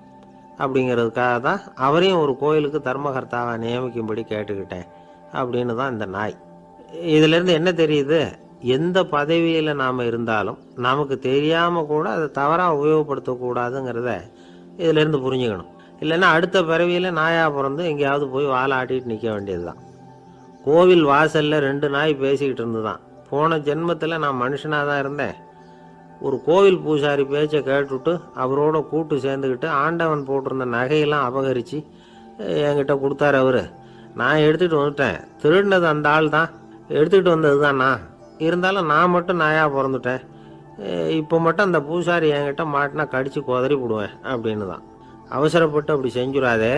அப்படிங்கிறதுக்காக தான் அவரையும் ஒரு கோயிலுக்கு தர்மகர்த்தாவை நியமிக்கும்படி கேட்டுக்கிட்டேன் அப்படின்னு தான் இந்த நாய். இதிலேருந்து என்ன தெரியுது? எந்த பதவியில் நாம் இருந்தாலும் நமக்கு தெரியாமல் கூட அதை தவறாக உபயோகப்படுத்தக்கூடாதுங்கிறத இதிலேருந்து புரிஞ்சுக்கணும். இல்லைன்னா அடுத்த பிறவியில் நாயாக பிறந்து எங்கேயாவது போய் வாழை ஆட்டிகிட்டு நிற்க வேண்டியது தான். கோவில் வாசலில் 2 நாய் பேசிக்கிட்டு இருந்து தான். போன ஜென்மத்தில் நான் மனுஷனாக தான் இருந்தேன். ஒரு கோவில் பூசாரி பேச்சை கேட்டுவிட்டு அவரோட கூட்டு சேர்ந்துக்கிட்டு ஆண்டவன் போட்டிருந்த நகையெல்லாம் அபகரித்து என்கிட்ட கொடுத்தாரு அவர். நான் எடுத்துகிட்டு வந்துட்டேன். திருடினது அந்த ஆள் தான், எடுத்துக்கிட்டு வந்தது தான் நான். இருந்தாலும் நான் மட்டும் நாயாக பிறந்துட்டேன். இப்போ மட்டும் அந்த பூசாரி என்கிட்ட மாட்டினா கடித்து குதறி விடுவேன் அப்படின்னு தான். அவசரப்பட்டு அப்படி செஞ்சுடாதே.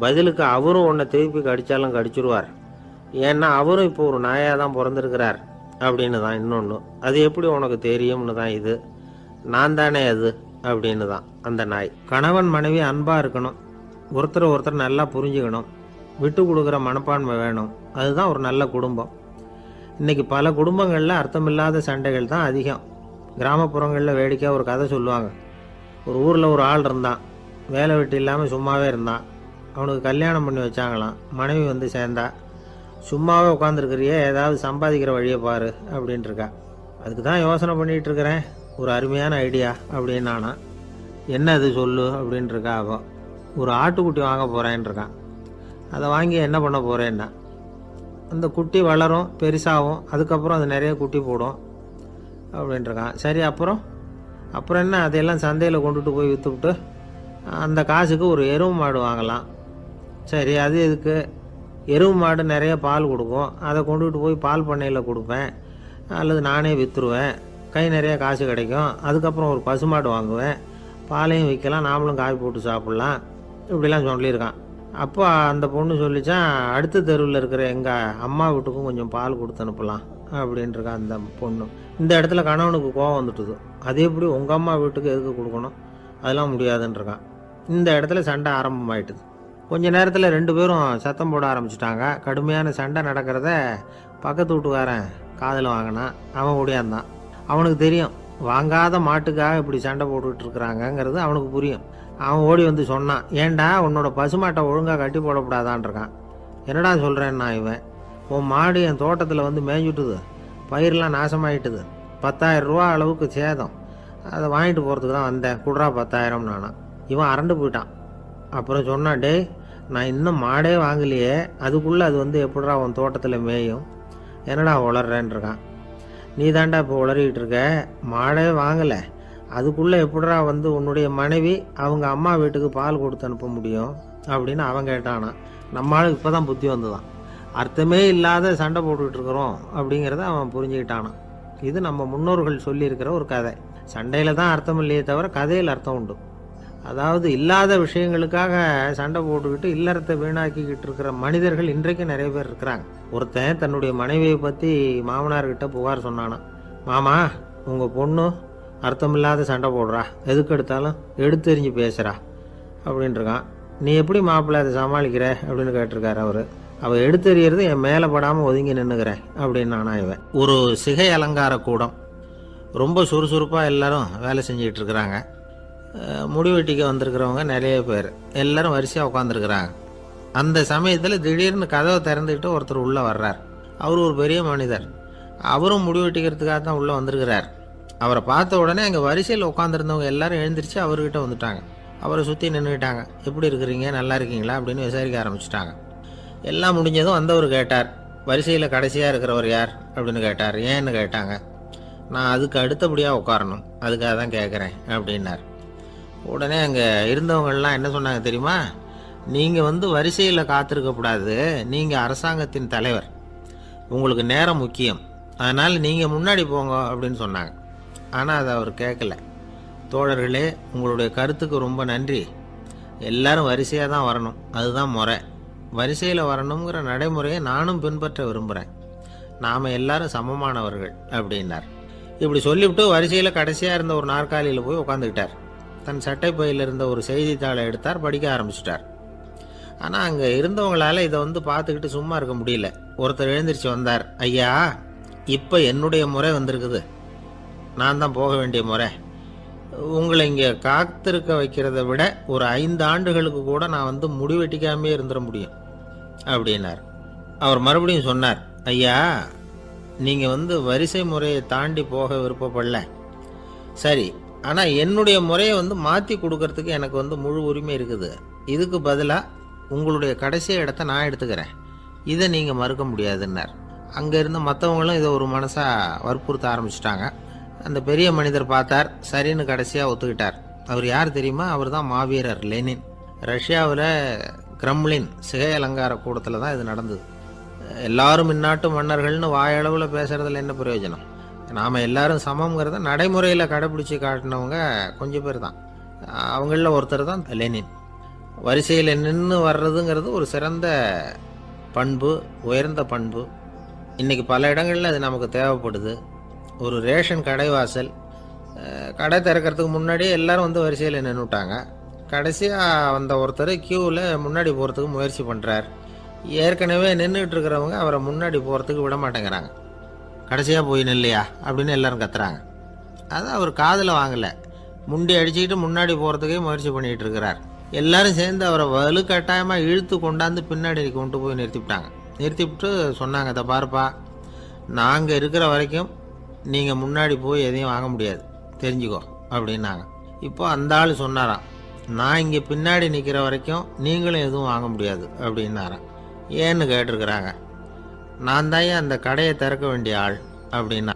பதிலுக்கு அவரும் உன்னை திருப்பி கடித்தாலும் கடிச்சிருவார். ஏன்னா அவரும் இப்போ ஒரு நாயாக தான் பிறந்திருக்கிறார் அப்படின்னு தான் இன்னொன்று. அது எப்படி உனக்கு தெரியும்னு தான் இது. நான் தானே அது அப்படின்னு தான் அந்த நாய். கணவன் மனைவி அன்பாக இருக்கணும். ஒருத்தர் நல்லா புரிஞ்சுக்கணும். விட்டு கொடுக்குற மனப்பான்மை வேணும். அதுதான் ஒரு நல்ல குடும்பம். இன்றைக்கி பல குடும்பங்களில் அர்த்தமில்லாத சண்டைகள் தான் அதிகம். கிராமப்புறங்களில் வேடிக்கையாக ஒரு கதை சொல்லுவாங்க. ஒரு ஊரில் ஒரு ஆள் இருந்தான். வேலை வெட்டி இல்லாமல் சும்மாவே இருந்தான். அவனுக்கு கல்யாணம் பண்ணி வச்சாங்களாம். மனைவி சேர்ந்தா. சும்மாவே உட்காந்துருக்கிறியே, ஏதாவது சம்பாதிக்கிற வழியை பாரு அப்படின்ட்டுருக்கா. அதுக்கு தான் யோசனை பண்ணிகிட்டு இருக்கிறேன். ஒரு அருமையான ஐடியா அப்படின்னு நானா. என்ன அது சொல்லு அப்படின்ட்டுருக்கா அவன். ஒரு ஆட்டுக்குட்டி வாங்க போகிறேன்ருக்கான். அதை வாங்கி என்ன பண்ண போகிறேன்னா, அந்த குட்டி வளரும், பெருசாகும், அதுக்கப்புறம் அது நிறைய குட்டி போடும் அப்படின்ட்டுருக்கான். சரி, அப்புறம் அப்புறம் என்ன, அதையெல்லாம் சந்தையில் கொண்டுட்டு போய் விற்றுவிட்டு அந்த காசுக்கு ஒரு எருவு மாடு வாங்கலாம். சரி, அது எதுக்கு? எருவு மாடு நிறைய பால் கொடுக்கும், அதை கொண்டுகிட்டு போய் பால் பண்ணையில் கொடுப்பேன், அல்லது நானே விற்றுருவேன், கை நிறைய காசு கிடைக்கும். அதுக்கப்புறம் ஒரு பசுமாடு வாங்குவேன், பாலையும் விற்கலாம், நாமளும் காய் போட்டு சாப்பிட்லாம், இப்படிலாம் சொல்லியிருக்கான். அப்போ அந்த பொண்ணு சொல்லிச்சான், அடுத்த தெருவில் இருக்கிற எங்கள் அம்மா வீட்டுக்கும் கொஞ்சம் பால் கொடுத்து அனுப்பலாம் அப்படின்ட்டுருக்கான் அந்த பொண்ணு. இந்த இடத்துல கணவனுக்கு கோவம் வந்துட்டுது. அது எப்படி உங்கள் அம்மா வீட்டுக்கு எதுக்கு கொடுக்கணும், அதெல்லாம் முடியாதுன்றிருக்கான். இந்த இடத்துல சண்டை ஆரம்பமாயிட்டுது. கொஞ்ச நேரத்தில் 2 பேரும் சத்தம் போட ஆரம்பிச்சிட்டாங்க. கடுமையான சண்டை நடக்கிறத பக்கத்து வீட்டுக்காரன் காதில் வாங்கினான். அவன் ஓடியாந்தான். அவனுக்கு தெரியும், வாங்காத மாட்டுக்காக இப்படி சண்டை போட்டுக்கிட்டு இருக்கிறாங்கங்கிறது அவனுக்கு புரியும். அவன் ஓடி வந்து சொன்னான், ஏண்டா உன்னோட பசுமாட்டை ஒழுங்காக கட்டி போடக்கூடாதான்ருக்கான். என்னடா சொல்கிறேன்னா இவன், உன் மாடு என் தோட்டத்தில் வந்து மேய்ஞ்சுட்டுது, பயிரெலாம் நாசமாயிட்டுது, 10,000 ரூபா அளவுக்கு சேதம், அதை வாங்கிட்டு போகிறதுக்கு தான் வந்தேன், குட்ரா 10,000 நானா. இவன் அரண்டு போயிட்டான். அப்புறம் சொன்னான், டே நான் இன்னும் மாடே வாங்கலையே, அதுக்குள்ளே அது வந்து எப்படிடா உன் தோட்டத்தில் மேயும், என்னடா உளர்றேன்ருக்கான். நீ தாண்டா இப்போ உளறிக்கிட்டு இருக்க, மாடே வாங்கலை, அதுக்குள்ளே எப்படிடா வந்து உன்னுடைய மனைவி அவங்க அம்மா வீட்டுக்கு பால் கொடுத்து அனுப்ப முடியும் அப்படின்னு அவன் கேட்டானா. நம்மளுக்கு இப்போ தான் புத்தி வந்துதான், அர்த்தமே இல்லாத சண்டை போட்டுக்கிட்டு இருக்கிறோம் அப்படிங்கிறத அவன் புரிஞ்சுக்கிட்டானான். இது நம்ம முன்னோர்கள் சொல்லியிருக்கிற ஒரு கதை. சண்டையில் தான் அர்த்தம் இல்லையே தவிர கதையில் அர்த்தம் உண்டு. அதாவது இல்லாத விஷயங்களுக்காக சண்டை போட்டுக்கிட்டு இல்லறத்தை வீணாக்கிக்கிட்டு இருக்கிற மனிதர்கள் இன்றைக்கு நிறைய பேர் இருக்கிறாங்க. ஒருத்தன் தன்னுடைய மனைவியை பற்றி மாமனார்கிட்ட புகார் சொன்னானா, மாமா உங்கள் பொண்ணு அர்த்தமில்லாத சண்டை போடுறா, எதுக்கு எடுத்தாலும் எடுத்தெறிஞ்சு பேசுகிறா அப்படின்ட்டுருக்கான். நீ எப்படி மாப்பிள்ளை அதை சமாளிக்கிற அப்படின்னு கேட்டிருக்காரு அவர். அவள் எடுத்தெறியறது என் மேலே படாமல் ஒதுங்கி நின்றுக்கிறேன் அப்படின்னு நானா இவன். ஒரு சிகை அலங்கார கூடம், ரொம்ப சுறுசுறுப்பாக எல்லாரும் வேலை செஞ்சுக்கிட்டு இருக்கிறாங்க. முடிவெட்டிக்க வந்திருக்கிறவங்க நிறைய பேர், எல்லாரும் வரிசையாக உட்காந்துருக்குறாங்க. அந்த சமயத்தில் திடீர்னு கதவை திறந்துக்கிட்டு ஒருத்தர் உள்ளே வர்றார். அவர் ஒரு பெரிய மனிதர். அவரும் முடிவெட்டிக்கிறதுக்காக தான் உள்ளே வந்திருக்கிறார். அவரை பார்த்த உடனே அங்கே வரிசையில் உட்காந்துருந்தவங்க எல்லாரும் எழுந்திரிச்சு அவர்கிட்ட வந்துட்டாங்க. அவரை சுற்றி நின்றுக்கிட்டாங்க. எப்படி இருக்கிறீங்க, நல்லா இருக்கீங்களா அப்படின்னு விசாரிக்க ஆரம்பிச்சிட்டாங்க. எல்லாம் முடிஞ்சதும் வந்தவர் கேட்டார், வரிசையில் கடைசியாக இருக்கிறவர் யார் அப்படின்னு கேட்டார். ஏன்னு கேட்டாங்க. நான் அதுக்கு அடுத்தபடியாக உட்காரணும், அதுக்காக தான் கேட்குறேன் அப்படின்னார். உடனே அங்கே இருந்தவங்கள்லாம் என்ன சொன்னாங்க தெரியுமா, நீங்கள் வந்து வரிசையில் காத்திருக்கக்கூடாது, நீங்கள் அரசாங்கத்தின் தலைவர், உங்களுக்கு நேரம் முக்கியம், அதனால் நீங்கள் முன்னாடி போங்க அப்படின்னு சொன்னாங்க. ஆனால் அதை அவர் கேட்கல. தோழர்களே, உங்களுடைய கருத்துக்கு ரொம்ப நன்றி, எல்லாரும் வரிசையாக தான் வரணும், அதுதான் முறை, வரிசையில் வரணுங்கிற நடைமுறையை நானும் பின்பற்ற விரும்புகிறேன், நாம் எல்லாரும் சமமானவர்கள் அப்படின்னார். இப்படி சொல்லிவிட்டு வரிசையில் கடைசியாக இருந்த ஒரு நாற்காலியில் போய் உட்காந்துக்கிட்டார். தன் சட்டை பையில் இருந்த ஒரு செய்தித்தாளை எடுத்தார், படிக்க ஆரம்பிச்சிட்டார். ஆனால் அங்கே இருந்தவங்களால இதை வந்து பார்த்துக்கிட்டு சும்மா இருக்க முடியல. ஒருத்தர் எழுந்திரிச்சு வந்தார். ஐயா, இப்போ என்னுடைய முறை வந்திருக்குது, நான் தான் போக வேண்டிய முறை, உங்களை இங்கே காத்திருக்க வைக்கிறத விட ஒரு 5 ஆண்டுகளுக்கு கூட நான் வந்து முடிவெட்டிக்காமே இருந்துட முடியும் அப்படின்னார். அவர் மறுபடியும் சொன்னார், ஐயா நீங்கள் வந்து வரிசை முறையை தாண்டி போக விருப்பப்படல, சரி, ஆனால் என்னுடைய முறையை வந்து மாற்றி கொடுக்கறதுக்கு எனக்கு வந்து முழு உரிமை இருக்குது, இதுக்கு பதிலாக உங்களுடைய கடைசி இடத்த நான் எடுத்துக்கிறேன், இதை நீங்கள் மறுக்க முடியாதுன்னார். அங்கே இருந்த மற்றவங்களும் இதை ஒரு மனசாக வற்புறுத்த ஆரம்பிச்சிட்டாங்க. அந்த பெரிய மனிதர் பார்த்தார், சரின்னு கடைசியாக ஒத்துக்கிட்டார். அவர் யார் தெரியுமா, அவர் தான் மாவீரர் லெனின். ரஷ்யாவில் கிரெம்ளின் சிகை அலங்கார கூடத்தில் தான் இது நடந்தது. எல்லாரும் இந்நாட்டு மன்னர்கள்னு வாயளவில் பேசுகிறதுல என்ன பிரயோஜனம், நாம் எல்லாரும் சமங்கிறத நடைமுறையில் கடைப்பிடிச்சி காட்டினவங்க கொஞ்சம் பேர் தான். அவங்களில் ஒருத்தர் தான் லெனின். வரிசையில் நின்று வர்றதுங்கிறது ஒரு சிறந்த பண்பு, உயர்ந்த பண்பு. இன்றைக்கி பல இடங்களில் அது நமக்கு தேவைப்படுது. ஒரு ரேஷன் கடைவாசல், கடை திறக்கிறதுக்கு முன்னாடியே எல்லோரும் வந்து வரிசையில் நின்றுட்டாங்க. கடைசியாக வந்த ஒருத்தர் க்யூவில் முன்னாடி போகிறதுக்கு முயற்சி பண்ணுறார். ஏற்கனவே நின்றுட்டு இருக்கிறவங்க அவரை முன்னாடி போகிறதுக்கு விட மாட்டேங்கிறாங்க. கடைசியாக போய் நில்லையா அப்படின்னு எல்லோரும் கத்துறாங்க. அதை அவர் காதில் வாங்கலை, முண்டி அடிச்சுக்கிட்டு முன்னாடி போகிறதுக்கே முயற்சி பண்ணிகிட்டு இருக்கிறார். எல்லோரும் சேர்ந்து அவரை வலுக்கட்டாயமாக இழுத்து கொண்டாந்து பின்னாடி கொண்டு போய் நிறுத்திவிட்டாங்க. நிறுத்திவிட்டு சொன்னாங்க, அதை பாருப்பா, நாங்கள் இருக்கிற வரைக்கும் நீங்கள் முன்னாடி போய் எதையும் வாங்க முடியாது, தெரிஞ்சுக்கோ அப்படின்னாங்க. இப்போ அந்த ஆள் சொன்னாராம், நான் இங்கே பின்னாடி நிற்கிற வரைக்கும் நீங்களும் எதுவும் வாங்க முடியாது அப்படின்னாராம். ஏன்னு கேட்டிருக்கிறாங்க. நான் தான் அந்த கடையை திறக்க வேண்டிய ஆள் அப்படின்னா.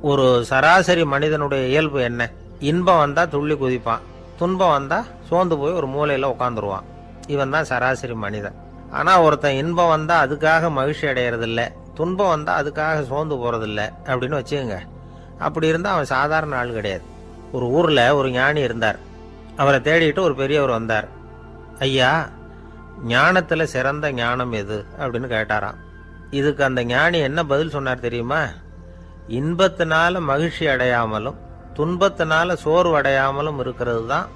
ஒரு சராசரி மனிதனுடைய இயல்பு என்ன? இன்பம் வந்தால் துள்ளி குதிப்பான், துன்பம் வந்தால் சோர்ந்து போய் ஒரு மூலையில் உட்காந்துருவான். இவன் தான் சராசரி மனிதன். ஆனால் ஒருத்தன் இன்பம் வந்தால் அதுக்காக மகிழ்ச்சி அடையிறதில்ல, துன்பம் வந்தால் அதுக்காக சோர்ந்து போகிறதில்ல அப்படின்னு வச்சுக்கோங்க. அப்படி இருந்தால் அவன் சாதாரண ஆள் கிடையாது. ஒரு ஊரில் ஒரு ஞானி இருந்தார். அவரை தேடிட்டு ஒரு பெரியவர் வந்தார். ஐயா, ஞானத்தில் சிறந்த ஞானம் எது அப்படின்னு கேட்டாராம். இதுக்கு அந்த ஞானி என்ன பதில் சொன்னார் தெரியுமா? இன்பத்தினால மகிழ்ச்சி அடையாமலும் துன்பத்தினால சோர்வு அடையாமலும் இருக்கிறது தான்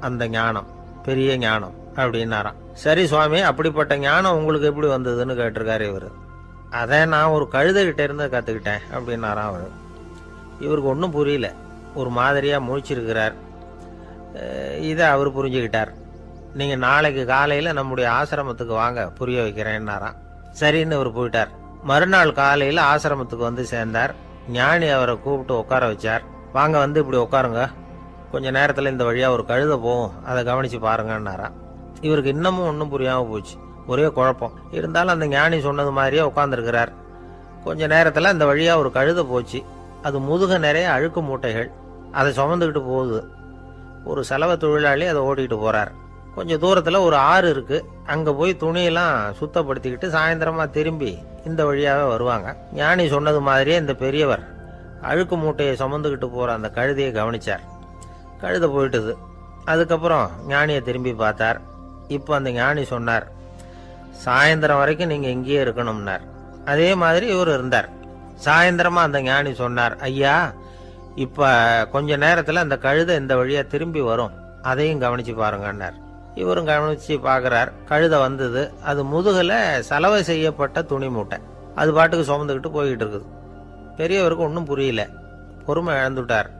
அந்த ஞானம், பெரிய ஞானம் அப்படின்னாராம். சரி சுவாமி, அப்படிப்பட்ட ஞானம் உங்களுக்கு எப்படி வந்ததுன்னு கேட்டிருக்காரு இவர். அதை நான் ஒரு கழுதைகிட்ட இருந்து கற்றுக்கிட்டேன் அப்படின்னாராம் அவர். இவருக்கு ஒன்றும் புரியல, ஒரு மாதிரியாக முழிச்சிருக்கிறார். இதை அவர் புரிஞ்சுக்கிட்டார். நீங்கள் நாளைக்கு காலையில் நம்முடைய ஆசிரமத்துக்கு வாங்க, புரிய வைக்கிறேன்னாராம். சரின்னு அவர் போயிட்டார். மறுநாள் காலையில் ஆசிரமத்துக்கு வந்து சேர்ந்தார். ஞானி அவரை கூப்பிட்டு உட்கார வச்சார். வாங்க, வந்து இப்படி உட்காருங்க, கொஞ்சம் நேரத்தில் இந்த வழியாக ஒரு கழுதை போகும், அதை கவனித்து பாருங்கன்னாராம். இவருக்கு இன்னமும் ஒன்றும் புரியாமல் போச்சு, ஒரே குழப்பம். இருந்தாலும் அந்த ஞானி சொன்னது மாதிரியே உட்காந்துருக்கிறார். கொஞ்ச நேரத்தில் அந்த வழியாக ஒரு கழுதை போச்சு. அது முதுக நிறைய அழுக்கு மூட்டைகள், அதை சுமந்துக்கிட்டு போகுது. ஒரு செலவு தொழிலாளி அதை ஓட்டிகிட்டு போகிறார். கொஞ்சம் தூரத்தில் ஒரு ஆறு இருக்குது. அங்கே போய் துணியெல்லாம் சுத்தப்படுத்திக்கிட்டு சாயந்தரமாக திரும்பி இந்த வழியாகவே வருவாங்க. ஞானி சொன்னது மாதிரியே இந்த பெரியவர் அழுக்கு மூட்டையை சுமந்துக்கிட்டு போகிற அந்த கழுதையை கவனித்தார். கழுதை போயிட்டுது. அதுக்கப்புறம் ஞானியை திரும்பி பார்த்தார். இப்போ அந்த ஞானி சொன்னார், சாயந்தரம் வரைக்கும் நீங்கள் இங்கேயே இருக்கணும்னார். அதே மாதிரி இவர் இருந்தார். சாயந்தரமாக அந்த ஞானி சொன்னார், ஐயா, இப்போ கொஞ்ச நேரத்தில் அந்த கழுதை இந்த வழியாக திரும்பி வரும், அதையும் கவனித்து பாருங்கன்னார். இவரும் கவனித்து பார்க்குறார். கழுதை வந்தது. அது முதுகில் சலவை செய்யப்பட்ட துணி மூட்டை, அது பாட்டுக்கு சுமந்துக்கிட்டு போய்கிட்டு இருக்குது. பெரியவருக்கு ஒன்றும் புரியல, பொறுமை இழந்துட்டார்.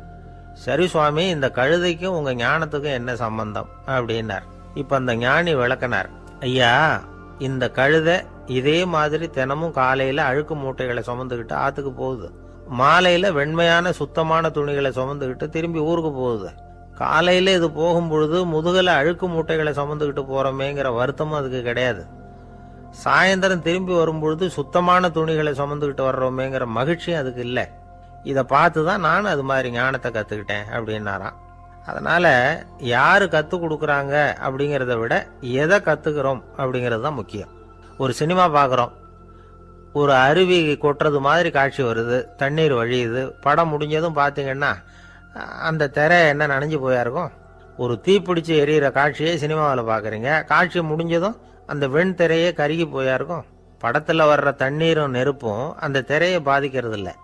சரி சுவாமி, இந்த கழுதைக்கும் உங்கள் ஞானத்துக்கும் என்ன சம்பந்தம் அப்படின்னார். இப்போ அந்த ஞானி விளக்கினார். ஐயா, இந்த கழுதை இதே மாதிரி தினமும் காலையில் அழுக்கு மூட்டைகளை சுமந்துக்கிட்டு ஆற்றுக்கு போகுது, மாலையில் வெண்மையான சுத்தமான துணிகளை சுமந்துக்கிட்டு திரும்பி ஊருக்கு போகுது. காலையில் இது போகும் பொழுது முதுகில் அழுக்கு மூட்டைகளை சுமந்துக்கிட்டு போகிறோமேங்கிற வருத்தமும் அதுக்கு கிடையாது. சாயந்தரம் திரும்பி வரும்பொழுது சுத்தமான துணிகளை சுமந்துக்கிட்டு வர்றோமேங்கிற மகிழ்ச்சியும் அதுக்கு இல்லை. இதை பார்த்து தான் நானும் அது மாதிரி ஞானத்தை கற்றுக்கிட்டேன் அப்படின்னாராம். அதனால் யார் கற்றுக் கொடுக்குறாங்க அப்படிங்கிறத விட எதை கற்றுக்கிறோம் அப்படிங்கிறது தான் முக்கியம். ஒரு சினிமா பார்க்குறோம், ஒரு அருவி கொட்டுறது மாதிரி காட்சி வருது, தண்ணீர் வழியுது. படம் முடிஞ்சதும் பார்த்தீங்கன்னா அந்த திரை என்ன நனைஞ்சு போயாருக்கும். ஒரு தீப்பிடிச்சு எரியிற காட்சியை சினிமாவில் பார்க்குறீங்க, காட்சி முடிஞ்சதும் அந்த வெண் திரையே கருகி போயாருக்கும். படத்தில் வர்ற தண்ணீரும் நெருப்பும் அந்த திரையை பாதிக்கிறது இல்லை.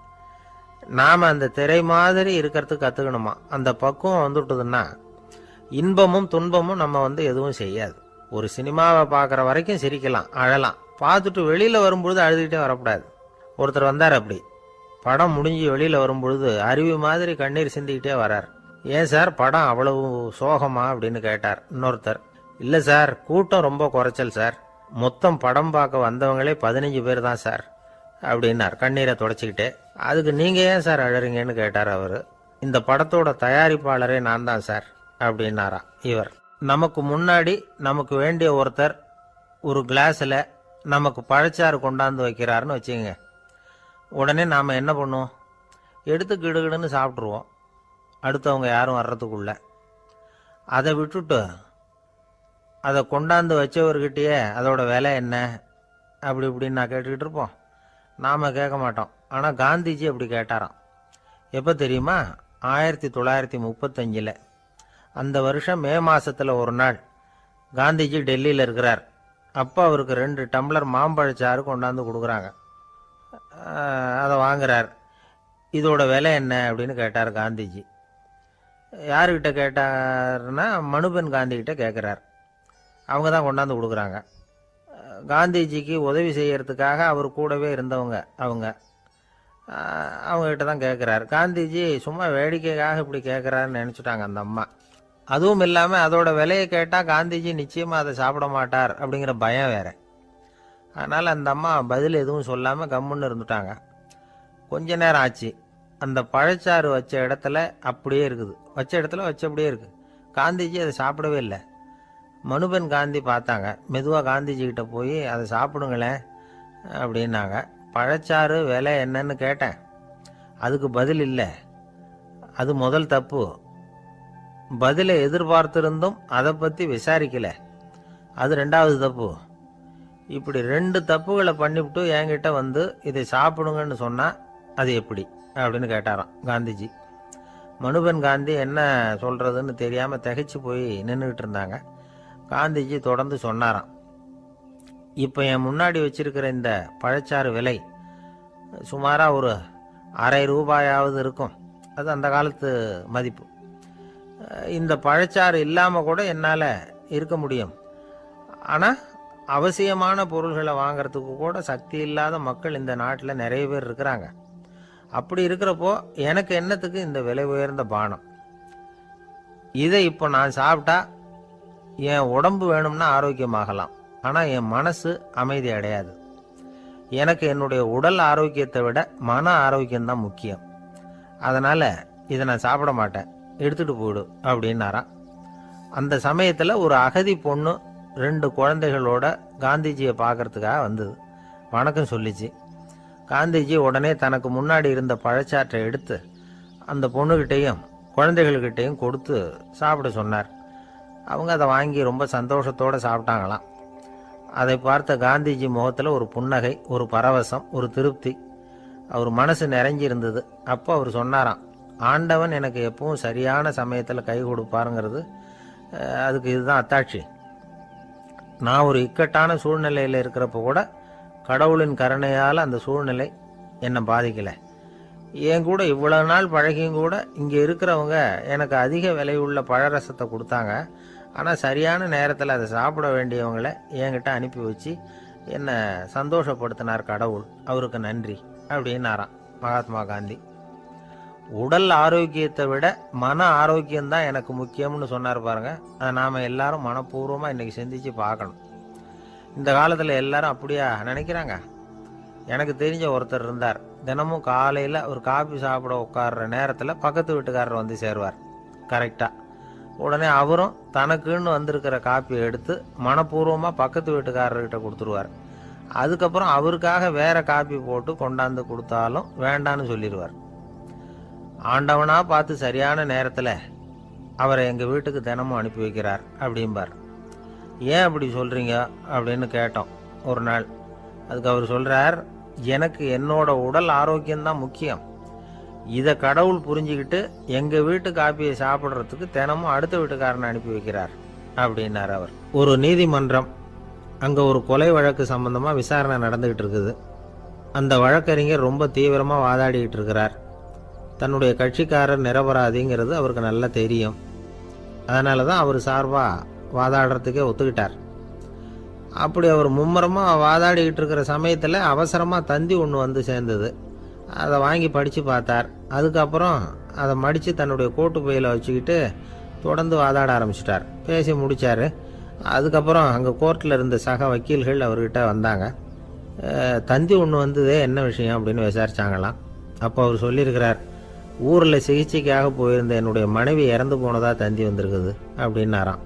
நாம் அந்த திரை மாதிரி இருக்கிறதுக்கு கற்றுக்கணுமா. அந்த பக்குவம் வந்துவிட்டதுன்னா இன்பமும் துன்பமும் நம்ம எதுவும் செய்யாது. ஒரு சினிமாவை பார்க்குற வரைக்கும் சிரிக்கலாம், அழலாம். பார்த்துட்டு வெளியில் வரும்பொழுது அழுதுகிட்டே வரக்கூடாது. ஒருத்தர் வந்தார், அப்படி படம் முடிஞ்சு வெளியில் வரும்பொழுது அருவி மாதிரி கண்ணீர் சிந்திக்கிட்டே வரார். ஏன் சார், படம் அவ்வளவு சோகமா அப்படின்னு கேட்டார். இன்னொருத்தர், இல்லை சார், கூட்டம் ரொம்ப குறைச்சல் சார், மொத்தம் படம் பார்க்க வந்தவங்களே 15 பேர் தான் சார் அப்படின்னார் கண்ணீரை தொடச்சிக்கிட்டே. அதுக்கு நீங்கள் ஏன் சார் அழறீங்கன்னு கேட்டார் அவர். இந்த படத்தோட தயாரிப்பாளரே நான் தான் சார் அப்படின்னாரா இவர். நமக்கு முன்னாடி நமக்கு வேண்டிய ஒருத்தர் ஒரு கிளாஸில் நமக்கு பழச்சாறு கொண்டாந்து வைக்கிறாருன்னு வச்சுக்கோங்க. உடனே நாம் என்ன பண்ணுவோம்? எடுத்து கிடுகிடுன்னு சாப்பிட்ருவோம், அடுத்தவங்க யாரும் வர்றதுக்குள்ள. அதை விட்டுட்டு அதை கொண்டாந்து வச்சவர்கிட்டயே அதோட விலை என்ன அப்படி இப்படின்னு நான் கேட்டுக்கிட்டு இருப்போம். நாம் கேட்க மாட்டோம். ஆனால் காந்திஜி அப்படி கேட்டாராம். எப்போ தெரியுமா? 1935. அந்த வருஷம் மே மாதத்தில் ஒரு நாள் காந்திஜி டெல்லியில் இருக்கிறார். அப்போ அவருக்கு 2 டம்ளர் மாம்பழச்சாறு கொண்டாந்து கொடுக்குறாங்க. அதை வாங்குறார். இதோட விலை என்ன அப்படின்னு கேட்டார் காந்திஜி. யாருக்கிட்ட கேட்டார்னா மனுபென் காந்திகிட்ட கேட்குறார். அவங்க தான் கொண்டாந்து கொடுக்குறாங்க. காந்திஜிக்கு உதவி செய்யறதுக்காக அவர் கூடவே இருந்தவங்க அவங்ககிட்ட தான் கேட்குறாரு. காந்திஜி சும்மா வேடிக்கைக்காக இப்படி கேட்குறாருன்னு நினச்சிட்டாங்க அந்த அம்மா. அதுவும் இல்லாமல் அதோட விலையை கேட்டால் காந்திஜி நிச்சயமாக அதை சாப்பிட மாட்டார் அப்படிங்கிற பயம் வேறு. அதனால் அந்த அம்மா பதில் எதுவும் சொல்லாமல் கம்முன்னு இருந்துட்டாங்க. கொஞ்ச நேரம் ஆச்சு. அந்த பழச்சாறு வச்ச இடத்துல அப்படியே இருக்குது, வச்ச இடத்துல வச்சபடியே இருக்குது. காந்திஜி அதை சாப்பிடவே இல்லை. மனுபென் காந்தி பார்த்தாங்க. மெதுவாக காந்திஜி கிட்ட போய் அதை சாப்பிடுங்களேன் அப்படின்னாங்க. பழச்சாறு விலை என்னன்னு கேட்டேன். அதுக்கு பதில் இல்லை. அது முதல் தப்பு. பதிலை எதிர்பார்த்திருந்தும் அதை பற்றி விசாரிக்கல, அது ரெண்டாவது தப்பு. இப்படி 2 தப்புகளை பண்ணிவிட்டு என்கிட்ட வந்து இதை சாப்பிடுங்கன்னு சொன்னால் அது எப்படி அப்படின்னு கேட்டாராம் காந்திஜி. மனுபென் காந்தி என்ன சொல்கிறதுன்னு தெரியாமல் திகைச்சு போய் நின்றுக்கிட்டு இருந்தாங்க. காந்திஜி தொடர்ந்து சொன்னாராம், இப்போ என் முன்னாடி வச்சிருக்கிற இந்த பழச்சாறு விலை சுமாராக ஒரு ₹1/2 இருக்கும். அது அந்த காலத்து மதிப்பு. இந்த பழச்சாறு இல்லாமல் கூட என்னால் இருக்க முடியும். ஆனால் அவசியமான பொருள்களை வாங்கிறதுக்கு கூட சக்தி இல்லாத மக்கள் இந்த நாட்டில் நிறைய பேர் இருக்கிறாங்க. அப்படி இருக்கிறப்போ எனக்கு என்னத்துக்கு இந்த விலை உயர்ந்த பானம்? இதை இப்போ நான் சாப்பிட்டா என் உடம்பு வேணும்னா ஆரோக்கியமாகலாம், ஆனால் என் மனசு அமைதி அடையாது. எனக்கு என்னுடைய உடல் ஆரோக்கியத்தை விட மன ஆரோக்கியம்தான் முக்கியம். அதனால் இதை நான் சாப்பிட மாட்டேன், எடுத்துகிட்டு போயிடு அப்படின்னாராம். அந்த சமயத்தில் ஒரு அகதி பொண்ணு 2 குழந்தைகளோட காந்திஜியை பார்க்கறதுக்காக வந்தது. வணக்கம் சொல்லிச்சு. காந்திஜி உடனே தனக்கு முன்னாடி இருந்த பழச்சாற்றை எடுத்து அந்த பொண்ணுகிட்டையும் குழந்தைகள்கிட்டையும் கொடுத்து சாப்பிட சொன்னார். அவங்க அதை வாங்கி ரொம்ப சந்தோஷத்தோடு சாப்பிட்டாங்களாம். அதை பார்த்த காந்திஜி முகத்தில் ஒரு புன்னகை, ஒரு பரவசம், ஒரு திருப்தி. அவர் மனசு நிறைஞ்சிருந்தது. அப்போ அவர் சொன்னாராம், ஆண்டவன் எனக்கு எப்பவும் சரியான சமயத்தில் கை கொடுப்பாருங்கிறது அதுக்கு இதுதான் அத்தாட்சி. நான் ஒரு இக்கட்டான சூழ்நிலையில் இருக்கிறப்ப கூட கடவுளின் கருணையால் அந்த சூழ்நிலை என்னை பாதிக்கலை. என் கூட இவ்வளவு நாள் பழகியும் கூட இங்கே இருக்கிறவங்க எனக்கு அதிக விலையுள்ள பழரசத்தை கொடுத்தாங்க. ஆனால் சரியான நேரத்தில் அதை சாப்பிட வேண்டியவங்களை என்கிட்ட அனுப்பி வச்சு என்னை சந்தோஷப்படுத்தினார் கடவுள், அவருக்கு நன்றி அப்படின்னாராம் மகாத்மா காந்தி. உடல் ஆரோக்கியத்தை விட மன ஆரோக்கியம்தான் எனக்கு முக்கியம்னு சொன்னார் பாருங்க. அதை நாம் எல்லாரும் மனப்பூர்வமாக இன்றைக்கி சிந்திச்சு பார்க்கணும். இந்த காலத்தில் எல்லாரும் அப்படியா நினைக்கிறாங்க? எனக்கு தெரிஞ்ச ஒருத்தர் இருந்தார். தினமும் காலையில் ஒரு காபி சாப்பிட உட்கார்ற நேரத்தில் பக்கத்து வீட்டுக்காரர் வந்து சேருவார் கரெக்டாக. உடனே அவரும் தனக்குன்னு வந்திருக்கிற காப்பியை எடுத்து மனப்பூர்வமாக பக்கத்து வீட்டுக்காரர்கிட்ட கொடுத்துருவார். அதுக்கப்புறம் அவருக்காக வேற காப்பி போட்டு கொண்டாந்து கொடுத்தாலும் வேண்டான்னு சொல்லிடுவார். ஆண்டவனா பார்த்து சரியான நேரத்தில் அவரை எங்கள் வீட்டுக்கு தினமும் அனுப்பி வைக்கிறார் அப்படிம்பார். ஏன் அப்படி சொல்கிறீங்க அப்படின்னு கேட்டோம் ஒரு நாள். அதுக்கு அவர் சொல்கிறார், எனக்கு என்னோட உடல் ஆரோக்கியம்தான் முக்கியம். இதை கடவுள் புரிஞ்சுக்கிட்டு எங்கள் வீட்டு காப்பியை சாப்பிட்றதுக்கு தினமும் அடுத்த வீட்டுக்காரனை அனுப்பி வைக்கிறார் அப்படின்னார் அவர். ஒரு நீதிமன்றம், அங்கே ஒரு கொலை வழக்கு சம்பந்தமாக விசாரணை நடந்துக்கிட்டு இருக்குது. அந்த வழக்கறிஞர் ரொம்ப தீவிரமாக வாதாடிக்கிட்டு இருக்கிறார். தன்னுடைய கட்சிக்காரர் நிரபராதிங்கிறது அவருக்கு நல்லா தெரியும். அதனால தான் அவர் சார்பாக வாதாடுறதுக்கே ஒத்துக்கிட்டார். அப்படி அவர் மும்முரமாக வாதாடிக்கிட்டு இருக்கிற சமயத்தில் அவசரமாக தந்தி ஒன்று வந்து சேர்ந்தது. அதை வாங்கி படித்து பார்த்தார். அதுக்கப்புறம் அதை மடித்து தன்னுடைய கோட்டு பையில் வச்சுக்கிட்டு தொடர்ந்து வாதாட ஆரம்பிச்சிட்டார். பேசி முடித்தார். அதுக்கப்புறம் அங்கே கோர்ட்டில் இருந்த சக வக்கீல்கள் அவர்கிட்ட வந்தாங்க. தந்தி ஒன்று வந்ததே, என்ன விஷயம் அப்படின்னு விசாரிச்சாங்களாம். அப்போ அவர் சொல்லியிருக்கிறார், ஊரில் சிகிச்சைக்காக போயிருந்த என்னுடைய மனைவி இறந்து போனதாக தந்தி வந்திருக்குது அப்படின்னாராம்.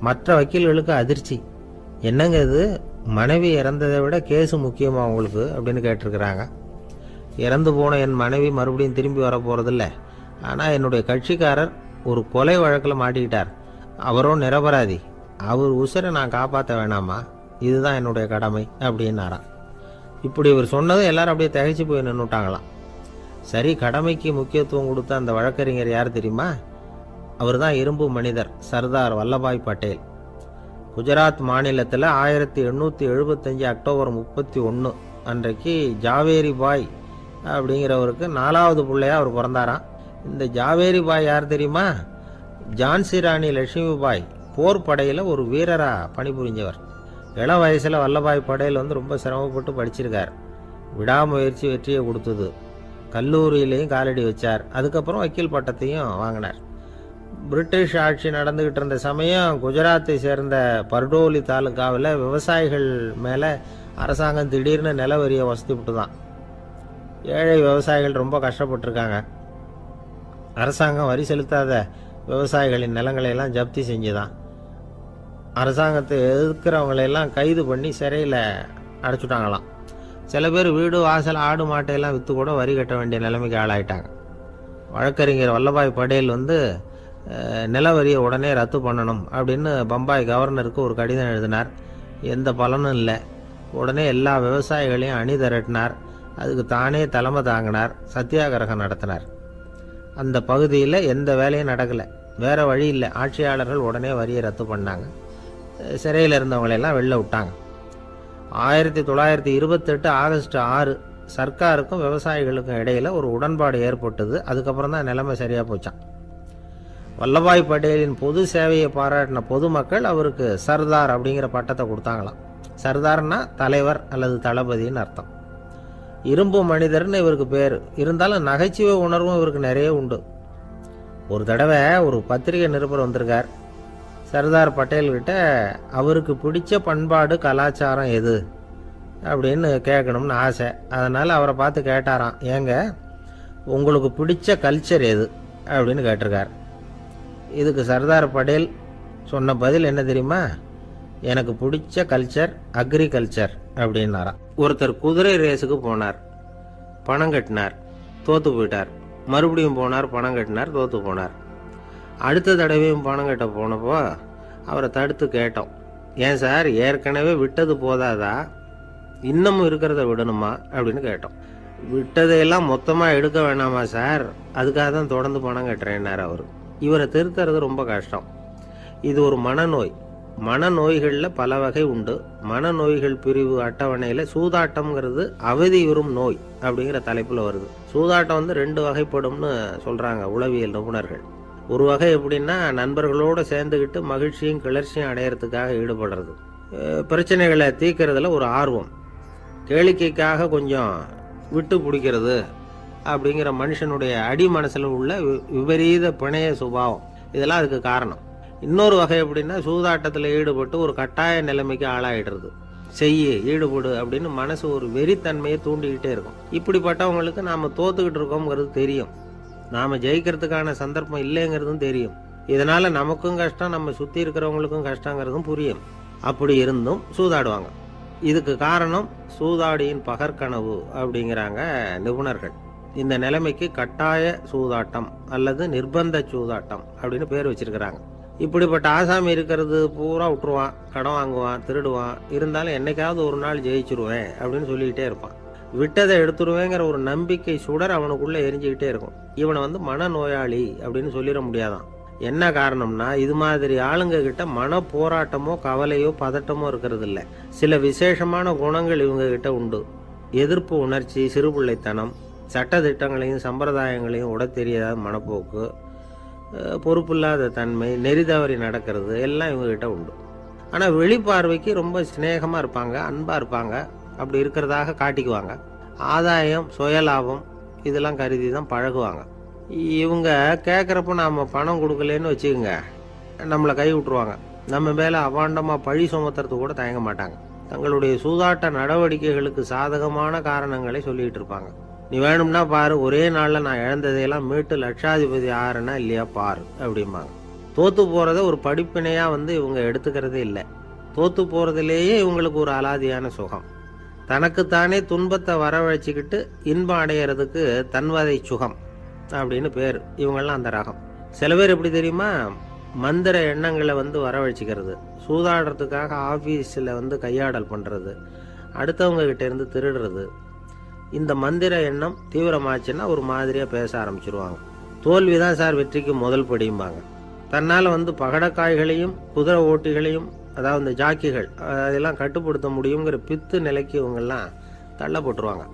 மற்ற வக்கீல்களுக்கு அதிர்ச்சி. என்னங்க இது, மனைவி இறந்ததை விட கேஸு முக்கியமாக உங்களுக்கு அப்படின்னு கேட்டிருக்கிறாங்க. இறந்து போன என் மனைவி மறுபடியும் திரும்பி வர போகிறதில்ல. ஆனால் என்னுடைய கட்சிக்காரர் ஒரு கொலை வழக்கில் மாட்டிக்கிட்டார். அவரும் நிரபராதி. அவர் உசுரை நான் காப்பாற்ற வேணாமா? இதுதான் என்னுடைய கடமை அப்படின்னாராம். இப்படி இவர் சொன்னதும் எல்லாரும் அப்படியே திகைச்சு போய் நின்றுட்டாங்களாம். சரி, கடமைக்கு முக்கியத்துவம் கொடுத்த அந்த வழக்கறிஞர் யார் தெரியுமா? அவர் தான் இரும்பு மனிதர் சர்தார் வல்லபாய் பட்டேல். குஜராத் மாநிலத்தில் 1875 அக்டோபர் 31 அன்றைக்கு ஜாவேரி பாய் அப்படிங்கிறவருக்கு 4வது பிள்ளையா அவர் பிறந்தாராம். இந்த ஜாவேரி பாய் யார் தெரியுமா? ஜான்சி ராணி லட்சுமி பாய் போர் படையில் ஒரு வீரராக பணிபுரிஞ்சவர். இளம் வயசில் வல்லபாய் பட்டேல் ரொம்ப சிரமப்பட்டு படிச்சிருக்கார். விடாமுயற்சி வெற்றியை கொடுத்தது. கல்லூரியிலையும் காலடி வச்சார். அதுக்கப்புறம் வக்கீல் பட்டத்தையும் வாங்கினார். பிரிட்டிஷ் ஆட்சி நடந்துக்கிட்டு இருந்த சமயம் குஜராத்தை சேர்ந்த பர்டோலி தாலுகாவில் விவசாயிகள் மேலே அரசாங்கம் திடீர்னு நில வரியை வசதி விட்டு தான். ஏழை விவசாயிகள் ரொம்ப கஷ்டப்பட்டிருக்காங்க. அரசாங்கம் வரி செலுத்தாத விவசாயிகளின் நிலங்களை எல்லாம் ஜப்தி செஞ்சுதான். அரசாங்கத்தை எதிர்க்கிறவங்களையெல்லாம் கைது பண்ணி சிறையில் அடைச்சுட்டாங்களாம். சில பேர் வீடு வாசல் ஆடு மாட்டையெல்லாம் விற்று கூட வரி கட்ட வேண்டிய நிலைமைக்கு ஆளாயிட்டாங்க. வழக்கறிஞர் வல்லபாய் படேல் நில வரியை உடனே ரத்து பண்ணணும் அப்படின்னு பம்பாய் கவர்னருக்கு ஒரு கடிதம் எழுதினார். எந்த பலனும் இல்லை. உடனே எல்லா விவசாயிகளையும் அணி திரட்டினார். அதுக்கு தானே தலைமை தாங்கினார். சத்தியாகிரகம் நடத்தினார். அந்த பகுதியில் எந்த வேலையும் நடக்கலை. வேறு வழி இல்லை. ஆட்சியாளர்கள் உடனே வரியை ரத்து பண்ணாங்க. சிறையில் இருந்தவங்களெல்லாம் வெளில விட்டாங்க. 1928 ஆகஸ்ட் 6 சர்க்காருக்கும் விவசாயிகளுக்கும் இடையில் ஒரு உடன்பாடு ஏற்பட்டது. அதுக்கப்புறம் தான் நிலைமை சரியாக போச்சான். வல்லபாய் படேலின் பொது சேவையை பாராட்டின பொதுமக்கள் அவருக்கு சர்தார் அப்படிங்கிற பட்டத்தை கொடுத்தாங்களாம். சர்தார்னா தலைவர் அல்லது தளபதின்னு அர்த்தம். இரும்பு மனிதர்னு இவருக்கு பேர். இருந்தாலும் நகைச்சுவை உணர்வும் இவருக்கு நிறைய உண்டு. ஒரு தடவை ஒரு பத்திரிகை நிருபர் வந்திருக்கார். சர்தார் பட்டேல்கிட்ட அவருக்கு பிடிச்ச பண்பாடு கலாச்சாரம் எது அப்படின்னு கேட்கணும்னு ஆசை. அதனால் அவரை பார்த்து கேட்டாராம், ஏங்க உங்களுக்கு பிடிச்ச கல்ச்சர் எது அப்படின்னு கேட்டிருக்கார். இதுக்கு சர்தார் பட்டேல் சொன்ன பதில் என்ன தெரியுமா? எனக்கு பிடிச்ச கல்ச்சர் அக்ரிகல்ச்சர் அப்படின்னாராம். ஒருத்தர் குதிரை ரேஸுக்கு போனார். பணம் கட்டினார், தோற்று போயிட்டார். மறுபடியும் போனார், பணம் கட்டினார், தோற்று போனார். அடுத்த தடவையும் பணம் கட்ட போனப்போ அவரை தடுத்து கேட்டோம், ஏன் சார் ஏற்கனவே விட்டது போதாதா, இன்னமும் இருக்கிறத விடணுமா அப்படின்னு கேட்டோம். விட்டதையெல்லாம் மொத்தமாக எடுக்க வேணாமா சார், அதுக்காக தான் தொடர்ந்து பணம் கட்டுறேன்னார் அவர். இவரை திருத்துறது ரொம்ப கஷ்டம். இது ஒரு மனநோய். மனநோய்களில் பல வகை உண்டு. மனநோய்கள் பிரிவு அட்டவணையில் சூதாட்டம்ங்கிறது அவதியுறும் நோய் அப்படிங்கிற தலைப்பில் வருது. சூதாட்டம் 2 வகைப்படும்னு சொல்கிறாங்க உளவியல் நிபுணர்கள். ஒரு வகை எப்படின்னா, நண்பர்களோடு சேர்ந்துக்கிட்டு மகிழ்ச்சியும் கிளர்ச்சியும் அடையிறதுக்காக ஈடுபடுறது. பிரச்சனைகளை தீர்க்கறதுல ஒரு ஆர்வம். கேளிக்கைக்காக கொஞ்சம் விட்டு பிடிக்கிறது அப்படிங்கிற மனுஷனுடைய அடி மனசில் உள்ள விபரீத பிணைய சுபாவம், இதெல்லாம் அதுக்கு காரணம். இன்னொரு வகை எப்படின்னா, சூதாட்டத்தில் ஈடுபட்டு ஒரு கட்டாய நிலைமைக்கு ஆளாயிடுறது. ஈடுபடு அப்படின்னு மனசு ஒரு வெறித்தன்மையை தூண்டிக்கிட்டே இருக்கும். இப்படிப்பட்டவங்களுக்கு நாம் தோத்துக்கிட்டு இருக்கோங்கிறது தெரியும். நாம் ஜெயிக்கிறதுக்கான சந்தர்ப்பம் இல்லைங்கிறதும் தெரியும். இதனால் நமக்கும் கஷ்டம், நம்ம சுற்றி இருக்கிறவங்களுக்கும் கஷ்டங்கிறதும் புரியும். அப்படி இருந்தும் சூதாடுவாங்க. இதுக்கு காரணம் சூதாடியின் பகற்கனவு அப்படிங்கிறாங்க நிபுணர்கள். இந்த நிலைமைக்கு கட்டாய சூதாட்டம் அல்லது நிர்பந்த சூதாட்டம் அப்படின்னு பேர் வச்சிருக்கிறாங்க. இப்படிப்பட்ட ஆசாமி இருக்கிறது பூரா விட்டுருவான், கடன் வாங்குவான், திருடுவான். இருந்தாலும் என்னைக்காவது ஒரு நாள் ஜெயிச்சிருவேன் அப்படின்னு சொல்லிக்கிட்டே இருப்பான். விட்டதை எடுத்துருவேங்கிற ஒரு நம்பிக்கை சுடர் அவனுக்குள்ளே எரிஞ்சுக்கிட்டே இருக்கும். இவனை மனநோயாளி அப்படின்னு சொல்லிட முடியாதான். என்ன காரணம்னா, இது மாதிரி ஆளுங்க கிட்ட மன போராட்டமோ கவலையோ பதட்டமோ இருக்கிறது இல்லை. சில விசேஷமான குணங்கள் இவங்க கிட்ட உண்டு. எதிர்ப்பு உணர்ச்சி, சிறுபிள்ளைத்தனம், சட்ட திட்டங்களையும் சம்பிரதாயங்களையும் உட தெரியாத மனப்போக்கு, பொறுப்பில்லாத தன்மை, நெறிதவறி நடக்கிறது எல்லாம் இவங்ககிட்ட உண்டு. ஆனால் வெளிப்பார்வைக்கு ரொம்ப சிநேகமாக இருப்பாங்க, அன்பாக இருப்பாங்க. அப்படி இருக்கிறதாக காட்டிக்குவாங்க. ஆதாயம், சுயலாபம் இதெல்லாம் கருதி தான் பழகுவாங்க. இவங்க கேட்குறப்ப நாம் பணம் கொடுக்கலன்னு வச்சுக்கோங்க, நம்மளை கை விட்டுருவாங்க. நம்ம மேலே அபாண்டமாக பழி சுமத்துறது கூட தயங்க மாட்டாங்க. தங்களுடைய சூதாட்ட நடவடிக்கைகளுக்கு சாதகமான காரணங்களை சொல்லிகிட்டு இருப்பாங்க. நீ வேணும்னா பாரு, ஒரே நாளில் நான் இழந்ததையெல்லாம் மீட்டு லட்சாதிபதி ஆறேன்னா இல்லையா பாரு அப்படிம்பாங்க. தோற்று போகிறத ஒரு படிப்பினையாக இவங்க எடுத்துக்கிறதே இல்லை. தோற்று போகிறதுலேயே இவங்களுக்கு ஒரு அலாதியான சுகம். தனக்குத்தானே துன்பத்தை வரவழைச்சிக்கிட்டு இன்பம் அடையிறதுக்கு தன்வதை சுகம் அப்படின்னு பேர். இவங்கெல்லாம் அந்த ரகம். சில பேர் எப்படி தெரியுமா, மந்திர எண்ணங்களை வரவழைச்சிக்கிறது, சூதாடுறதுக்காக ஆஃபீஸில் கையாடல் பண்ணுறது, அடுத்தவங்க கிட்ட இருந்து திருடுறது. இந்த மந்திர எண்ணம் தீவிரமாச்சுன்னா ஒரு மாதிரியாக பேச ஆரம்பிச்சிருவாங்க. தோல்வி தான் சார் வெற்றிக்கு முதல் படியும்பாங்க. தன்னால் பகடக்காய்களையும் குதிரை ஓட்டிகளையும், அதாவது இந்த ஜாக்கிகள், அதெல்லாம் கட்டுப்படுத்த முடியுங்கிற பித்து நிலைக்கு இவங்கெல்லாம் தள்ளப்பட்டுருவாங்க.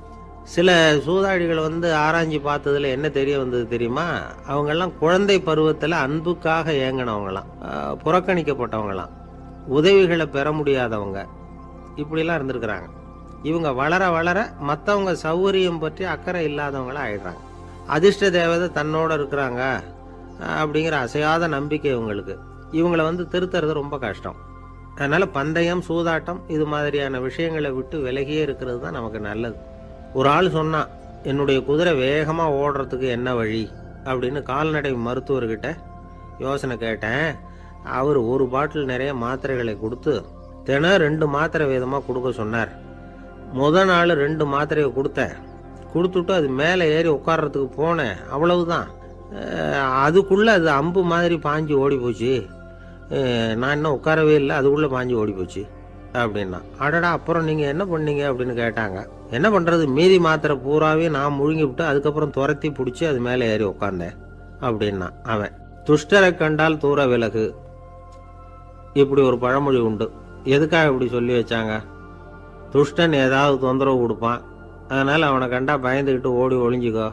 சில சூதாடிகள் ஆராய்ச்சி பார்த்ததில் என்ன தெரிய வந்தது தெரியுமா, அவங்கெல்லாம் குழந்தை பருவத்தில் அன்புக்காக ஏங்கினவங்களாம், புறக்கணிக்கப்பட்டவங்களாம், உதவிகளை பெற முடியாதவங்க, இப்படிலாம் இருந்திருக்கிறாங்க. இவங்க வளர வளர மற்றவங்க சௌகரியம் பற்றி அக்கறை இல்லாதவங்களா ஆயிடுறாங்க. அதிர்ஷ்ட தேவதை தன்னோட இருக்கிறாங்க அப்படிங்கிற அசையாத நம்பிக்கை இவங்களுக்கு. இவங்களை திருத்துறது ரொம்ப கஷ்டம். அதனால் பந்தயம், சூதாட்டம் இது மாதிரியான விஷயங்களை விட்டு விலகியே இருக்கிறது தான் நமக்கு நல்லது. ஒரு ஆள் சொன்னான், என்னுடைய குதிரை வேகமாக ஓடுறதுக்கு என்ன வழி அப்படின்னு கால்நடை மருத்துவர்கிட்ட யோசனை கேட்டேன். அவர் ஒரு பாட்டில் நிறைய மாத்திரைகளை கொடுத்து தினம் 2 மாத்திரை வீதமாக கொடுக்க சொன்னார். நாள் 2 மாத்திரையை கொடுத்துட்டு அது மேலே ஏறி உட்கார்றதுக்கு போனேன். அவ்வளவுதான். அதுக்குள்ளே அது அம்பு மாதிரி பாஞ்சு ஓடி போச்சு. நான் இன்னும் உட்காரவே இல்லை, அதுக்குள்ளே பாஞ்சு ஓடி போச்சு அப்படின்னா. அடடா, அப்புறம் நீங்கள் என்ன பண்ணீங்க அப்படின்னு கேட்டாங்க. என்ன பண்ணுறது, மீதி மாத்திரை பூராவே நான் முழுங்கி விட்டு அதுக்கப்புறம் துரத்தி பிடிச்சி அது மேலே ஏறி உட்காந்தேன் அப்படின்னா அவன். துஷ்டரை கண்டால் தூர விலகு, இப்படி ஒரு பழமொழி உண்டு. எதுக்காக இப்படி சொல்லி வச்சாங்க? துஷ்டன் ஏதாவது தொந்தரவு கொடுப்பான், அதனால அவனை கண்டா பயந்துக்கிட்டு ஓடி ஒளிஞ்சிக்கோ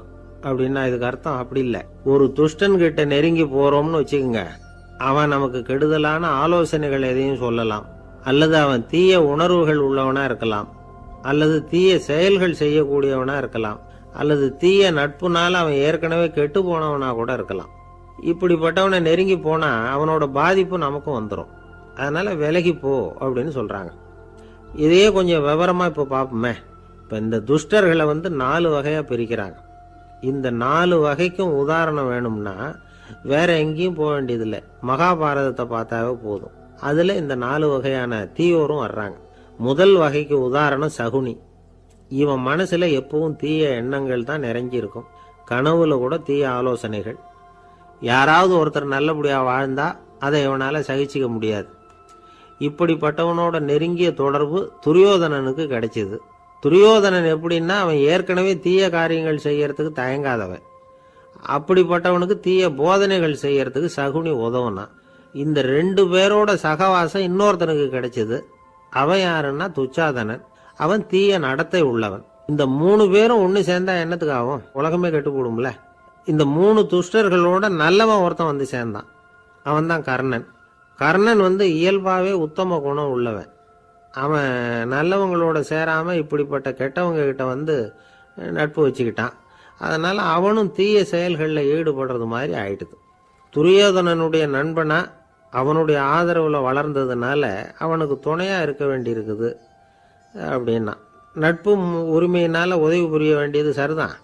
அப்படின்னா இதுக்கு அர்த்தம் அப்படி இல்லை. ஒரு துஷ்டன் கிட்ட நெருங்கி போறோம்னு வச்சுக்கோங்க, அவன் நமக்கு கெடுதலான ஆலோசனைகள் எதையும் சொல்லலாம், அல்லது அவன் தீய உணர்வுகள் உள்ளவனா இருக்கலாம், அல்லது தீய செயல்கள் செய்யக்கூடியவனா இருக்கலாம், அல்லது தீய நட்புனால அவன் ஏற்கனவே கெட்டு போனவனா கூட இருக்கலாம். இப்படிப்பட்டவனை நெருங்கி போனா அவனோட பாதிப்பு நமக்கும் வந்துடும். அதனால விலகி போ அப்படின்னு சொல்றாங்க. இதையே கொஞ்சம் விவரமா இப்ப பார்ப்போமே. இப்ப இந்த துஷ்டர்களை 4 வகையா பிரிக்கிறாங்க. இந்த 4 வகைக்கும் உதாரணம் வேணும்னா வேற எங்கேயும் போக வேண்டியதில்லை, மகாபாரதத்தை பார்த்தாவே போதும். அதுல இந்த 4 வகையான தீயோரும் வர்றாங்க. முதல் வகைக்கு உதாரணம் சகுனி. இவன் மனசுல எப்பவும் தீய எண்ணங்கள் தான் நிறைஞ்சிருக்கும். கனவுல கூட தீய ஆலோசனைகள். யாராவது ஒருத்தர் நல்லபடியா வாழ்ந்தா அதை இவனால சகிச்சிக்க முடியாது. இப்படிப்பட்டவனோட நெருங்கிய தொடர்பு துரியோதனனுக்கு கிடைச்சது. துரியோதனன் எப்படின்னா, அவன் ஏற்கனவே தீய காரியங்கள் செய்யறதுக்கு தயங்காதவன். அப்படிப்பட்டவனுக்கு தீய போதனைகள் செய்யறதுக்கு சகுனி உதவுனான். இந்த 2 பேரோட சகவாசம் இன்னொருத்தனுக்கு கிடைச்சது. அவன் யாருன்னா துச்சாதனன். அவன் தீய நடத்தை உள்ளவன். இந்த 3 பேரும் ஒன்று சேர்ந்தா என்னத்துக்கு ஆகும்? உலகமே கெட்டு போடும்ல. இந்த 3 துஷ்டர்களோட நல்லவன் ஒருத்தன் சேர்ந்தான். அவன் தான் கர்ணன். கர்ணன் இயல்பாவே உத்தம குணம் உள்ளவன். அவன் நல்லவங்களோட சேராம இப்படிப்பட்ட கெட்டவங்க கிட்ட நட்பு வச்சுக்கிட்டான். அதனால அவனும் தீய செயல்களில் ஈடுபடுறது மாதிரி ஆயிடுது. துரியோதனனுடைய நண்பனா அவனுடைய ஆதரவுல வளர்ந்ததுனால அவனுக்கு துணையா இருக்க வேண்டி இருக்குது அப்படின்னா. நட்பு உரிமையினால உதவி புரிய வேண்டியது சரிதான்,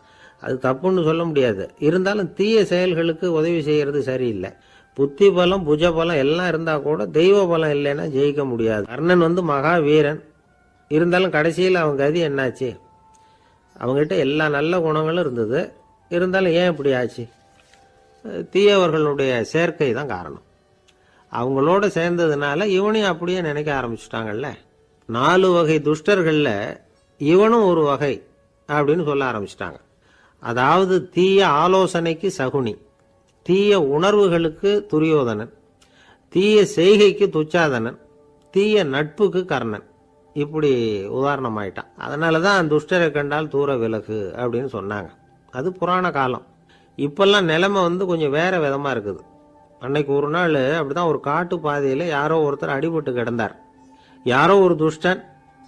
அது தப்புன்னு சொல்ல முடியாது. இருந்தாலும் தீய செயல்களுக்கு உதவி செய்யறது சரியில்லை. புத்தி பலம் புஜ பலம் எல்லாம் இருந்தா கூட தெய்வ பலம் இல்லைன்னா ஜெயிக்க முடியாது. கர்ணன் மகா வீரன். இருந்தாலும் கடைசியில் அவன் கதி என்னாச்சு? அவங்ககிட்ட எல்லா நல்ல குணங்களும் இருந்தது. இருந்தாலும் ஏன் இப்படி ஆச்சு? தீயவர்களுடைய சேர்க்கை தான் காரணம். அவங்களோட சேர்ந்ததுனால இவனையும் அப்படியே நினைக்க ஆரம்பிச்சுட்டாங்கல்ல. 4 வகை துஷ்டர்கள்ல இவனும் ஒரு வகை அப்படின்னு சொல்ல ஆரம்பிச்சிட்டாங்க. அதாவது தீய ஆலோசனைக்கு சகுனி, தீய உணர்வுகளுக்கு துரியோதனன், தீய செய்கைக்கு துச்சாதனன், தீய நட்புக்கு கர்ணன். இப்படி உதாரணமாயிட்டான். அதனாலதான் துஷ்டரை கண்டால் தூர விலகு அப்படின்னு சொன்னாங்க. அது புராண காலம். இப்பெல்லாம் நிலைமை கொஞ்சம் வேற விதமா இருக்குது. அன்னைக்கு ஒரு நாள் அப்படிதான் ஒரு காட்டு பாதையில யாரோ ஒருத்தர் அடிபட்டு கிடந்தார். யாரோ ஒரு துஷ்டன்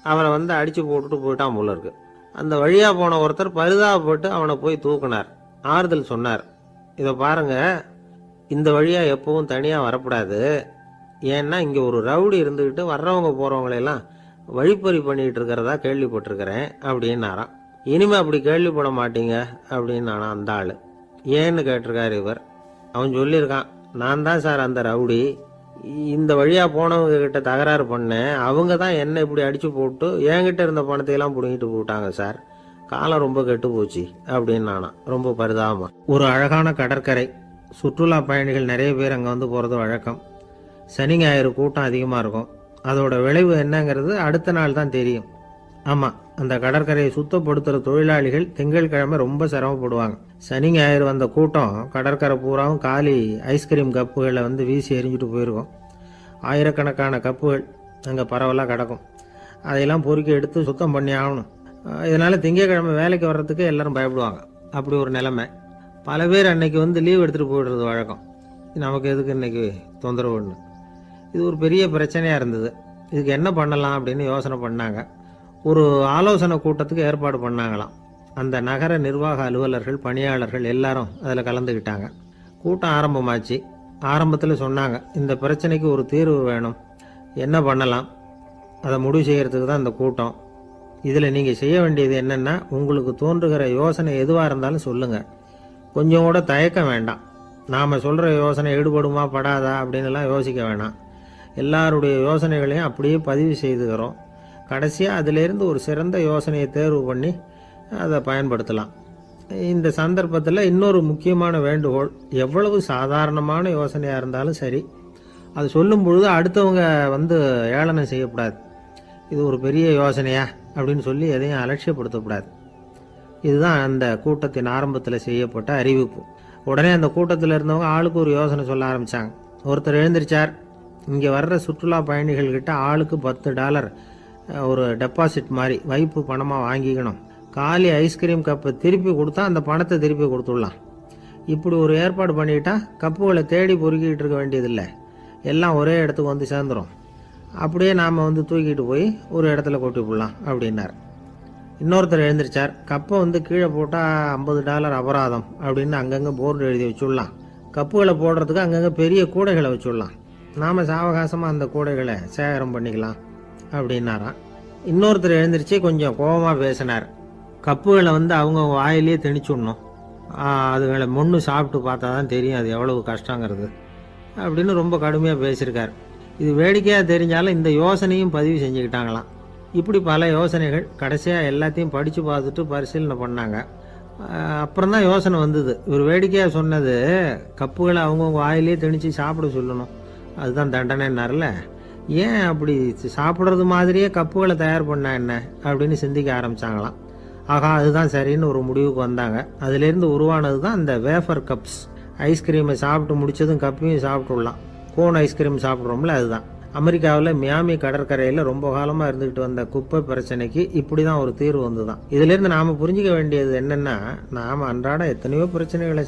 அவனை அடிச்சு போட்டுட்டு போயிட்டான் போல இருக்கு. அந்த வழியா போன ஒருத்தர் பரிதாபப்பட்டு அவனை போய் தூக்குனார். ஆறுதல் சொன்னார். இதை பாருங்க, இந்த வழியா எப்பவும் தனியா வரக்கூடாது. ஏன்னா இங்க ஒரு ரவுடி இருந்துகிட்டு வர்றவங்க போறவங்களெல்லாம் வழிப்பறி பண்ணிட்டு இருக்கிறதா கேள்விப்பட்டிருக்கிறேன் அப்படின்னாராம். இனிமே அப்படி கேள்விப்பட மாட்டீங்க அப்படின்னு அந்த ஆளு. ஏன்னு கேட்டிருக்காரு இவர். அவன் சொல்லியிருக்கான், நான் தான் சார் அந்த ரவுடி. இந்த வழியா போனவங்க கிட்ட தகராறு பண்ணேன். அவங்க தான் என்ன இப்படி அடிச்சு போட்டு என்கிட்ட இருந்த பணத்தையெல்லாம் பிடிங்கிட்டு போட்டாங்க சார். காலம் ரொம்ப கெட்டு போச்சு அப்படின்னு நானா ரொம்ப பரிதாபமா. ஒரு அழகான கடற்கரை. சுற்றுலா பயணிகள் நிறைய பேர் அங்கே போகிறது வழக்கம். சனி ஞாயிறு கூட்டம் அதிகமாக இருக்கும். அதோட விளைவு என்னங்கிறது அடுத்த நாள் தான் தெரியும். ஆமாம், அந்த கடற்கரையை சுத்தப்படுத்துகிற தொழிலாளிகள் திங்கட்கிழமை ரொம்ப சிரமப்படுவாங்க. சனி ஞாயிறு வந்த கூட்டம் கடற்கரை பூராவும் காலி ஐஸ்கிரீம் கப்புகளை வீசி எறிஞ்சிட்டு போயிருக்கும். ஆயிரக்கணக்கான கப்புகள் அங்கே பரவலாக கிடக்கும். அதையெல்லாம் பொறுக்கி எடுத்து சுத்தம் பண்ணி ஆகணும். இதனால திங்கட்கிழமை வேலைக்கு வர்றதுக்கு எல்லாரும் பயப்படுவாங்க. அப்படி ஒரு நிலைமை. பல பேர் அன்னைக்கு லீவ் எடுத்துகிட்டு போயிடுறது வழக்கம். நமக்கு எதுக்கு இன்னைக்கு தொந்தரவுன்னு. இது ஒரு பெரிய பிரச்சனையாக இருந்தது. இதுக்கு என்ன பண்ணலாம் அப்படின்னு யோசனை பண்ணாங்க. ஒரு ஆலோசனை கூட்டத்துக்கு ஏற்பாடு பண்ணாங்களாம். அந்த நகர நிர்வாக அலுவலர்கள், பணியாளர்கள் எல்லாரும் அதில் கலந்துக்கிட்டாங்க. கூட்டம் ஆரம்பமாச்சு. ஆரம்பத்தில் சொன்னாங்க, இந்த பிரச்சனைக்கு ஒரு தீர்வு வேணும், என்ன பண்ணலாம், அதை முடிவு செய்கிறதுக்கு தான் இந்த கூட்டம். இதில் நீங்கள் செய்ய வேண்டியது என்னென்னா, உங்களுக்கு தோன்றுகிற யோசனை எதுவாக இருந்தாலும் சொல்லுங்கள். கொஞ்சம் கூட தயக்கம் வேண்டாம். நாம் சொல்கிற யோசனை ஈடுபடுமா படாதா அப்படின்னுலாம் யோசிக்க வேணாம். எல்லாருடைய யோசனைகளையும் அப்படியே பதிவு செய்துக்கிறோம். கடைசியாக அதிலேருந்து ஒரு சிறந்த யோசனையை தேர்வு பண்ணி அதை பயன்படுத்தலாம். இந்த சந்தர்ப்பத்தில் இன்னொரு முக்கியமான வேண்டுகோள், எவ்வளவு சாதாரணமான யோசனையாக இருந்தாலும் சரி, அது சொல்லும் பொழுது அடுத்தவங்க ஏளனம் செய்யக்கூடாது. இது ஒரு பெரிய யோசனையா அப்படின்னு சொல்லி எதையும் அலட்சியப்படுத்தக்கூடாது. இதுதான் அந்த கூட்டத்தின் ஆரம்பத்தில் செய்யப்பட்ட அறிவிப்பு. உடனே அந்த கூட்டத்தில் இருந்தவங்க ஆளுக்கு ஒரு யோசனை சொல்ல ஆரம்பித்தாங்க. ஒருத்தர் எழுந்திருச்சார், இங்கே வர்ற சுற்றுலா பயணிகள்கிட்ட ஆளுக்கு $10 ஒரு டெபாசிட் மாதிரி வைப்பு பணமாக வாங்கிக்கணும். காலி ஐஸ்கிரீம் கப்பை திருப்பி கொடுத்தா அந்த பணத்தை திருப்பி கொடுத்துடலாம். இப்படி ஒரு ஏற்பாடு பண்ணிக்கிட்டா கப்புகளை தேடி பொறுக்கிட்டு இருக்க வேண்டியதில்லை, எல்லாம் ஒரே இடத்துக்கு வந்து சேர்ந்துடும். அப்படியே நாம் தூக்கிட்டு போய் ஒரு இடத்துல கொட்டி போடலாம் அப்படின்னார். இன்னொருத்தர் எழுந்திரிச்சார், கப்பை கீழே போட்டால் $50 அபராதம் அப்படின்னு அங்கங்கே போர்டு எழுதி வச்சுடலாம். கப்புகளை போடுறதுக்கு அங்கங்கே பெரிய கூடைகளை வச்சுடலாம். நாம் சாவகாசமாக அந்த கூடைகளை சேகரம் பண்ணிக்கலாம் அப்படின்னாராம். இன்னொருத்தர் எழுந்திரிச்சு கொஞ்சம் கோபமாக பேசினார். கப்புகளை அவங்க வாயிலே திணிச்சுடணும், அதுகளை முன்னு சாப்பிட்டு பார்த்தா தான் தெரியும் அது எவ்வளவு கஷ்டங்கிறது அப்படின்னு ரொம்ப கடுமையாக பேசியிருக்கார். இது வேடிக்கையாக தெரிஞ்சாலும் இந்த யோசனையும் பதிவு செஞ்சுக்கிட்டாங்களாம். இப்படி பல யோசனைகள். கடைசியாக எல்லாத்தையும் படித்து பார்த்துட்டு பரிசீலனை பண்ணாங்க. அப்புறம் தான் யோசனை வந்தது. இவர் வேடிக்கையாக சொன்னது கப்புகளை அவங்கவுங்க வாயிலே திணிச்சு சாப்பிட சொல்லணும், அதுதான் தண்டனைன்னார்ல. ஏன் அப்படி சாப்பிட்றது மாதிரியே கப்புகளை தயார் பண்ணா என்ன அப்படின்னு சிந்திக்க ஆரம்பித்தாங்களாம். ஆகா, அதுதான் சரின்னு ஒரு முடிவுக்கு வந்தாங்க. அதுலேருந்து உருவானது தான் இந்த வேஃபர் கப்ஸ். ஐஸ்கிரீமை சாப்பிட்டு முடிச்சதும் கப்பையும் சாப்பிட்டுடலாம். கோன் ஐஸ்கிரீம் சாப்பிட்றோம்ல, அதுதான். அமெரிக்காவில் மியாமி கடற்கரையில் ரொம்ப காலமாக இருந்துக்கிட்டு வந்த குப்பை பிரச்சனைக்கு இப்படி தான் ஒரு தீர்வு வந்து தான். இதுலேருந்து நாம் புரிஞ்சிக்க வேண்டியது என்னென்னா, நாம் அன்றாட எத்தனையோ பிரச்சனைகளை